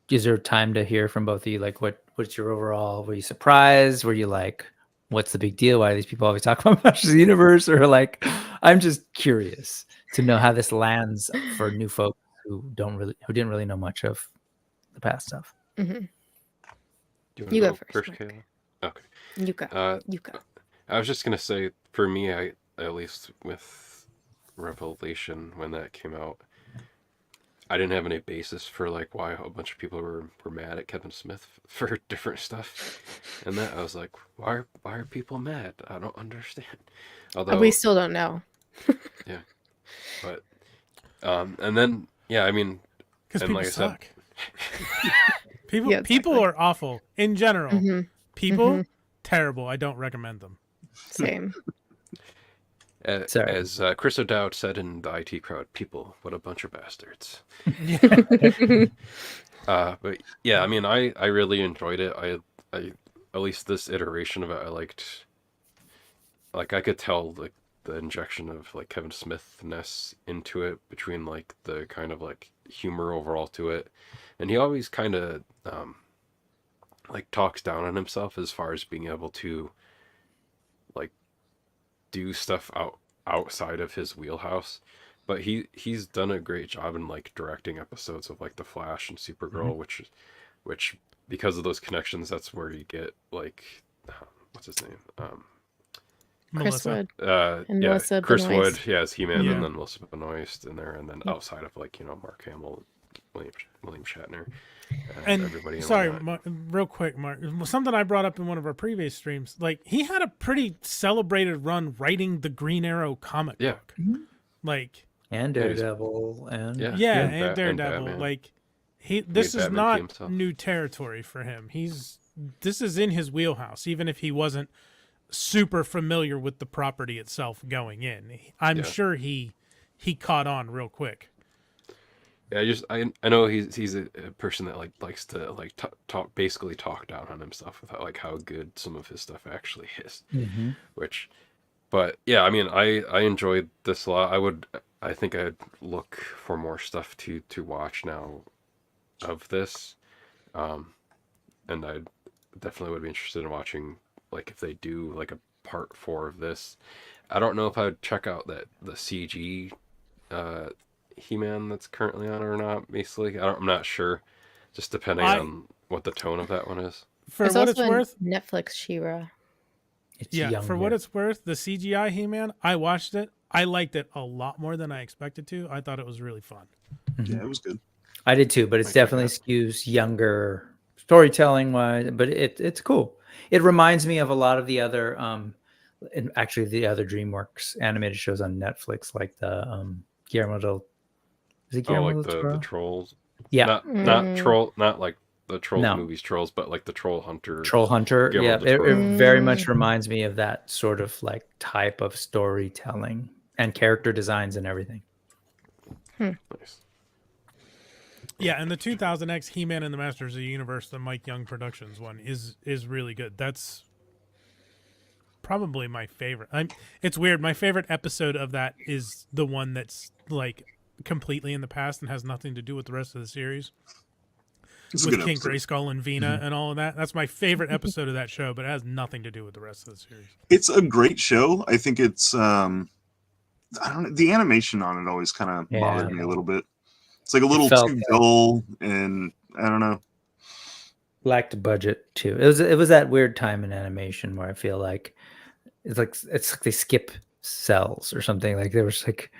Is there time to hear from both of you? Like what's your overall, were you surprised? Were you like, what's the big deal? Why do these people always talk about Masters of the Universe? Or like, I'm just curious to know how this lands for new folks who didn't really know much of the past stuff. Mm-hmm. Do You wanna go first, Mark. Kayla? Okay. You go. You go. I was just gonna say, for me, at least with Revelation when that came out, I didn't have any basis for like why a bunch of people were mad at Kevin Smith for different stuff, and that I was like, why are people mad? I don't understand. Although We still don't know. yeah, but and then yeah, I mean, Because and people like I said, suck. People Yeah, people exactly. are awful in general. Mm-hmm. People terrible. I don't recommend them. Same. Sorry. as Chris O'Dowd said in the IT crowd, people, what a bunch of bastards. But yeah, I mean, I really enjoyed it. I at least this iteration of it, I liked. Like I could tell like the injection of like Kevin Smith-ness into it, between like the kind of like humor overall to it, and he always kind of like talks down on himself as far as being able to like do stuff outside of his wheelhouse. But he's done a great job in like directing episodes of like The Flash and Supergirl, which because of those connections, that's where you get like what's his name? Chris Melissa. Wood. And Yeah, Melissa Chris Benoist. Wood, yeah, as He-Man, Yeah. and then Melissa Benoist in there, and then outside of like Mark Hamill, William Shatner, And everybody. And sorry, whatnot. Mark, real quick, Mark. Something I brought up in one of our previous streams. Like he had a pretty celebrated run writing the Green Arrow comic Yeah. book. Like And Daredevil and Yeah. yeah, and and Daredevil. Batman. Like this is Batman to not himself. new territory for him. This is in his wheelhouse, even if he wasn't super familiar with the property itself going in. I'm Yeah. sure he caught on real quick. Yeah, I know he's a person that like likes to like basically talk down on himself with like how good some of his stuff actually is. Mm-hmm. But yeah, I mean, I enjoyed this a lot. I think I'd look for more stuff to watch now of this, and I definitely would be interested in watching like if they do like a part 4 of this. I don't know if I would check out the CG He-Man that's currently on or not. Basically, I'm not sure. Just depending on what the tone of that one is. For There's what also it's worth, Netflix She-Ra. It's yeah. younger. For what it's worth, the CGI He-Man, I watched it. I liked it a lot more than I expected to. I thought it was really fun. Yeah, it was good. I did too, but it's I check definitely that. skews younger storytelling wise, but it's cool. It reminds me of a lot of the other and actually the other DreamWorks animated shows on Netflix, like the Guillermo del Like the Toro? Trolls. Yeah. Not troll, not like the Trolls No. movies Trolls, but like the Troll Hunter. Troll Hunter. Guillermo Yeah, del Toro. it very much reminds me of that sort of like type of storytelling and character designs and everything. Nice. Yeah, and the 2000X He-Man and the Masters of the Universe, the Mike Young Productions one, is really good. That's probably my favorite. It's weird. My favorite episode of that is the one that's like completely in the past and has nothing to do with the rest of the series. It's a With good King episode. Grayskull and Vina and all of that. That's my favorite episode of that show, but it has nothing to do with the rest of the series. It's a great show. I think it's I don't know, the animation on it always kind of bothered me a little bit. It's like a little felt too dull, and I don't know. Lacked budget too. It was that weird time in animation where I feel like it's like they skip cells or something. Like there was like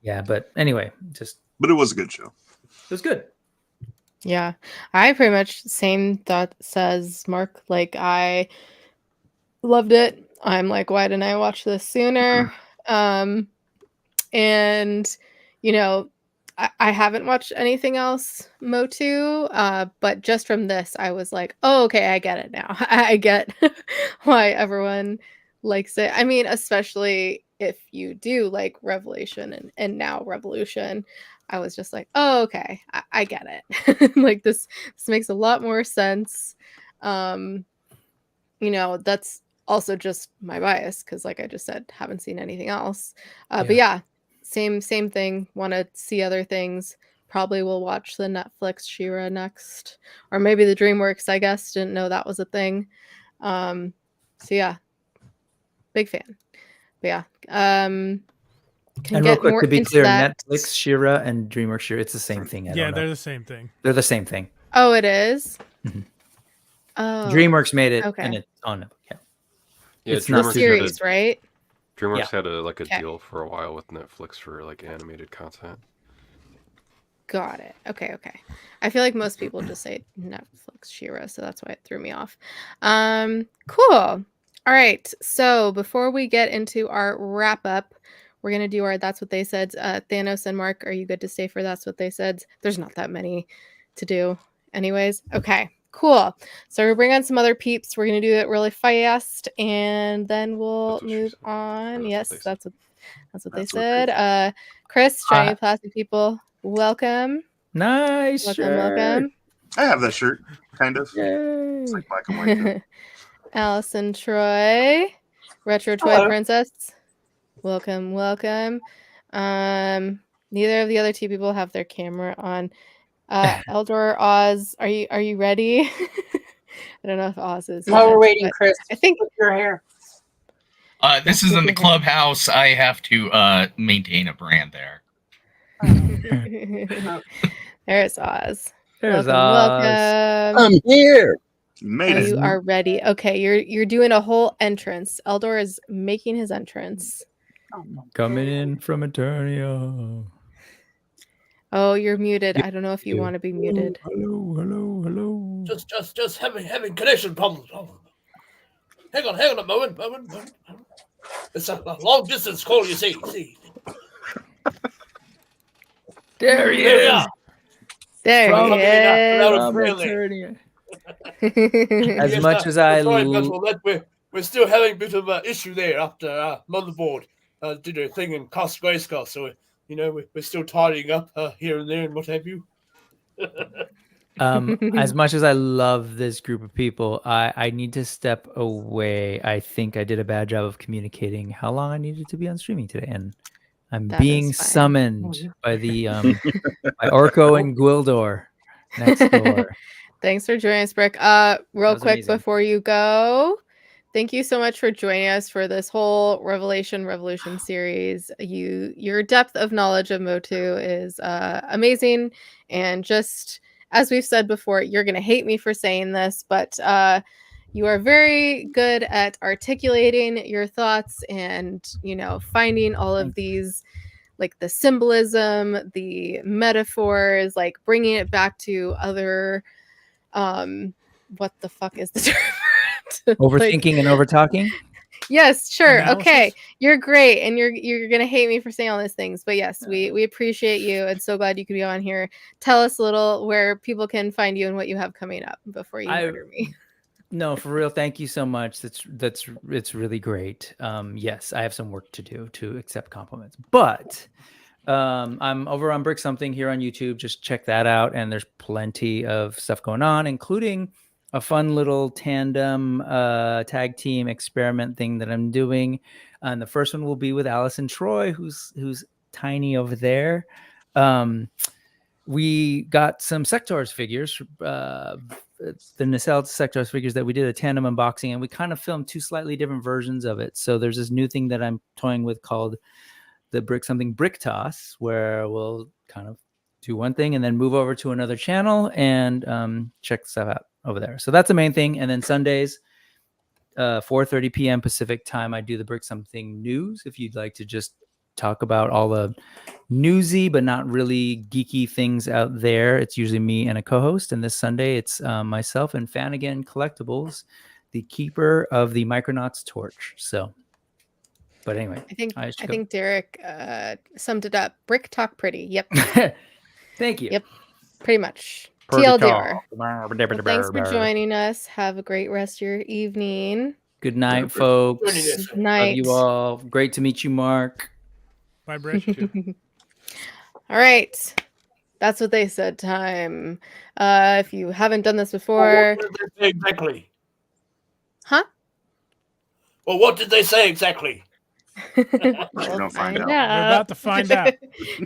yeah, but anyway, But it was a good show. it was good. Yeah, I pretty much same thought says Mark. Like I loved it. I'm like, why didn't I watch this sooner? And you know, I haven't watched anything else Motu, but just from this, I was like, oh, okay, I get it now. I get why everyone likes it. I mean, especially if you do like Revelation and now Revolution. I was just like, oh, okay, I get it. Like this makes a lot more sense. You know, that's also just my bias because, like I just said, haven't seen anything else. But yeah, same thing. Want to see other things. Probably will watch the Netflix She-Ra next, or maybe the DreamWorks. I guess didn't know that was a thing. So yeah, big fan. But yeah, can And get real quick, more to be into clear, that. Netflix She-Ra and DreamWorks She-Ra, it's the same thing. I Yeah, don't know. they're the same thing. They're the same thing. Oh, it is? Mhm. Oh, DreamWorks made it, okay. and it's on it. Yeah. Yeah, It's The not DreamWorks series, right? DreamWorks had a Okay. deal for a while with Netflix for like animated content. Got it. Okay. I feel like most people just say Netflix She-Ra, so that's why it threw me off. Cool. All right. So before we get into our wrap up, we're gonna do our That's What They Said. Thanos and Mark, are you good to stay for That's What They Said? There's not that many to do, anyways. Okay. Cool. So we bring on some other peeps. We're gonna do it really fast, and then we'll That's what she move said. on. Or Yes, that's that's what they That's what said. Chris, shiny plastic people, welcome. Nice. Welcome. I have that shirt, kind of. Yay. It's like black and white. though. Allison Troy, Retro Toy Hello. Princess. Welcome. Neither of the other two people have their camera on. Eldor Oz, are you ready? I don't know if Oz is. While we're yet, waiting, but Chris, I think with your hair. This is in the clubhouse. I have to maintain a brand there. There's Oz. There's Welcome. I'm here. You made it. You are ready. Okay, you're doing a whole entrance. Eldor is making his entrance. coming in from Eternia. Oh, you're muted. I don't know if you want to be muted. Hello. Just having connection problems. Hang on a moment. It's a long distance call, you see. There he There we is. are. There From he is. Loud From and friendly. Eternia. As As much as I sorry, Basil, that we're still having a bit of an issue there after Motherboard did her thing and cost Grayskull, so we're still tidying up here and there and what have you. As much as I love this group of people, I need to step away. I think I did a bad job of communicating how long I needed to be on streaming today, and I'm That being is fine. summoned by the by Orko and Gwildor next door. Thanks for joining us, Brick. Real was quick amazing. before you go, thank you so much for joining us for this whole Revolution series. Your depth of knowledge of Motu is amazing, and just as we've said before, you're gonna hate me for saying this, but you are very good at articulating your thoughts and finding all of these, like the symbolism, the metaphors, like bringing it back to other what the fuck is the term? Overthinking and overtalking. Yes, sure. Analysis? Okay. You're great. And you're gonna hate me for saying all these things. But yes, we appreciate you and so glad you could be on here. Tell us a little where people can find you and what you have coming up before you murder me. No, for real. Thank you so much. It's really great. Yes, I have some work to do to accept compliments, but I'm over on Brick Something here on YouTube. Just check that out, and there's plenty of stuff going on, including a fun little tandem tag team experiment thing that I'm doing. And the first one will be with Allison Troy, who's tiny over there. We got some Sectors figures, the Nacelle Sectors figures that we did a tandem unboxing, and we kind of filmed 2 slightly different versions of it. So there's this new thing that I'm toying with called the brick toss, where we'll kind of do one thing and then move over to another channel and check stuff out over there. So that's the main thing. And then Sundays, 4:30 p.m. Pacific time, I do the Brick Something News. If you'd like to just talk about all the newsy but not really geeky things out there, it's usually me and a co-host. And this Sunday, it's myself and Fanigan Collectibles, the keeper of the Micronauts torch. So, but anyway, I think Derek summed it up. Brick talk pretty. Yep. Thank you. Yep. Pretty much. Pretty TLDR. tall. Well, thanks for joining us. Have a great rest of your evening. Good night, folks. Good night. Love you all. Great to meet you, Mark. Bye, Brick. All right. That's what they said time. If you haven't done this before. What did they say exactly? Huh? Well, what did they say exactly? Don't find out. We're about to find out.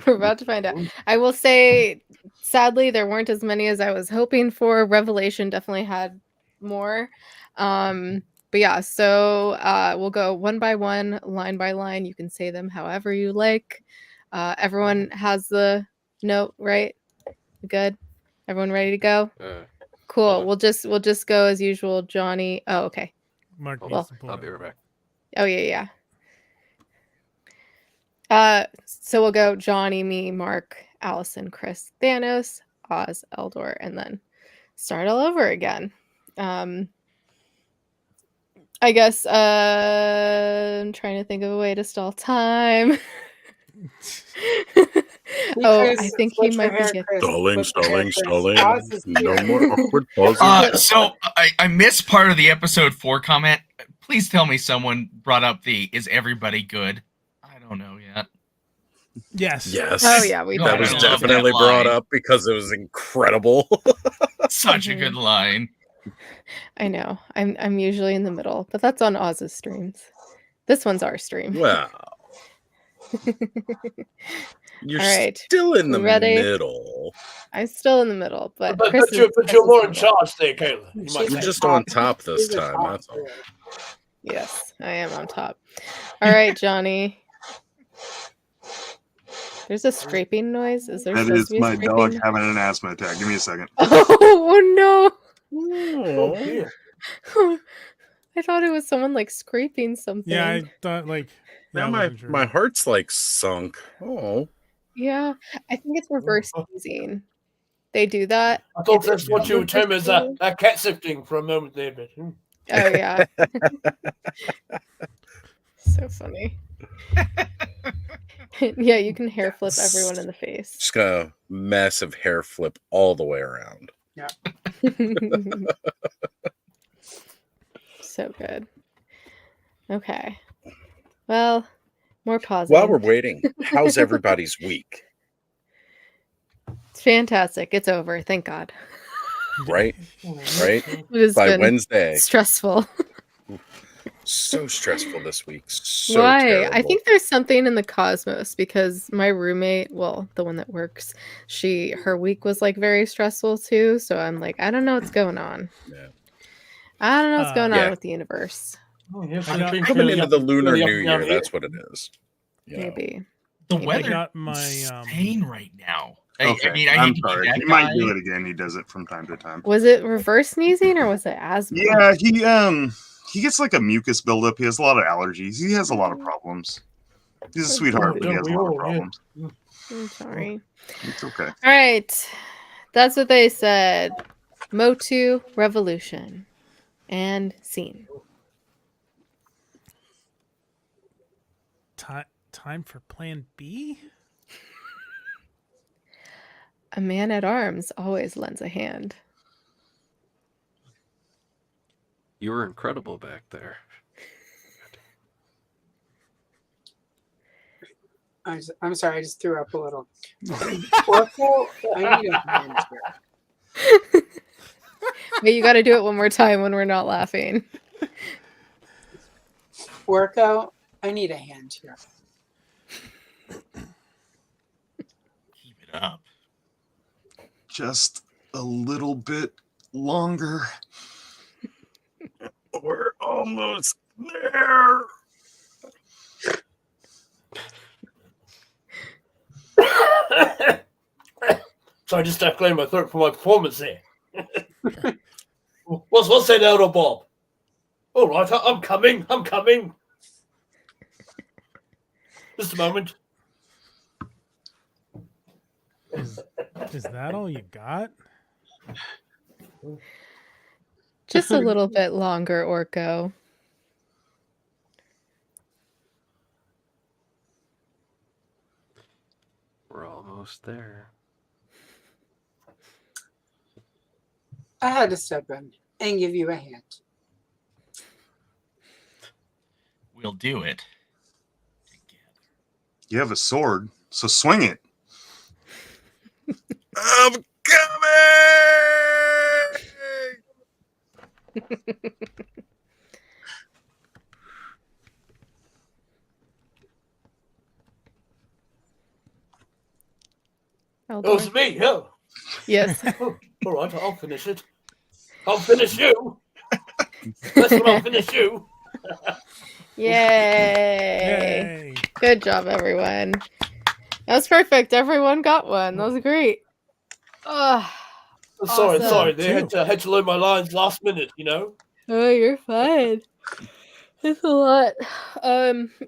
We're about to find out. I will say, sadly, there weren't as many as I was hoping for. Revelation definitely had more. But yeah, so we'll go one by one, line by line. You can say them however you like. Everyone has the note, right? Good. Everyone ready to go? Cool. We'll just go as usual. Johnny. Oh, okay. Mark, I'll be right back. Oh yeah. So we'll go Johnny, me, Mark, Allison, Chris, Thanos, Oz, Eldor, and then start all over again. I guess I'm trying to think of a way to stall time. I think he might be Stalling. No more awkward pauses. So I missed part of the episode 4 comment. Please tell me someone brought up is everybody good? I don't know yet. Yes. Oh yeah, that was definitely brought up because it was incredible. Such a good line. I know. I'm usually in the middle, but that's on Oz's streams. This one's our stream. Well, you're all right. still in the Ready? middle. I'm still in the middle, but But Chris you're more in charge there, Kayla. You're just on top this time. That's all. Yes, I am on top. All right, Johnny. There's a scraping noise. Is there? That supposed is to be a my scraping dog noise? having an asthma attack. Give me a second. Oh no! Oh, dear. I thought it was someone like scraping something. Yeah, I thought like. Now I my wasn't sure. my heart's like sunk. Oh. Yeah, I think it's reverse sneezing. They do that. I thought that's what you would term as a cat sifting for a moment there, but Oh yeah. So funny. Yeah, you can hair flip everyone in the face. Just got a massive hair flip all the way around. Yeah. So good. Okay. Well, more pausing. While we're waiting, how's everybody's week? It's fantastic. It's over. Thank God. Right? It has By been Wednesday. stressful. So stressful this week. So Why? terrible. I think there's something in the cosmos because my roommate, well, the one that works, her week was like very stressful too. So I'm like, I don't know what's going on. Yeah. I don't know what's going on Yeah. with the universe. Coming into the Lunar New Year, that's what it is. You know. Maybe. The Maybe. weather got my, is insane right now. Okay, I mean, I I'm hate to be sorry. that He might guy. do it again. He does it from time to time. Was it reverse sneezing or was it asthma? Yeah, he gets like a mucus buildup. He has a lot of allergies. He has a lot of problems. He's a sweetheart, but he has a lot of problems. I'm sorry. It's okay. All right. That's what they said. Motu Revolution. And scene. Time for Plan B? A man at arms always lends a hand. You were incredible back there. I'm sorry, I just threw up a little. Oracle, I need a hand here. But you got to do it one more time when we're not laughing. Orko, I need a hand here. Keep it up. Just a little bit longer. We're almost there. So I just cleared my throat for my performance there. What's that out of Bob? All right, I'm coming. Just a moment. Is that all you got? Just a little bit longer, Orko. We're almost there. I had to step in and give you a hand. We'll do it. You have a sword, so swing it. I'm coming! Oh, it's me, yeah. Yes. All right, I'll finish it. I'll finish you. That's when I'll finish you. Yay. Good job, everyone. That was perfect. Everyone got one. That was great. Oh, Sorry. awesome. They had to learn my lines last minute, you know? Oh, you're fine. It's a lot.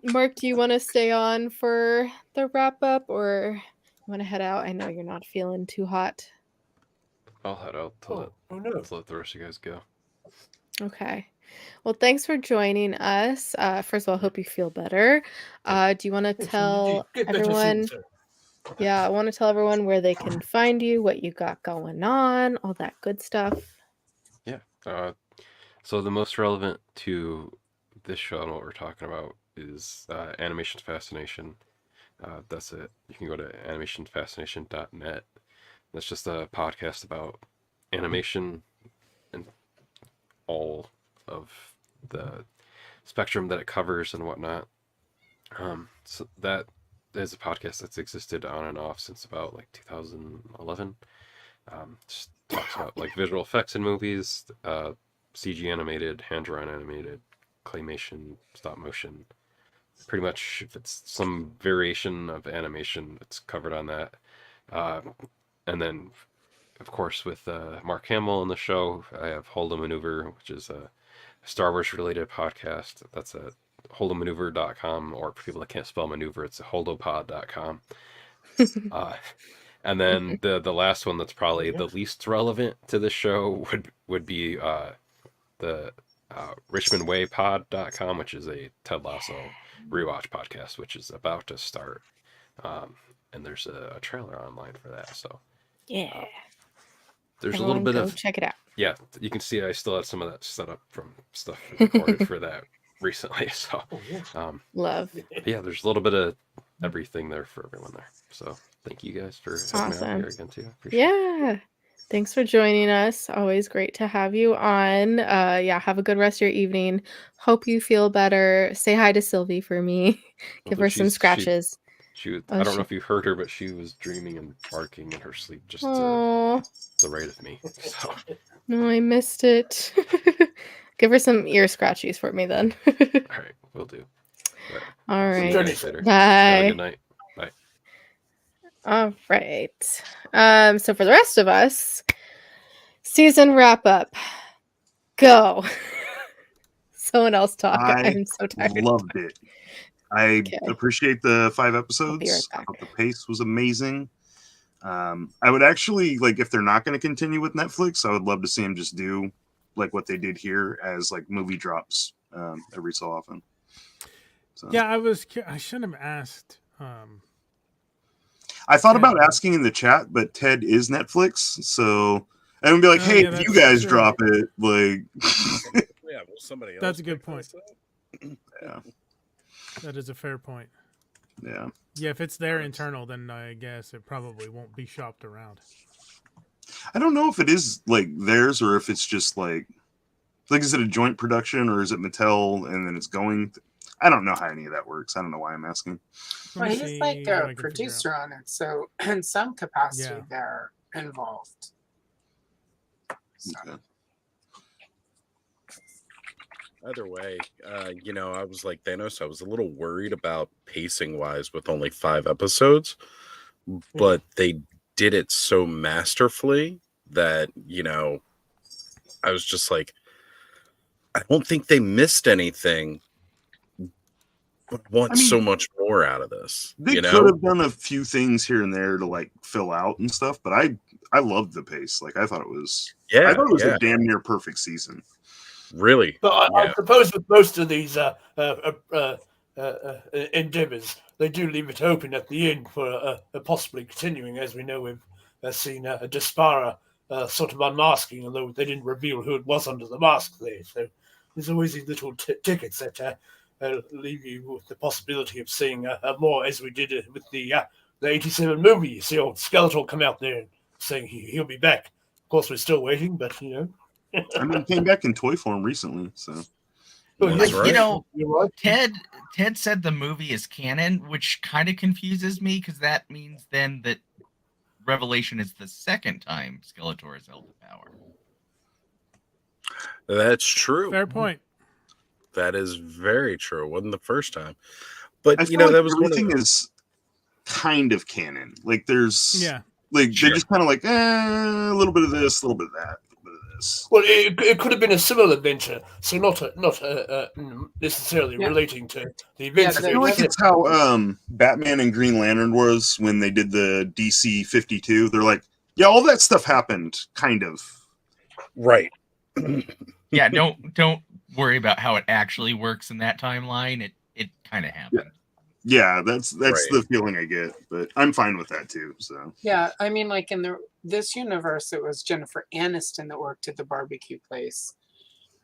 Mark, do you want to stay on for the wrap up or you want to head out? I know you're not feeling too hot. I'll head out to let the rest of you guys go. Okay. Well, thanks for joining us. First of all, I hope you feel better. Do you want to tell Get better everyone? soon, sir. Yeah, I want to tell everyone where they can find you, what you got going on, all that good stuff. Yeah. So the most relevant to this show and what we're talking about is Animation Fascination. That's it. You can go to animationfascination.net. That's just a podcast about animation and all of the spectrum that it covers and whatnot. So that is a podcast that's existed on and off since about like 2011. Just talks about like visual effects in movies, CG animated, hand-drawn animated, claymation, stop motion. Pretty much, if it's some variation of animation, it's covered on that. And then, of course, with Mark Hamill on the show, I have Hold a Maneuver, which is a Star Wars related podcast. That's at holdomaneuver.com, or for people that can't spell maneuver, it's holdopod.com. And then the last one that's probably the least relevant to the show would be the richmondwaypod.com, which is a Ted Lasso rewatch podcast, which is about to start. And there's a trailer online for that. So yeah, there's everyone a little bit go of check it out. Yeah, you can see I still have some of that set up from stuff recorded for that recently. So Love. yeah, there's a little bit of everything there for everyone there. So thank you guys for having me on here again too. Yeah. Thanks for joining us. Always great to have you on. Have a good rest of your evening. Hope you feel better. Say hi to Sylvie for me. Give her some scratches. I don't know if you heard her, but she was dreaming and barking in her sleep just to the right of me. So. No, I missed it. Give her some ear scratchies for me then. All right, will do. All right. Later. Bye. Have a good night. Bye. All right. So for the rest of us, season wrap up. Go. Someone else talk. I'm so tired. Loved it. I appreciate the 5 episodes. I thought the pace was amazing. I would actually, like, if they're not going to continue with Netflix, I would love to see them just do like what they did here as like movie drops every so often. So. Yeah, I shouldn't have asked. I thought about asking in the chat, but Ted is Netflix, so I would be like, "Hey, if you guys drop it, like." Yeah, well, somebody else. That's a good point. Yeah, that is a fair point. Yeah. Yeah, if it's their internal, then I guess it probably won't be shopped around. I don't know if it is like theirs or if it's just like is it a joint production or is it Mattel and then it's going? I don't know how any of that works. I don't know why I'm asking. Well, he's like a producer on it, so in some capacity Yeah. they're involved. So. Okay. Either way, I was like Thanos. I was a little worried about pacing wise with only 5 episodes, but they did it so masterfully that, I was just like, I don't think they missed anything, but want so much more out of this. They could have done a few things here and there to like fill out and stuff, but I loved the pace. Like I thought it was a damn near perfect season. Really? But I suppose with most of these endeavors, they do leave it open at the end for possibly continuing. As we know, we've seen Despara sort of unmasking, although they didn't reveal who it was under the mask there. So there's always these little tickets that leave you with the possibility of seeing more, as we did with the 87 movie. You see old Skeletor come out there saying he'll be back. Of course, we're still waiting, but I mean, came back in toy form recently, so. That's right. Ted said the movie is canon, which kind of confuses me because that means then that Revelation is the second time Skeletor has held the power. That's true. Fair point. That is very true. It wasn't the first time, but I feel like that was everything is kind of canon. Like there's they're just kind of like a little bit of this, a little bit of that. Well, it could have been a similar adventure, so not necessarily relating to the events. I feel like it's how Batman and Green Lantern was when they did the DC 52. They're like, yeah, all that stuff happened, kind of. Right. Yeah, don't worry about how it actually works in that timeline. It kind of happened. Yeah, that's the feeling I get, but I'm fine with that too. So yeah, I mean, like in this universe, it was Jennifer Aniston that worked at the barbecue place,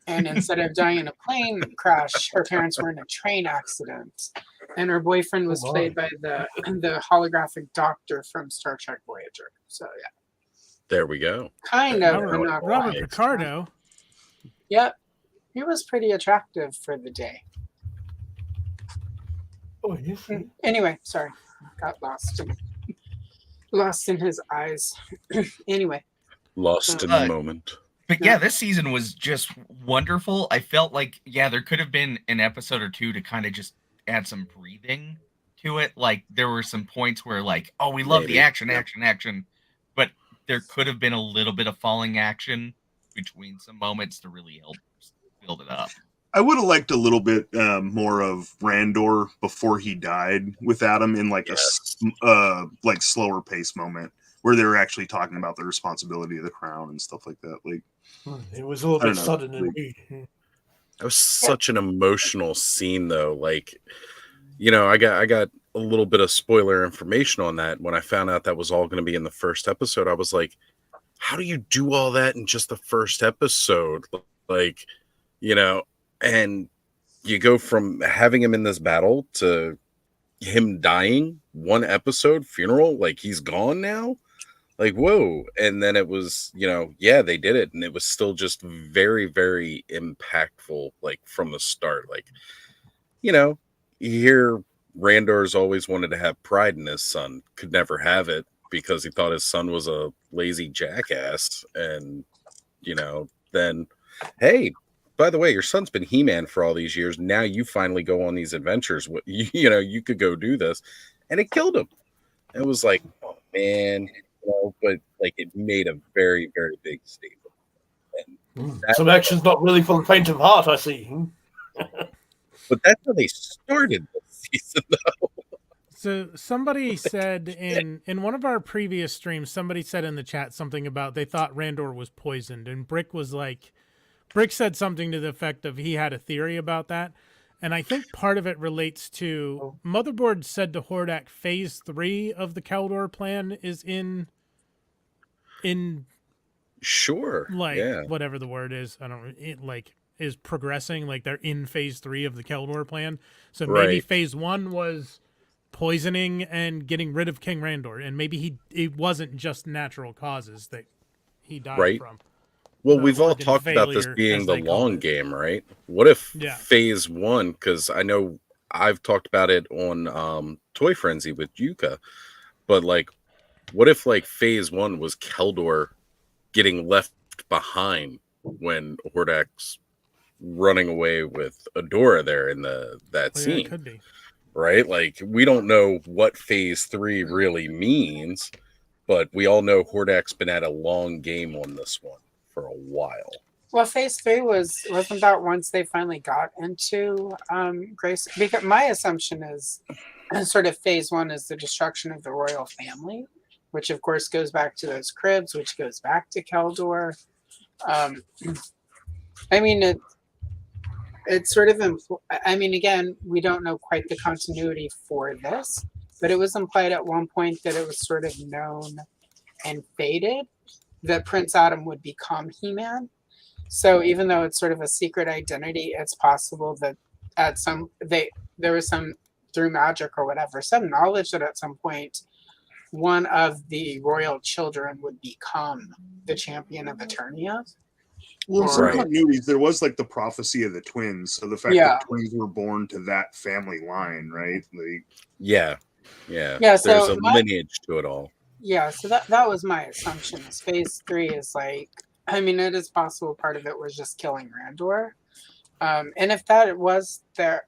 and instead of dying in a plane crash, her parents were in a train accident, and her boyfriend was played by the holographic doctor from Star Trek Voyager. So yeah, there we go. Kind of Robert Picardo. Yep, he was pretty attractive for the day. Oh, yes. Anyway, sorry, got lost in his eyes. Anyway, lost in the moment. But yeah, this season was just wonderful. I felt like there could have been an episode or two to kind of just add some breathing to it. Like there were some points where like, oh, we love the action, but there could have been a little bit of falling action between some moments to really help build it up. I would have liked a little bit more of Randor before he died with Adam in like a like slower pace moment where they were actually talking about the responsibility of the crown and stuff like that. Like it was a little bit sudden indeed. That was such an emotional scene, though. Like, I got a little bit of spoiler information on that. When I found out that was all going to be in the first episode, I was like, how do you do all that in just the first episode? Like, and you go from having him in this battle to him dying, one episode, funeral, like he's gone now. Like, whoa. And then it was, they did it. And it was still just very, very impactful, like from the start. Like, you hear Randor's always wanted to have pride in his son, could never have it because he thought his son was a lazy jackass. And, then, hey, by the way, your son's been He-Man for all these years. Now you finally go on these adventures. You could go do this. And it killed him. It was like, oh, man. But like it made a very, very big statement. And some action's not really for the faint of heart, I see. But that's how they started this season, though. So somebody said in one of our previous streams, somebody said in the chat something about they thought Randor was poisoned. And Brick said something to the effect of he had a theory about that. And I think part of it relates to Motherboard said to Hordak phase 3 of the Keldor plan is in sure, whatever the word is. I don't is progressing, like they're in phase 3 of the Keldor plan. So maybe phase 1 was poisoning and getting rid of King Randor, and maybe it wasn't just natural causes that he died Right. from. Well, The we've all organ talked about this failure, being as the they call long it. game, right? What if Yeah. phase one, because I know I've talked about it on Toy Frenzy with Yuka, but like, what if like phase one was Keldor getting left behind when Hordak's running away with Adora there in that Well, yeah, scene? it could be. Right? Like, we don't know what phase 3 really means, but we all know Hordak's been at a long game on this one for a while. Well, phase 3 wasn't that once they finally got into Grace? Because my assumption is sort of phase 1 is the destruction of the royal family, which of course goes back to those cribs, which goes back to Keldor. I mean, it's sort of I mean, again, we don't know quite the continuity for this, but it was implied at one point that it was sort of known and fated that Prince Adam would become He-Man. So even though it's sort of a secret identity, it's possible that there was some, through magic or whatever, some knowledge that at some point one of the royal children would become the champion of Eternia. Well, in some Right. continuities, there was like the prophecy of the twins. So the fact that twins were born to that family line, right? Like, Yeah. So There's a lineage to it all. Yeah, so that was my assumption. Is phase 3 is like, I mean, it is possible part of it was just killing Randor. And if that was there,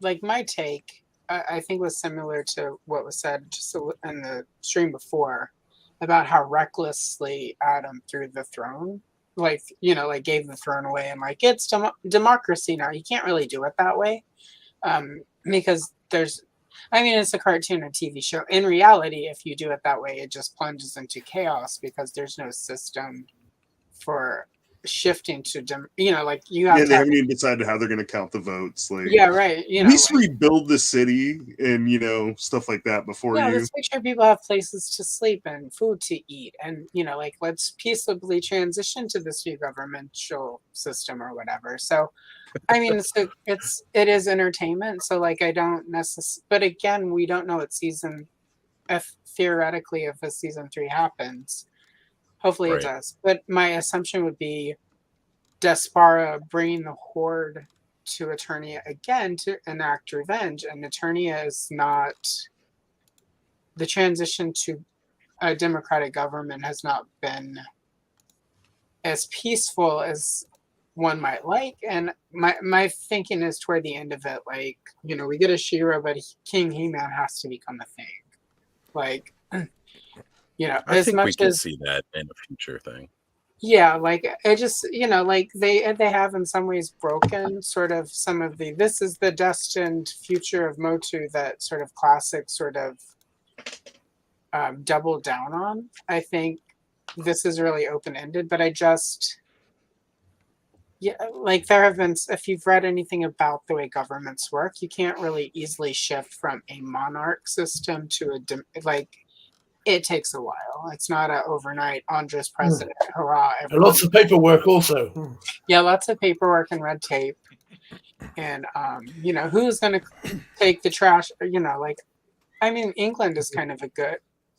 like my take, I think was similar to what was said just in the stream before about how recklessly Adam threw the throne. Like, you know, like gave the throne away and like, it's democracy now. You can't really do it that way. Because it's a cartoon, a TV show. In reality, if you do it that way, it just plunges into chaos because there's no system for shifting to, like you have. Yeah, they haven't even decided how they're going to count the votes. Like, yeah, right. At least rebuild the city and stuff like that before you. Let's make sure people have places to sleep and food to eat, and let's peaceably transition to this new governmental system or whatever. So. I mean, it is entertainment, so like I don't necessarily. But again, we don't know what season. If theoretically, if a season 3 happens, hopefully it does. But my assumption would be Despara bringing the Horde to Eternia again to enact revenge, and Eternia is not. The transition to a democratic government has not been as peaceful as one might like, and my thinking is toward the end of it, like, we get a She-Ra, but King He-Man has to become a thing. Like, I as think much we can as see that in a future thing. Yeah, like it just like they have in some ways broken sort of some of this is the destined future of Motu that sort of classic sort of doubled down on. I think this is really open-ended, but like there have been, if you've read anything about the way governments work, you can't really easily shift from a monarch system to it takes a while. It's not an overnight Andres president, hurrah. And lots of paperwork also. Yeah, lots of paperwork and red tape. And, who's going to take the trash? England is kind of a good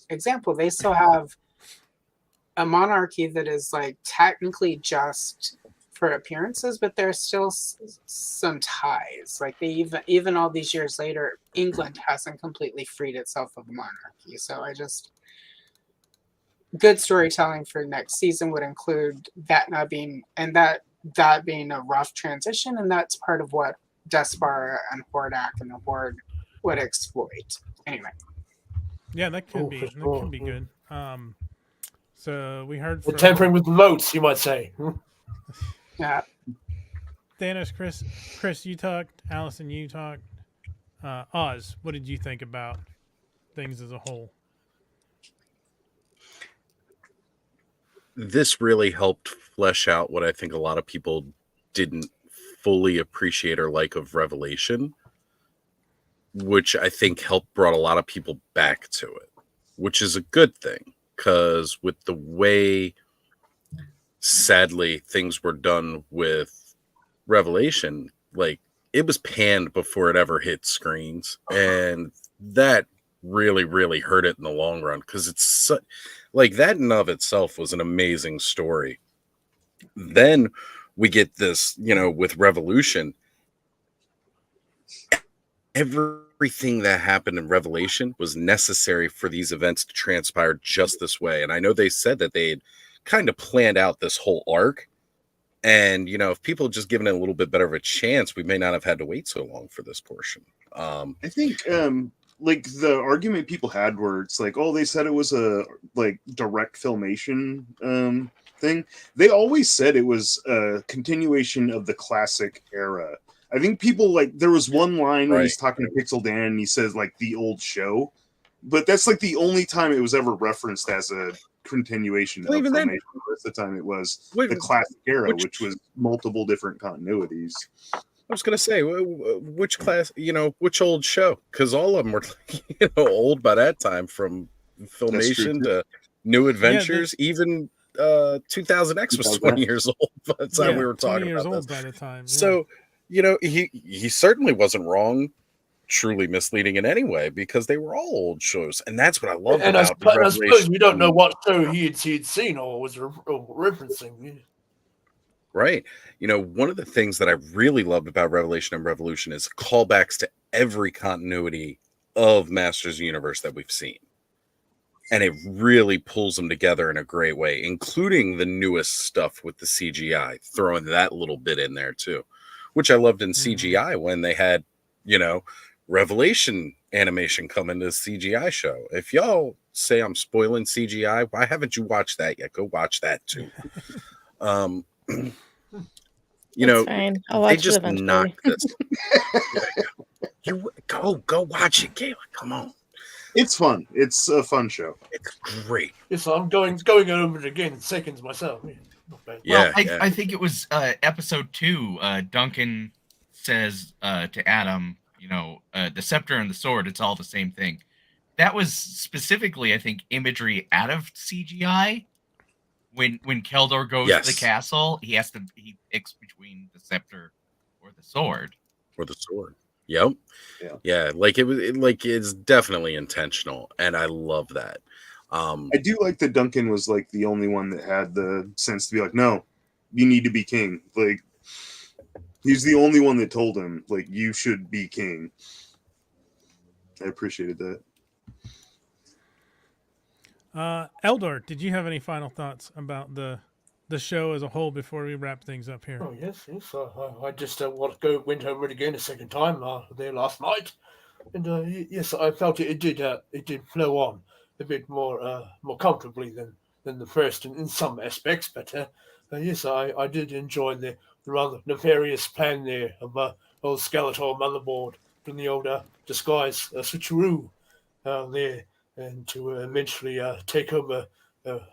example. They still have a monarchy that is like technically just for appearances, but there's still some ties. Like they even all these years later, England hasn't completely freed itself of the monarchy. So good storytelling for next season would include that not being, and that being a rough transition, and that's part of what Despar and Hordak and the Horde would exploit. Anyway. Yeah, that could be good. So we heard from tampering with the votes, you might say. Yeah. Thanos, Chris, you talked. Allison, you talked. Oz, what did you think about things as a whole? This really helped flesh out what I think a lot of people didn't fully appreciate or like of Revelation, which I think brought a lot of people back to it, which is a good thing, because with the way, sadly, things were done with Revelation, like, it was panned before it ever hit screens, and that really, really hurt it in the long run, because it's like that in of itself was an amazing story. Then we get this, with Revolution. Everything that happened in Revelation was necessary for these events to transpire just this way. And I know they said that they had kind of planned out this whole arc. And, if people had just given it a little bit better of a chance, we may not have had to wait so long for this portion. I think like the argument people had where it's like, oh, they said it was a like direct filmation thing. They always said it was a continuation of the classic era. I think people there was one line when he's talking to Pixel Dan and he says like the old show, but that's like the only time it was ever referenced as a continuation of filmation. The rest of the time it was the classic era, which was multiple different continuities. I was going to say, which class, which old show? Because all of them were, old by that time, from Filmation to New Adventures. Even 2000X was 20 years old by the time we were talking about this. By the time. Yeah. So, he certainly wasn't wrong, truly misleading in any way, because they were all old shows. And that's what I love about I suppose we don't know what show he'd seen or was referencing. Yeah. Right. One of the things that I really loved about Revelation and Revolution is callbacks to every continuity of Masters of the Universe that we've seen. And it really pulls them together in a great way, including the newest stuff with the CGI, throwing that little bit in there too, which I loved in CGI when they had, Revelation animation come into the CGI show. If y'all say I'm spoiling CGI, why haven't you watched that yet? Go watch that too. Fine. I'll watch they just it eventually. knocked this. You go watch it, Kayla. Come on. It's fun. It's a fun show. It's great. Yes, I'm going over it again in seconds myself. Yeah, not bad. Well, I think it was episode 2. Duncan says to Adam, the scepter and the sword, it's all the same thing. That was specifically, I think, imagery out of CGI. When Keldor goes to the castle, he picks between the scepter or the sword. Yep. Yeah. Like it's definitely intentional, and I love that. I do like that Duncan was like the only one that had the sense to be like, no, you need to be king. Like, he's the only one that told him, like, you should be king. I appreciated that. Eldor, did you have any final thoughts about the show as a whole before we wrap things up here? Oh yes. I just went over it again a second time there last night, and yes, I felt it did flow on a bit more comfortably than the first in some aspects, but yes, I did enjoy the rather nefarious plan there of old Skeletor motherboard and the old disguise switcheroo there, and to eventually take over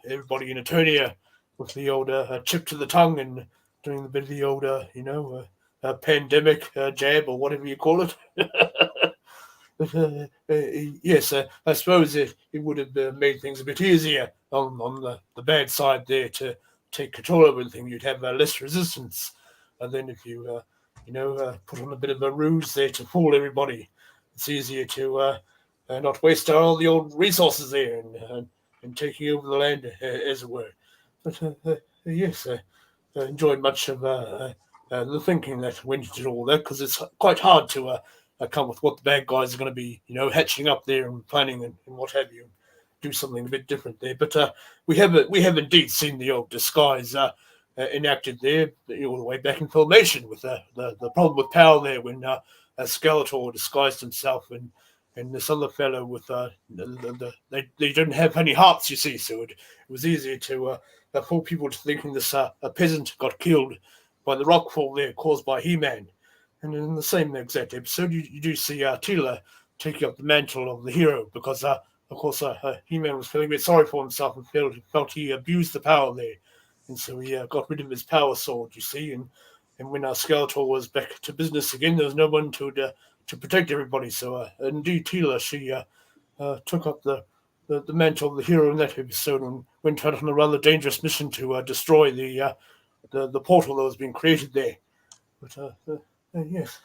everybody in Eternia with the old chip to the tongue and doing a bit of the old, pandemic jab or whatever you call it. Yes, I suppose it would have made things a bit easier on the bad side there to take control of everything. You'd have less resistance, and then if you put on a bit of a ruse there to fool everybody, it's easier to not waste all the old resources there and taking over the land, as it were. But yes, I enjoyed much of the thinking that went into all that, because it's quite hard to come with what the bad guys are going to be, hatching up there and planning and what have you, do something a bit different there. But we have indeed seen the old disguise enacted there, all the way back in Filmation, with the problem with power there when Skeletor disguised himself and this other fellow with they didn't have any hearts, you see, so it was easier to fool people to thinking this a peasant got killed by the rockfall there caused by He-Man. And in the same exact episode, you do see Tila taking up the mantle of the hero, because of course He-Man was feeling a bit sorry for himself and felt he abused the power there, and so he got rid of his power sword, you see, and when Skeletor was back to business again, there was no one to protect everybody. So indeed, Tila, she took up the mantle of the hero in that episode and went out on a rather dangerous mission to destroy the portal that was being created there. But yes,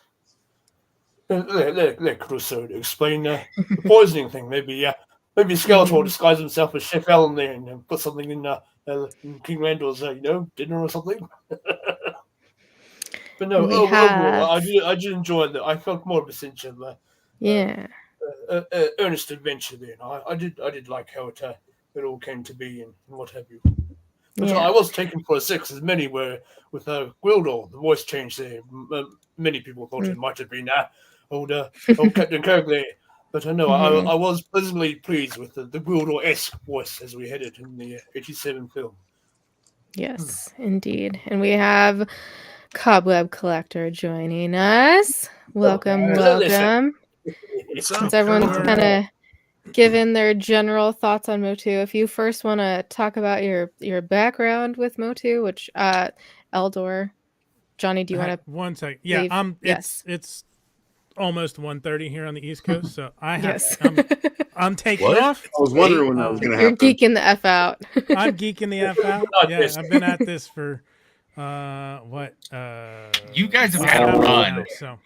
They could also explain the poisoning thing. Maybe Skeletor disguised himself as Chef Ellen there and put something in King Randall's dinner or something. But no, We overall, I have- did enjoy that. I felt more of a sense of Yeah. earnest adventure there. I did like how it all came to be and what have you. But Yeah. I was taken for a 6, as many were with Gwildor. The voice change there. Many people thought it might have been old Captain Kirk there. But I know I was pleasantly pleased with the Gwildor-esque voice as we headed in the 87 film. Yes, indeed. And we have Cobweb Collector joining us. Welcome, welcome. Since everyone's kind of given their general thoughts on Motu, if you first want to talk about your background with Motu, which Eldor, Johnny, do you want to? 1 second? Yeah, Yes. it's almost 1:30 here on the East Coast, so I have. Yes. I'm taking What? off. I was wondering when that was going to You're happen. geeking the F out. I'm geeking the F out. Yeah, I've been at this for what? You guys have an had a hour run. now, so.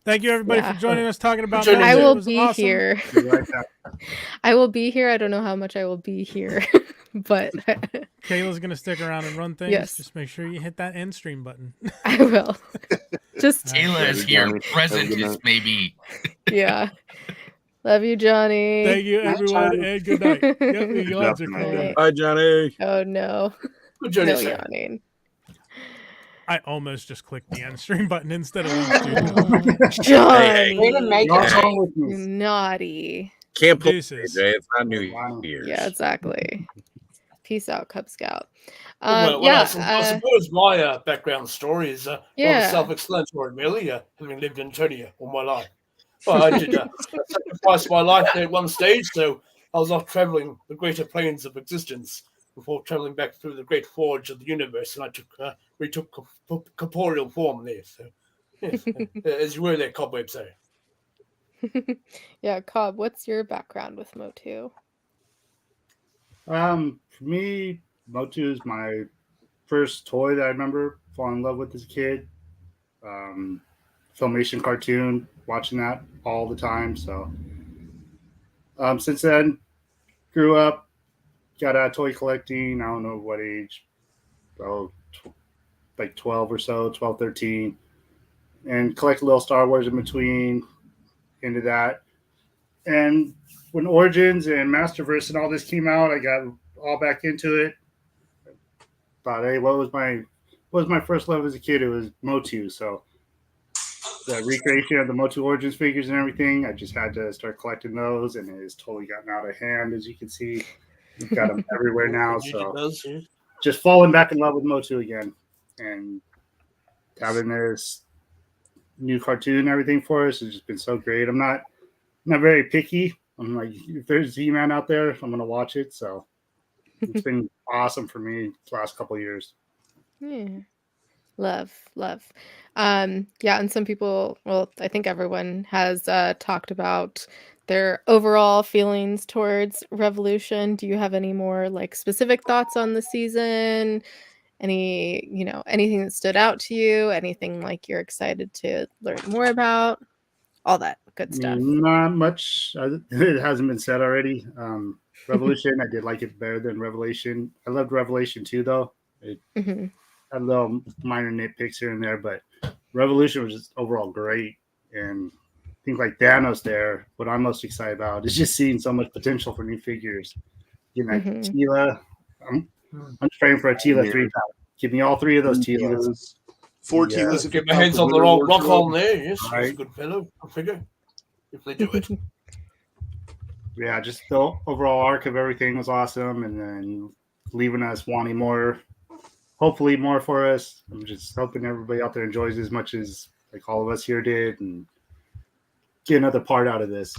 Thank you, everybody, for joining us talking about. I Motu. will It was be awesome. here. I will be here. I don't know how much I will be here, but Kayla's gonna stick around and run things. Yes. Just make sure you hit that end stream button. I will. Just Kayla is here. Present is maybe. Yeah. Love you, Johnny. Thank you, everyone, and good night. Yep, the yawns are coming. Hi, Johnny. Oh no. Johnny, No sir. yawning. I almost just clicked the end stream button instead of leave studio. Johnny. Way to make What's it. wrong with You naughty. Can't pull Deuces. AJ. It's not New Year's. Yeah, exactly. Peace out, Cub Scout. Well, Yeah. I suppose my background story is rather Yeah. self-explanatory, really, having lived in Eternia all my life. Well, I did sacrifice my life there at one stage, so I was off traveling the greater planes of existence before traveling back through the great forge of the universe, and I retook corporeal form there. So, yes, as you were there, Cobweb, say. Yeah, Cobb, what's your background with Motu? For me, Motu is my first toy that I remember falling in love with as a kid. Filmation cartoon, watching that all the time. So since then, grew up, got out of toy collecting. I don't know what age, like 12 or so, 12, 13. And collect a little Star Wars in between, into that. And when Origins and Masterverse and all this came out, I got all back into it. Thought, hey, what was my first love as a kid? It was Motu. So the recreation of the Motu Origins figures and everything, I just had to start collecting those, and it has totally gotten out of hand, as you can see. We've got them everywhere now. So just falling back in love with Motu again, and having this new cartoon and everything for us has just been so great. I'm not very picky. I'm like, if there's Z-Man out there, I'm gonna watch it. So it's been awesome for me the last couple of years. Yeah. Love. Yeah, and some people, well, I think everyone has talked about their overall feelings towards Revolution. Do you have any more like specific thoughts on the season? Anything that stood out to you? Anything like you're excited to learn more about? All that good stuff. Not much. It hasn't been said already. Revolution, I did like it better than Revelation. I loved Revelation too, though. It had little minor nitpicks here and there, but Revolution was just overall great. And I think like Thanos there, what I'm most excited about is just seeing so much potential for new figures. Getting that Tila. I'm just praying for a Tila 3 pack. Give me all 3 of those Tilas. 4 Tilas. Get my hands on the rock on there. Yes, Right. he's a good fellow. Good figure. If they do it. Yeah, just the overall arc of everything was awesome, and then leaving us wanting more, hopefully more for us. I'm just hoping everybody out there enjoys as much as like all of us here did, and get another part out of this.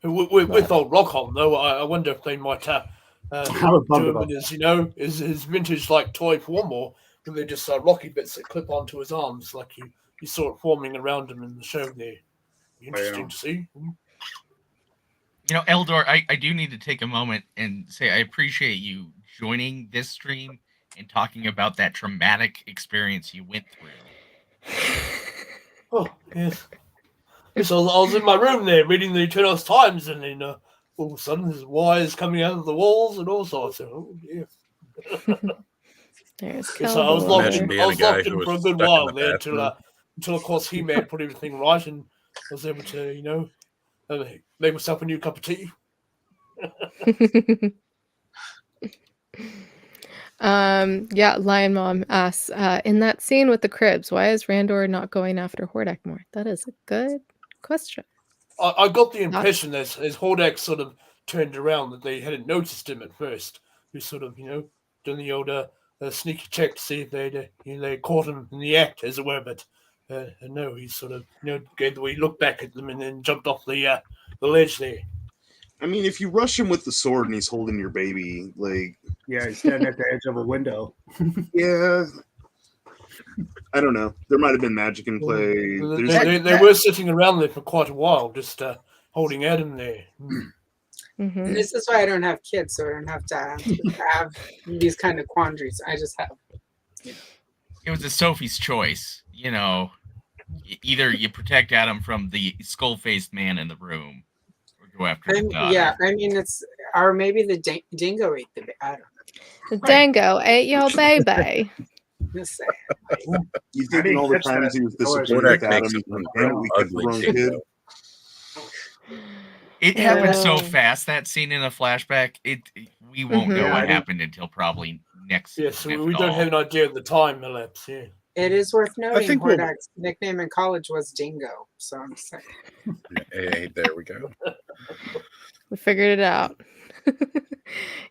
With old Rock on though, I wonder if they might do him in his vintage like toy form, or do they just rocky bits that clip onto his arms like you saw it forming around him in the show there. Interesting to see. Eldor, I do need to take a moment and say I appreciate you joining this stream and talking about that traumatic experience you went through. Oh, yes. Yes, I was in my room there reading the Thanos Times, and then all of a sudden there's wires coming out of the walls and all sorts. Oh, yeah. There's Yes, I was locked Imagine in. being I a was guy locked who in was for a good stuck in while the there bathroom. until of course He-Man put everything right, and I was able to make myself a new cup of tea. Yeah, Lion Mom asks, in that scene with the cribs, why is Randor not going after Hordak more? That is a good question. I got the impression as Hordak sort of turned around that they hadn't noticed him at first. He sort of, done the old sneaky check to see if they caught him in the act, as it were. But no, he sort of, gave the way look back at them and then jumped off the ledge there. I mean, if you rush him with the sword and he's holding your baby, like, Yeah, he's standing at the edge of a window. yeah, I don't know. There might have been magic in play. They were sitting around there for quite a while, just holding Adam there. And this is why I don't have kids, so I don't have to have these kind of quandaries. I just have. It was a Sophie's choice, Either you protect Adam from the skull-faced man in the room, or go after the daughter. Yeah, I mean or maybe the dingo ate the. I don't know. The dingo ate your baby. Just saying. You think in all the times he was disappointed with Adam, we kept the wrong kid. It happened so fast, that scene in a flashback. We won't know what happened until probably next. Yes, we don't have an idea of the time elapsed. Yeah. It is worth noting think Hordak's nickname in college was Dingo. So I'm saying. Hey, there we go. We figured it out.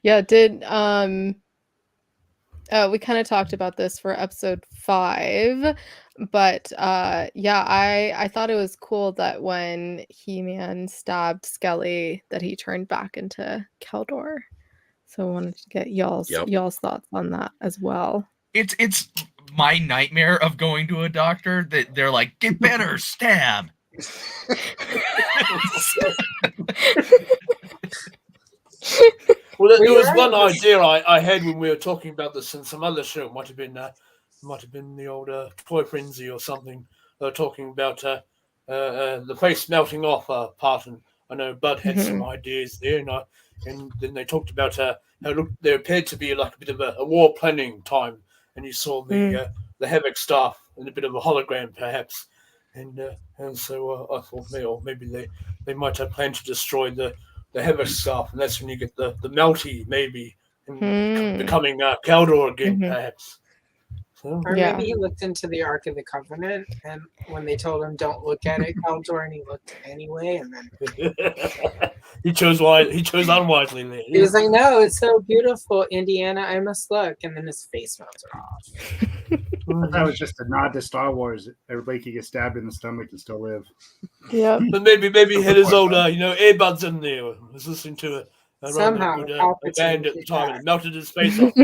Yeah, we kind of talked about this for episode 5, but I thought it was cool that when He-Man stabbed Skelly that he turned back into Keldor. So I wanted to get y'all's thoughts on that as well. It's my nightmare of going to a doctor that they're like, get better, stab. Well, there was one idea I had when we were talking about this in some other show. Might have been the old Toy Frenzy or something. Talking about the face melting off part, and I know Bud had some ideas there, and then they talked about how there appeared to be like a bit of a war planning time, and you saw the Havoc staff and a bit of a hologram perhaps, and so I thought maybe they might have planned to destroy the Havoc staff, and that's when you get the Melty maybe and becoming Keldor again perhaps. So, or maybe he looked into the Ark of the Covenant, and when they told him don't look at it, Keldor, and he looked anyway, and then he chose unwisely there. He was like, "No, it's so beautiful, Indiana. I must look," and then his face melted off. That was just a nod to Star Wars. Everybody could get stabbed in the stomach and still live. Yeah, but maybe he had his old earbuds in there. Was listening to a somehow a band at the time, and it melted his face off.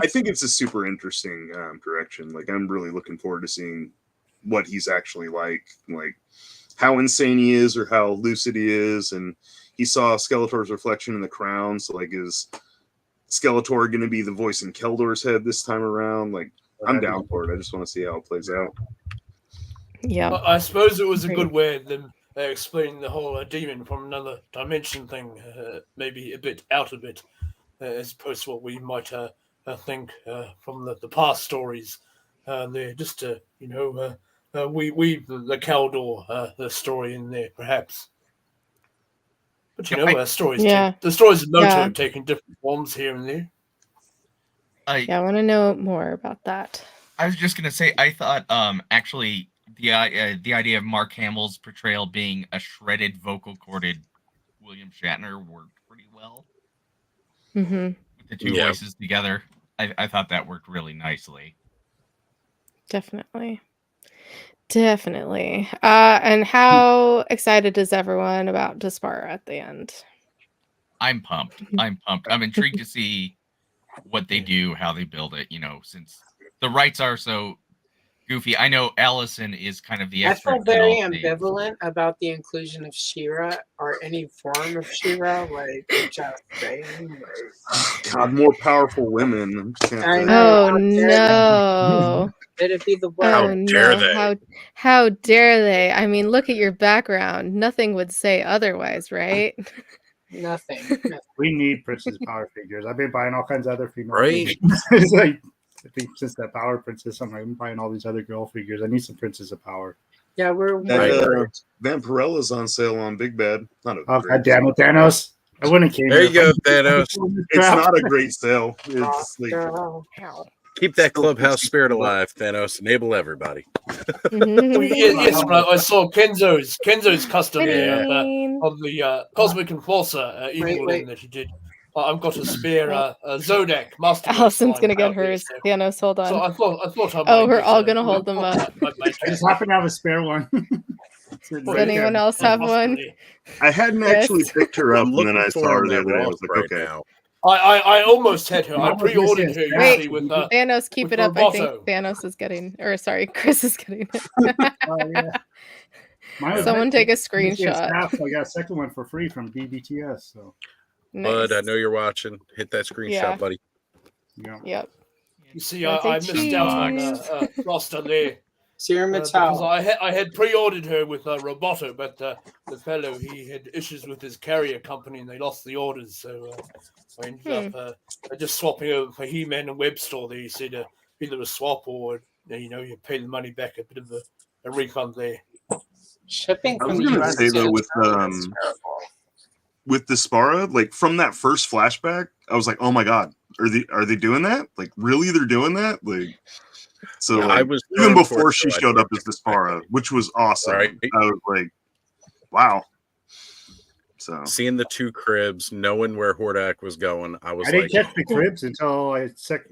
I think it's a super interesting direction. Like, I'm really looking forward to seeing what he's actually like how insane he is or how lucid he is. And he saw Skeletor's reflection in the crown. So, like, is Skeletor going to be the voice in Keldor's head this time around? Like, I'm down for it. I just want to see how it plays out. Yeah, I suppose it was a good way of them explaining the whole demon from another dimension thing, maybe a bit out of it. As opposed to what we might think from the past stories. They're just to weave the Keldor the story in there, perhaps. But the stories of Moto taking different forms here and there. I want to know more about that. I was just gonna say, I thought actually the idea of Mark Hamill's portrayal being a shredded, vocal corded William Shatner worked pretty well. Mm-hmm. The two voices together, I thought that worked really nicely. Definitely. And how excited is everyone about Despara at the end? I'm pumped. I'm intrigued to see what they do, how they build it, since the rights are so goofy. I know Allison is kind of the expert. I felt very ambivalent about the inclusion of She-Ra or any form of She-Ra. Just saying. God, more powerful women. I know. Oh no! It'd be the How word. Oh dare no! they? How dare they? I mean, look at your background. Nothing would say otherwise, right? Nothing. We need Princess Power figures. I've been buying all kinds of other female Right? figures. It's like, I think since that Power Princess, I'm buying all these other girl figures. I need some Princess of Power. Yeah, we're That Right. Vampirella's on sale on Big Bad. Not a Oh, great God damn it, Thanos. I wouldn't have came There here you if I go, didn't Thanos. It's not a great sale. It's like Keep that still clubhouse $60. spirit alive, Thanos. Enable everybody. Well, yes, but I saw Kenzo's custom there Kidding. of the Cosmic Enforcer evil wait. that he did. I've got a spare Zodak Masterworks Allison's line gonna get out there, hers. so- Thanos, hold on. So I thought I might. Oh, we're get, all gonna hold them up. I just happen to have a spare one. Does anyone else have one? I hadn't Chris? actually picked her up, I'm and then looking I for saw her him the at other day. I Ross was like, right okay. now. I almost had her. I Mine was pre-ordered missing her. a You strap. see, with Thanos, keep with it up. I think Roboto. Thanos is getting, or sorry, Chris is getting it. Oh, yeah. Mine was Someone missing- take a missing screenshot. strap, so I got a second one for free from BBTS. So Bud, I Nice. know you're watching. Hit that screenshot, Yeah. buddy. yeah. Yep. You see, Don't I say missed out on cheese. Roster there. Sierra Because Mattel. I had pre-ordered her with Roboto, but the fellow, he had issues with his carrier company and they lost the orders, so I ended up just swapping over for He-Man and Web Store. There, you said either a swap or you pay the money back, a bit of a refund there. Shipping I from was the gonna US say to though, Australia is terrible. with Despara, like from that first flashback, I was like, oh my god, are they doing that? Like really, they're doing that? Like so, Yeah, like, I was even thrown for before it, she so I showed up didn't as Despara, which was awesome. Right. I was like, wow. So Seeing the two cribs, knowing where Hordak was going, I was I didn't like, catch the cribs until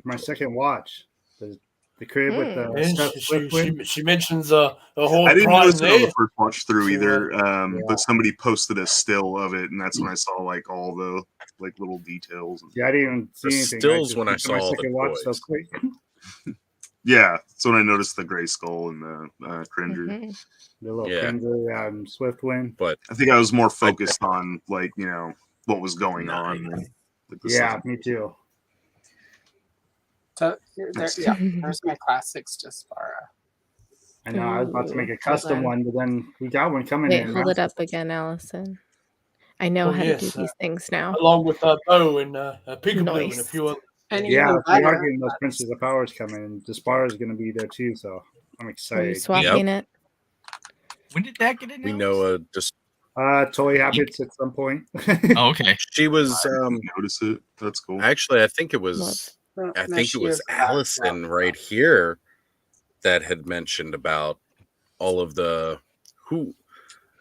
my second watch. The crib with the And stuff. she mentions a whole I didn't prime notice it on there. the first watch through So, either, yeah. but somebody posted a still of it, and that's when I saw like all the like little details. Yeah, I didn't even see The anything. stills just when I went to my saw all the second watch so toys. quick. Yeah, that's when I noticed the gray skull and the Cringer. Mhm. The little Yeah. Kenzo, Swiftwind. but I think I was more focused on like what was going on. Nice. Like, the Yeah, stuff. me too. So there's my classics Despara. I know. I was about to make a Hold custom on. one, but then we got one coming Wait, in. hold it up again, Allison. I know Oh, how to do yes, these things now. along with Bo and Peekaboo and a Nice. few others. And Yeah, even we better, are getting those Princess of Powers coming. And Despara is going to be there too, so I'm Are you excited. swapping it? When did that get announced? we know just Toy habits at some point. Oh, okay. she was Notice it. That's cool. actually I think it was no, I think she it was is back. Allison right here that had mentioned about all of the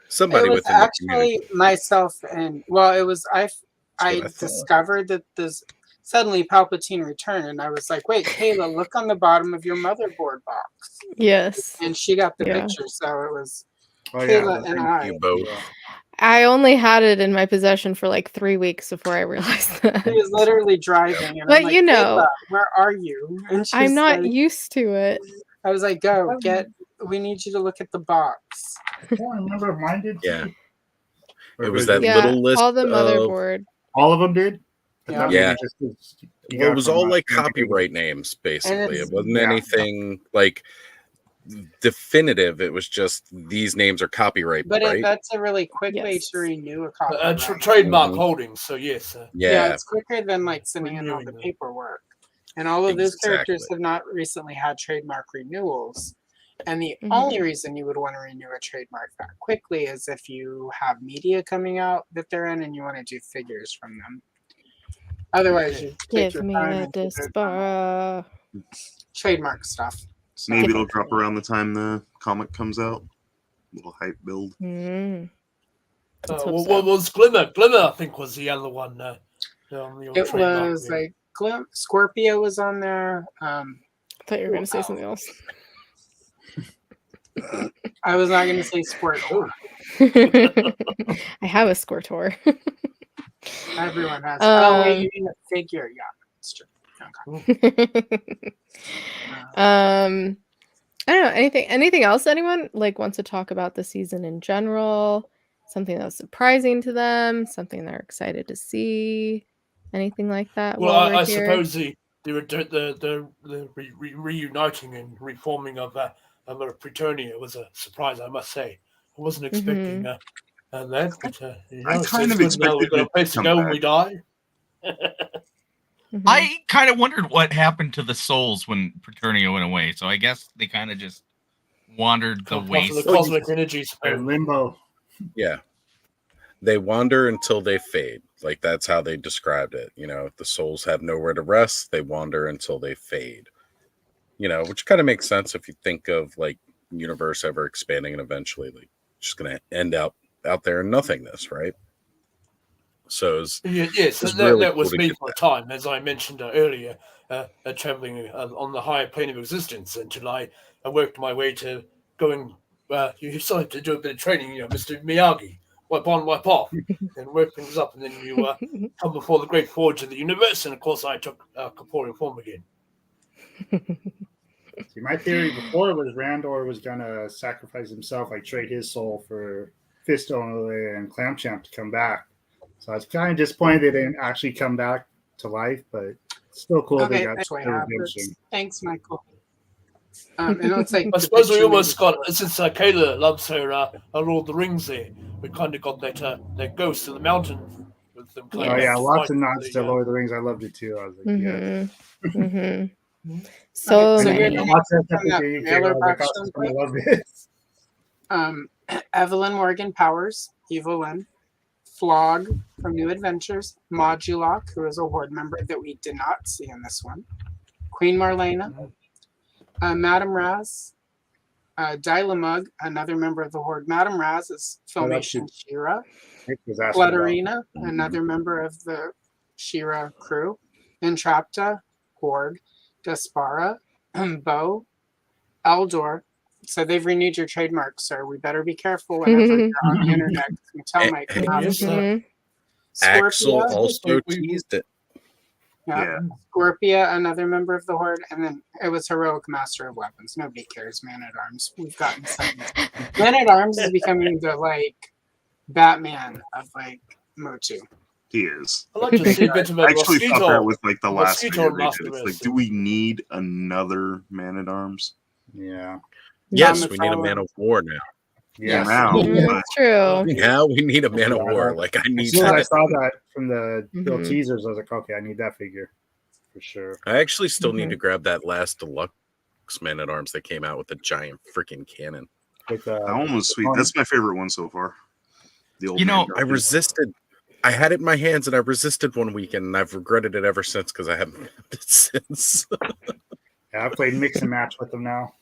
somebody It was within the community. actually myself and it was I what I thought. discovered that this suddenly Palpatine returned and I was like, wait, Kayla, look on the bottom of your motherboard box. Yes. And she got the Yeah. picture, so it was Oh, yeah. Kayla and I. You both. I only had it in my possession for like 3 weeks before I realized that. He was literally driving and But I'm like, you know- Kayla, where are you? And she's I'm not like, used to it. I was like, we need you to look at the box. I don't remember if mine did. Yeah. Or It was if that Yeah, little list all the of motherboard. all of them did. I Yeah. thought maybe Yeah. just you well, it got was from, all like King copyright names basically. it's- It wasn't yeah. anything like definitive. It was just these names are copyright, But right? that's a really quick way Yes. to renew a copyright. Trademark Mhm. holdings. So yes, yeah. It's quicker than like sending in all Renewing the them. paperwork. And all of those characters Exactly. have not recently had trademark renewals. And the Mhm. only reason you would want to renew a trademark that quickly is if you have media coming out that they're in and you want to do figures from them. Otherwise, you take Give your me time a and do the Despara. trademark stuff. So, Maybe it'll drop around the time the comic comes out. Little hype build. Mm. Let's hope what so. was Glimmer? Glimmer, I think, was the other one. On the old it trademark was there. like Scorpio was on there. I thought you were going to say something else. I was not going to say Sport. I have a Squirtor. Everyone has. Oh, wait, you mean a figure? Yeah, that's true. Okay. I don't know, anything else anyone like wants to talk about the season in general, something that was surprising to them, something they're excited to see, anything like that? Well, while we're I here? suppose reuniting and reforming of Preternia was a surprise, I must say. I wasn't expecting that, but I it's kind of good now we've expected got a it to place to come go when back. we die. I kind of wondered what happened to the souls when Preternia went away. So I guess they kind of just wandered the Come part of waste. the cosmic energies. They're in limbo. Yeah. They wander until they fade. Like that's how they described it. You know, if the souls have nowhere to rest, they wander until they fade. You know, which kind of makes sense if you think of like universe ever expanding and eventually like just gonna end out there in nothingness, right? So Yes, it's that really cool was to me get for a that. time, as I mentioned earlier, traveling on the higher plane of existence until I worked my way to going. You decided to do a bit of training, Mr. Miyagi, wipe on, wipe off, and work things up, and then you come before the great forge of the universe, and of course I took corporeal form again. See, my theory before was Randor was gonna sacrifice himself, like trade his soul for Fistone and Clamchamp to come back. So I was kind of disappointed they didn't actually come back to life, but it's still cool they Okay, got that's what their happens. redemption. Thanks, Michael. It looks like I suppose we depiction almost is- got, since Kayla loves her Lord of the Rings there, we kind of got that ghost in the mountain with them kind Oh of yeah, lots fighting of nods the, to Lord of the Rings. I loved it too. I was like, yeah. So Okay, so And you're then gonna watch that from that episode, mailer I was like, box oh, she's template? gonna love this. Evelyn Morgan Powers, Evelyn, Flog from New Adventures, Modulok, who is a Horde member that we did not see in this one, Queen Marlena, Madame Raz, Dylamug, another member of the Horde. Madame Raz is Filmation Shira, Nick was asking about. Flutterina, another member of the Shira crew, Entrapta, Horde, Despara, Bo, Eldor. So they've renewed your trademark, sir. We better be careful whenever you're on the internet. Mattel might come out. Yes, sir. Axel Scorpia, also teased it. yeah. Scorpia, another member of the Horde, and then it was Heroic Master of Weapons. Nobody cares, Man at Arms. We've gotten something. Man at Arms is becoming the Batman of Motu. He is. I'd like to see a bit of a I actually thought that was like the last mosquito figure they did. It's like, do we need another Man at Arms? Yeah. Yes, we need a man of war now. Yeah, now. That's true. Now we need a man of war. Like I As need soon as I that. saw that from the Bill teasers, I was like, okay, I need that figure for sure. I actually still need to grab that last deluxe Man at Arms that came out with the giant freaking cannon. With, That one was sweet. That's my favorite one so far. The old I resisted. I had it in my hands and I resisted one weekend and I've regretted it ever since because I haven't had it since. Yeah, I played mix and match with them now.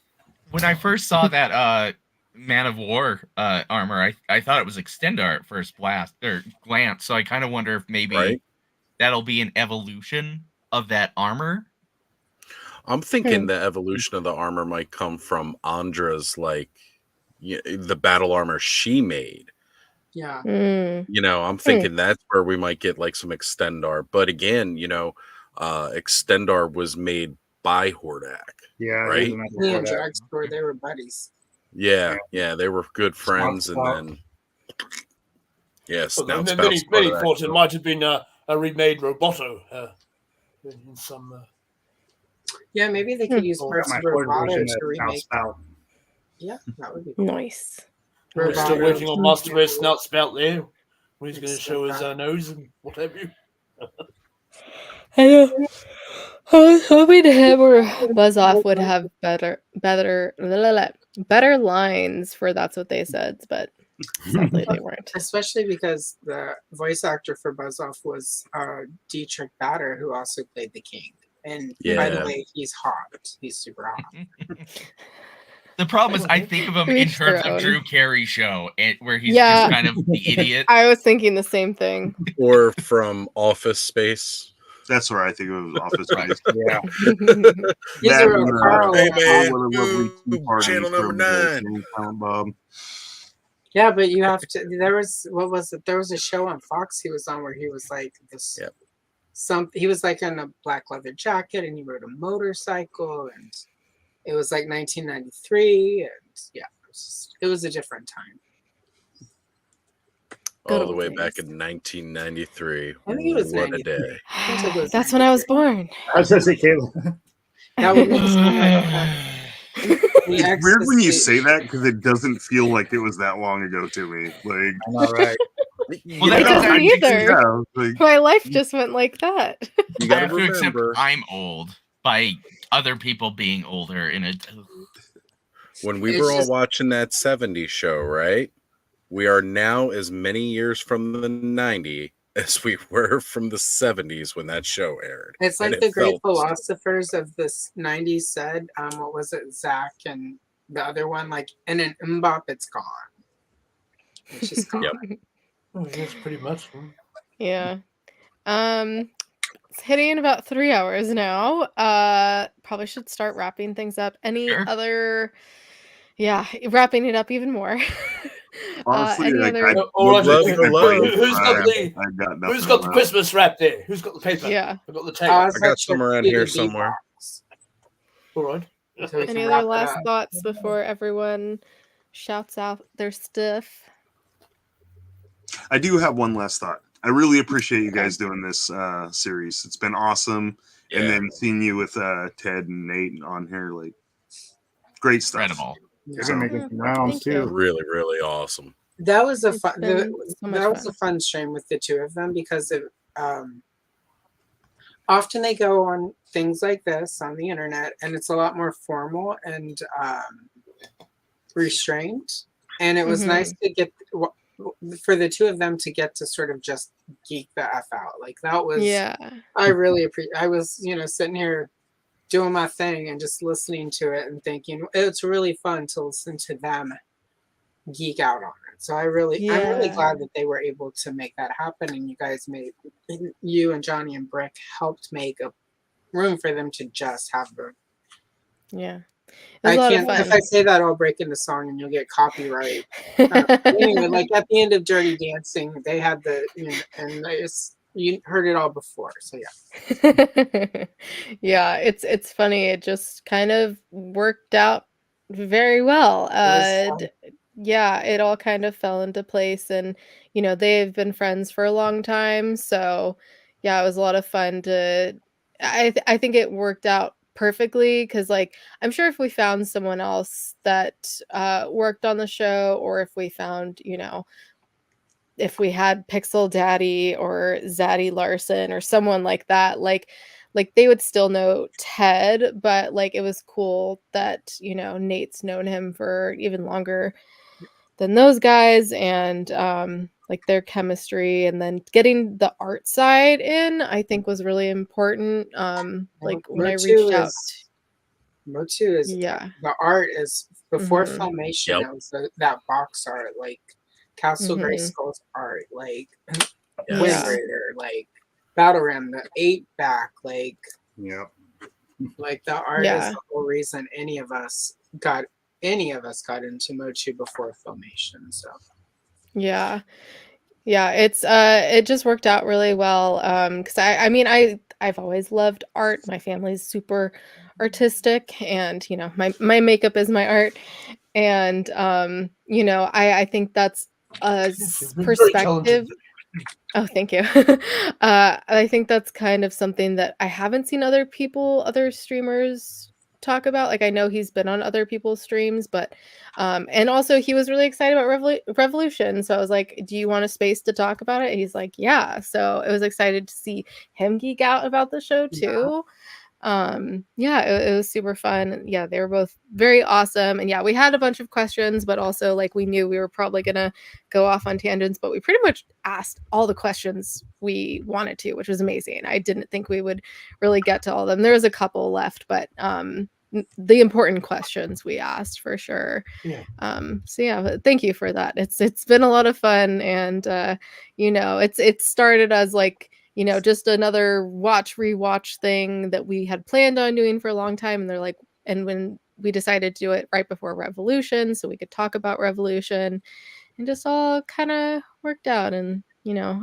When I first saw that Man of War armor, I thought it was Extendar at first glance. So I kind of wonder if maybe that'll be an evolution of that armor. I'm thinking the evolution of the armor might come from Andra's the battle armor she made. Yeah. You know, I'm thinking that's where we might get like some Extendar. But again, Extendar was made by Hordak. Yeah, right. Me and Dragstore, they were buddies. Yeah, they were good friends, and then and then many thought it might have been a remade Roboto in some. Yeah, maybe they could use parts of Roboto to remake. Yeah, that would be cool. Nice. We're still waiting on Master Race Snout Spout there. When he's going to show his nose and what have you. I know. I was hoping him or Buzz-Off would have better lines for That's What They Said, but sadly they weren't. Especially because the voice actor for Buzz-Off was Dietrich Bader, who also played the King. And by the way, he's hot. He's super hot. The problem is, I think of him in terms of Drew Carey show, where he's just kind of the idiot. I was thinking the same thing. Or from Office Space. That's where I think of Office Space. Yeah. He's a real Carl. Hey man, channel number 9. Bob. Yeah, but you have to. There was a show on Fox he was on where he was like this. Yep. He was like in a black leather jacket and he rode a motorcycle and it was like 1993 and yeah, it was a different time. Good all the old way back days. in 1993. I think it was What a 93. day. I think it was That's when I was 93. born. I was gonna say Kayla. That would make something like the It's weird when you ecstasy. say that because it doesn't feel like it was that long ago to me. Like, I know, right? Well, You It that's know, doesn't I think either. yeah, like My life just went like that. you I got to have to accept remember I'm old by other people being older in a. when we It's were all just watching that 70s show, right? We are now as many years from the 90 as we were from the 70s when that show aired. it's And like it the great felt the same. philosophers of this 90s said, what was it, Zach and the other one, like in an mbop, it's gone. It's just gone. Yep. Oh, yes, pretty much. Yeah. It's hitting in about 3 hours now. Probably should start wrapping things up. Any Sure. other wrapping it up even more. honestly, Any like other I All right, love the love. who's got the I got nothing. who's got the on that. Christmas wrap there? Who's got the paper? Yeah. I've got the tape. Oz I got got some your around Beauty here Bee somewhere. box, All right. so we Any can other wrap it last up. thoughts before everyone shouts out their stuff? I do have one last thought. I really appreciate you guys doing this series. It's been awesome. Yeah. And then seeing you with Ted and Nate on here, like great stuff. Incredible. They're gonna make some rounds Thank you. too. Really, really awesome. That was a It's fun. been so much That was fun. a fun stream with the two of them because it, often they go on things like this on the internet, and it's a lot more formal and restrained. And it was nice to get for the two of them to get to sort of just geek the F out. Like that was, Yeah. I really appreciate. I was, sitting here doing my thing and just listening to it and thinking it's really fun to listen to them geek out on it. So I'm really Yeah. glad that they were able to make that happen, and you and Johnny and Brick helped make a room for them to just have room. Yeah. It was a lot of fun. If I say that, I'll break into song and you'll get copyright. Anyway, like at the end of Dirty Dancing, they had you heard it all before. So yeah. Yeah, it's funny. It just kind of worked out very well. Yeah, it all kind of fell into place, and they've been friends for a long time. So yeah, it was a lot of fun to. I think it worked out perfectly because, like, I'm sure if we found someone else that worked on the show, or if we found, if we had Pixel Daddy or Zaddy Larson or someone like that, like they would still know Ted, but like it was cool that Nate's known him for even longer than those guys, and like their chemistry, and then getting the art side in, I think was really important. Like when I reached out, Motu is yeah, the art is before Mhm. Filmation. Yep. It was that box art, like Castle Mhm. Grayskull's art, like Yes. Wind Yeah. Raider, like Battle Ram, the 8-back, like the art is Yeah. the whole reason any of us got into Motu before Filmation. So Yeah. It's it just worked out really well. Because I mean I've always loved art. My family's super artistic, and my makeup is my art, and I think that's a perspective. Oh, thank you. I think that's kind of something that I haven't seen other streamers talk about. Like I know he's been on other people's streams, but and also he was really excited about Revolution. So I was like, "Do you want a space to talk about it?" And he's like, "Yeah." So I was excited to see him geek out about the show too. It was super fun. Yeah, they were both very awesome, and yeah, we had a bunch of questions, but also like we knew we were probably gonna go off on tangents, but we pretty much asked all the questions we wanted to, which was amazing. I didn't think we would really get to all of them. There was a couple left, but the important questions we asked for sure. Yeah. So yeah, but thank you for that. It's been a lot of fun, and it started as like just another rewatch thing that we had planned on doing for a long time. And they're like, and when we decided to do it right before Revolution, so we could talk about Revolution, and just all kind of worked out. And,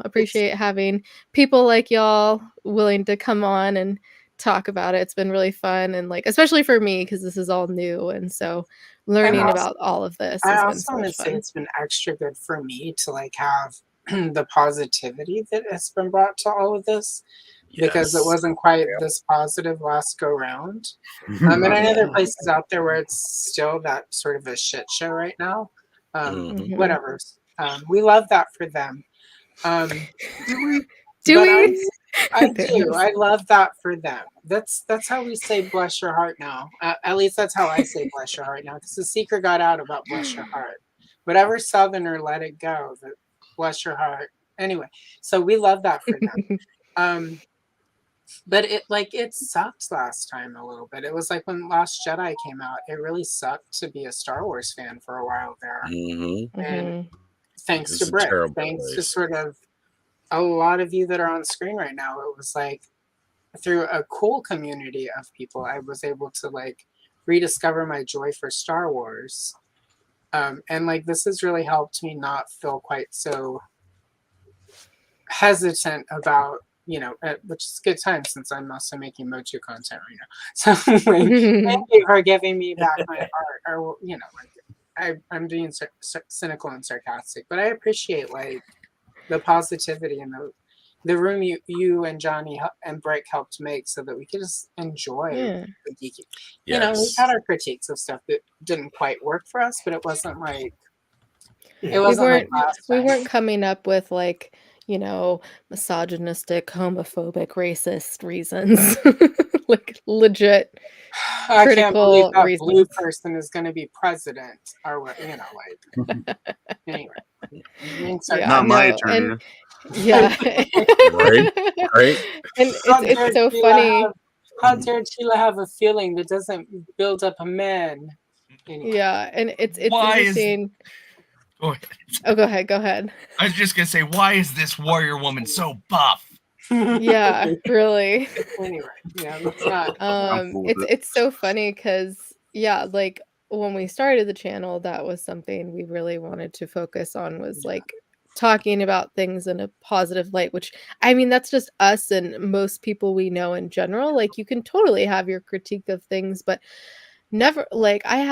appreciate having people like y'all willing to come on and talk about it. It's been really fun. And like, especially for me, because this is all new. And so learning about all of this I has been also so want to much say fun. it's been extra good for me to like have the positivity that has been brought to all of this, because it Yes. wasn't quite this positive last go round. And I know there are places out there where it's still that sort of a shit show right now. Mhm. Whatever. We love that for them. Do But we? I do. I love that for them. That's how we say bless your heart now. At least that's how I say bless your heart now, because the secret got out about bless your heart. Whatever Southerner let it go, that bless your heart. Anyway, so we love that for them. But it sucked last time a little bit. It was like when Last Jedi came out. It really sucked to be a Star Wars fan for a while there. Mhm. And thanks It to was a Britt, terrible thanks to place. sort of a lot of you that are on screen right now, it was like through a cool community of people, I was able to like rediscover my joy for Star Wars. And like this has really helped me not feel quite so hesitant about, which is a good time since I'm also making Motu content right now. So like, thank you for giving me back my art, or I'm being cynical and sarcastic, but I appreciate like the positivity and the room you and Johnny and Brick helped make so that we could just enjoy the geeky. We've Yes. had our critiques of stuff that didn't quite work for us, but it wasn't like We weren't coming up with like, misogynistic, homophobic, racist reasons. Like legit I can't believe critical that reasons. blue person is going to be president, or what, like. Anyway, Not my attorney. Yeah. Right. And it's so funny. How dare Sheila have a feeling that doesn't build up a man? Anyway. Yeah, and it's Why interesting. Go ahead. Oh, go ahead. I was just gonna say, why is this warrior woman so buff? Yeah, really. Anyway, yeah, that's not. It's so funny because like when we started the channel, that was something we really wanted to focus on, was like talking about things in a positive light, which I mean that's just us and most people we know in general. Like you can totally have your critique of things, but never like I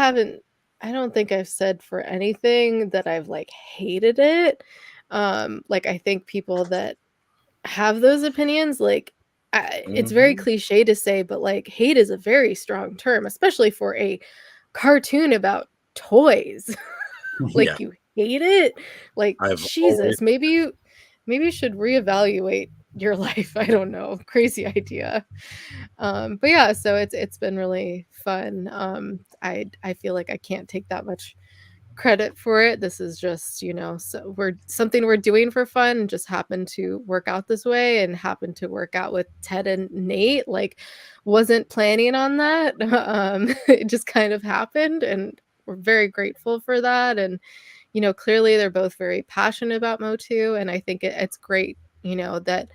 don't think I've said for anything that I've like hated it. Like I think people that have those opinions, like it's very cliche to say, but like hate is a very strong term, especially for a cartoon about toys. Like Yeah. you hate it, like I've Jesus, always- maybe you should reevaluate your life. I don't know, crazy idea. But yeah, so it's been really fun. I feel like I can't take that much credit for it. This is just, so we're doing for fun, and just happened to work out this way, and happened to work out with Ted and Nate. Like wasn't planning on that. It just kind of happened, and we're very grateful for that. And clearly they're both very passionate about Motu, and I think it's great, that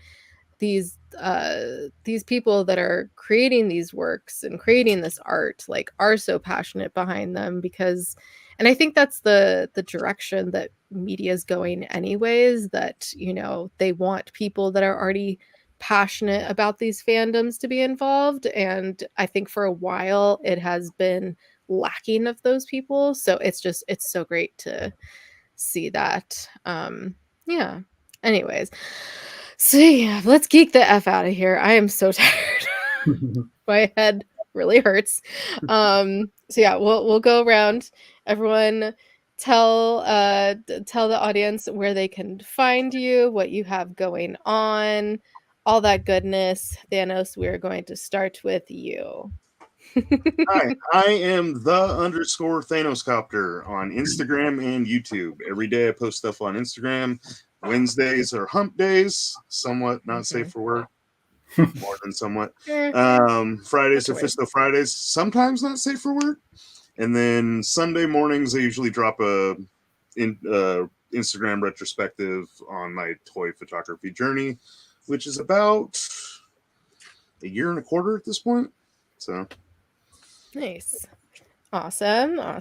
these people that are creating these works and creating this art like are so passionate behind them, because and I think that's the direction that media is going anyways, that they want people that are already passionate about these fandoms to be involved, and I think for a while it has been lacking of those people, so it's so great to see that. Yeah, anyways, so yeah, let's geek the F out of here. I am so tired. My head really hurts. So yeah, we'll go around. Everyone tell the audience where they can find you, what you have going on, all that goodness. Thanos, we're going to start with you. Hi, I am the _Thanos Copter on Instagram and YouTube. Every day I post stuff on Instagram. Wednesdays are hump days, somewhat not safe for work, more than somewhat. Fridays are Fisto Fridays, sometimes not safe for work. And then Sunday mornings I usually drop a Instagram retrospective on my toy photography journey, which is about a year and a quarter at this point. So nice. Awesome. All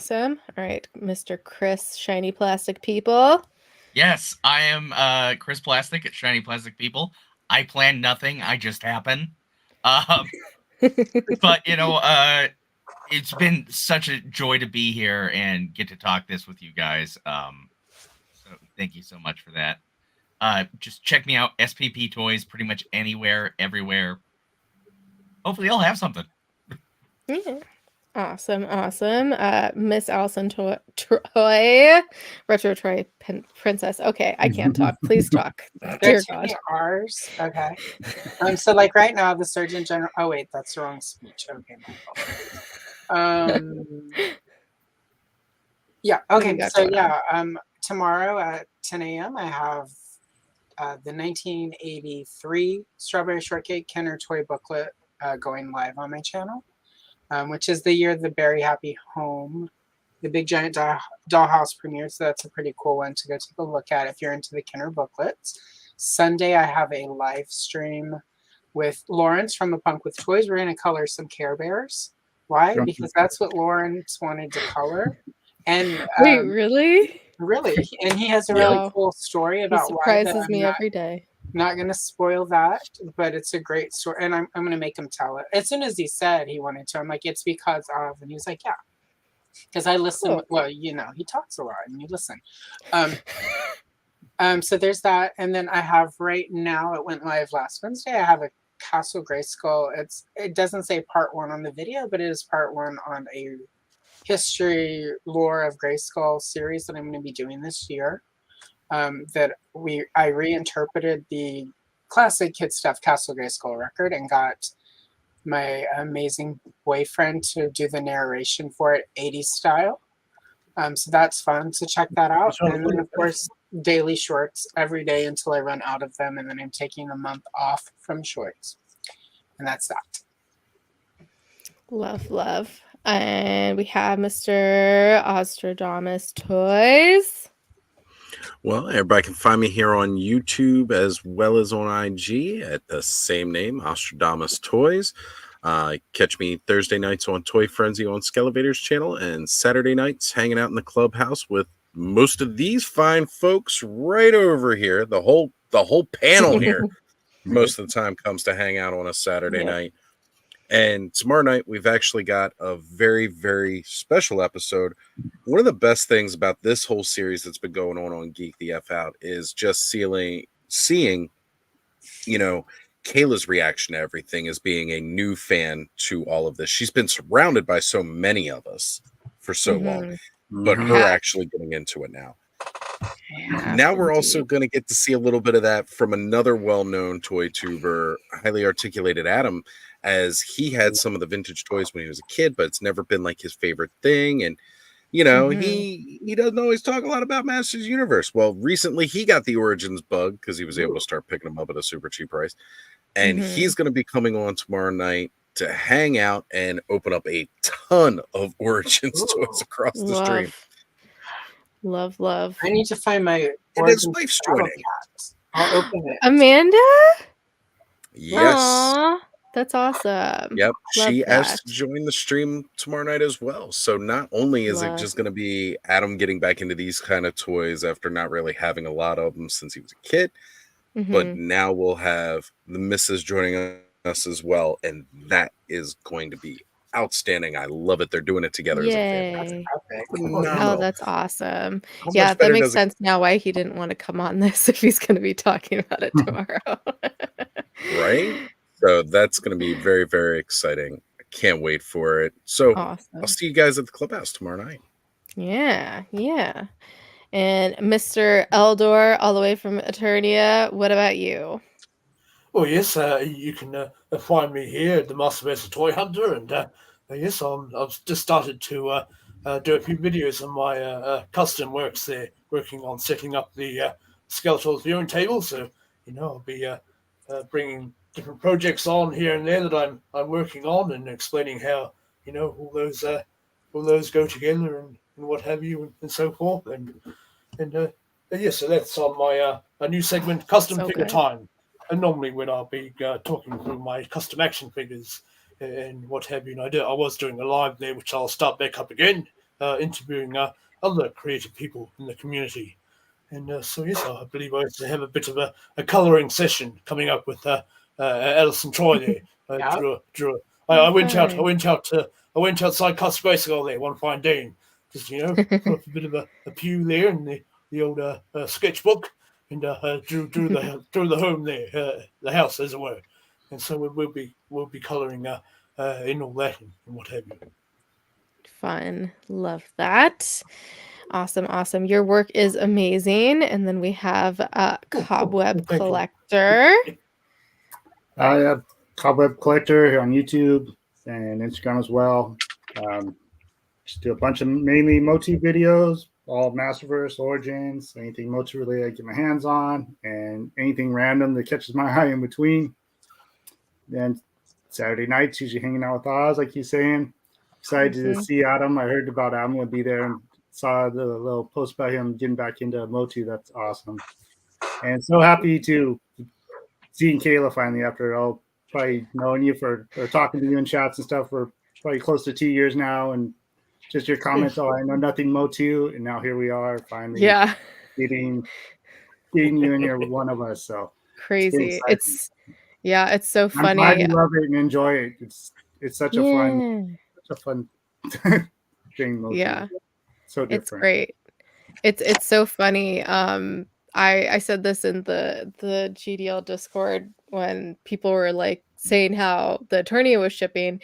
right, Mr. Chris, Shiny Plastic People. Yes, I am Chris Plastic at Shiny Plastic People. I plan nothing, I just happen. But it's been such a joy to be here and get to talk this with you guys. So thank you so much for that. Just check me out, SPP Toys, pretty much anywhere, everywhere. Hopefully I'll have something. Yeah. Awesome. Miss Allison Troy, Retro Troy Princess. Okay, I can't talk. Please talk. Dear There's God. many R's. Okay. So like right now, the Surgeon General. Oh wait, that's the wrong speech. Okay, my fault. Yeah. What do you Okay. got So going on? yeah. Tomorrow at 10 a.m. I have the 1983 Strawberry Shortcake Kenner toy booklet going live on my channel, which is the year the Very Happy Home, the Big Giant Dollhouse premiered. So that's a pretty cool one to go take a look at if you're into the Kenner booklets. Sunday, I have a live stream with Lawrence from A Punk with Toys. We're going to color some Care Bears. Why? Because that's what Lawrence wanted to color. And Wait, really? really, and he has a Wow. really cool story He about why. That surprises I'm me not, every day. not going to spoil that, but it's a great story, and I'm going to make him tell it. As soon as he said he wanted to, I'm like, it's because of, and he was like, yeah, because I listen. Cool. Well, you know, he talks a lot, and you listen. So there's that, and then I have right now. It went live last Wednesday. I have a Castle Grayskull. It doesn't say part 1 on the video, but it is part 1 on a history lore of Grayskull series that I'm going to be doing this year. I reinterpreted the classic kid stuff Castle Grayskull record and got my amazing boyfriend to do the narration for it 80s style. So that's fun. So check that out. And then of course daily shorts every day until I run out of them, and then I'm taking a month off from shorts. And that's that. Love. And we have Mr. Ostradamus Toys. Well, everybody can find me here on YouTube as well as on IG at the same name, Ostradamus Toys. Catch me Thursday nights on Toy Frenzy on Skelevator's channel, and Saturday nights hanging out in the clubhouse with most of these fine folks right over here. The whole panel here most of the time comes to hang out on a Saturday night. And tomorrow night, we've actually got a very, very special episode. One of the best things about this whole series that's been going on Geek the F Out is just seeing, you know, Kayla's reaction to everything as being a new fan to all of this. She's been surrounded by so many of us for so long, but her actually getting into it now. Now we're also going to get to see a little bit of that from another well-known toy tuber, Highly Articulated Adam, as he had some of the vintage toys when he was a kid, but it's never been like his favorite thing. And, you know, he doesn't always talk a lot about Masters Universe. Well, recently he got the Origins bug because he was able to start picking them up at a super cheap price. And he's going to be coming on tomorrow night to hang out and open up a ton of Origins toys across the stream. Love. I need to find my And his wife's joining. I'll open it. Amanda? Yes. Aww, that's awesome. Yep. Love She that. asked to join the stream tomorrow night as well. So not only is it just going to be Adam getting back into these kind of toys after not really having a lot of them since he was a kid, but now we'll have the missus joining us as well. And that is going to be outstanding. I love it. They're doing it together as a family. Oh, that's awesome. Yeah, that makes sense now why he didn't want to come on this if he's going to be talking about it tomorrow. Right? So that's going to be very, very exciting. I can't wait for it. So I'll see you guys at the clubhouse tomorrow night. Yeah. And Mr. Eldor, all the way from Eternia, what about you? Well, yes, you can find me here at the Masterverse Toy Hunter, and yes, I've just started to do a few videos on my custom works there, working on setting up the skeletal viewing table. So, you know, I'll be bringing different projects on here and there that I'm working on, and explaining how, you know, all those go together and what have you, and so forth. And yes, so that's on my a new segment, Custom Figure Time. And normally when I'll be talking through my custom action figures and what have you, and I was doing a live there, which I'll start back up again, interviewing other creative people in the community. And so yes, I believe I also have a bit of a colouring session coming up with Alison Troy there. I went outside Custom Grayskull there one fine day, and just, you know, put up a bit of a pew there in the old sketchbook, and drew the home there, the house as it were, and so we'll be colouring in all that and what have you. Fun. Love that. Awesome. Your work is amazing. And then we have Cobweb thank you. Collector. I have Cobweb Collector here on YouTube and Instagram as well. Just do a bunch of mainly Motu videos, all Masterverse, Origins, anything Motu related I get my hands on, and anything random that catches my eye in between. Then Saturday nights, usually hanging out with Oz, like he's saying. Excited to see Adam. I heard about Adam will be there and saw the little post about him getting back into Motu. That's awesome. And so happy to seeing Kayla finally after all probably knowing you or talking to you in chats and stuff for probably close to 2 years now, and just your comments. Oh, I know nothing Motu, and now here we are finally getting you, and you're one of us. So crazy. It's so funny. I'm glad you love it and enjoy it. It's such a fun thing. Motu. Yeah, so different. It's great. It's so funny. I said this in the GDL Discord when people were like saying how the Eternia was shipping,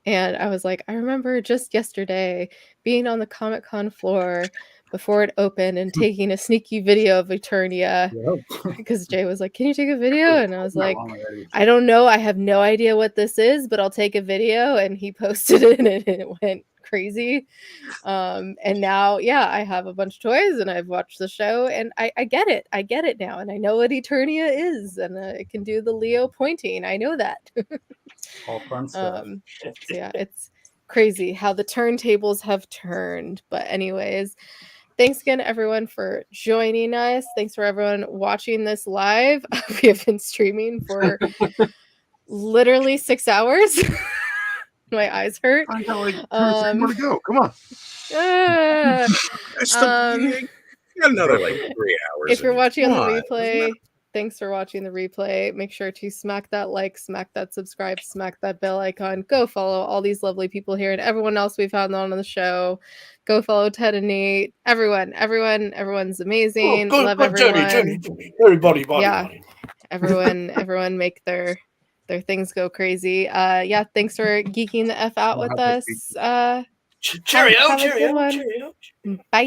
and I was like, I remember just yesterday being on the Comic-Con floor before it opened and taking a sneaky video of Eternia because Jay was like, can you take a video? And I was like, I don't know. I have no idea what this is, but I'll take a video. And he posted it and it went crazy. And now, I have a bunch of toys and I've watched the show and I get it. I get it now. And I know what Eternia is and it can do the Leo pointing. I know that. All fun stuff. So it's crazy how the turntables have turned. But anyways, thanks again, everyone, for joining us. Thanks for everyone watching this live. We have been streaming for literally 6 hours. My eyes hurt. I got like 2 or 3 more to go. Come on. Another like 3 hours. If you're watching on the replay, thanks for watching the replay. Make sure to smack that like, smack that subscribe, smack that bell icon. Go follow all these lovely people here and everyone else we've had on the show. Go follow Ted and Nate. Everyone's amazing. Love everyone. Jenny. Everybody. Everyone make their things go crazy. Thanks for geeking the F out with us. Cheerio. Bye.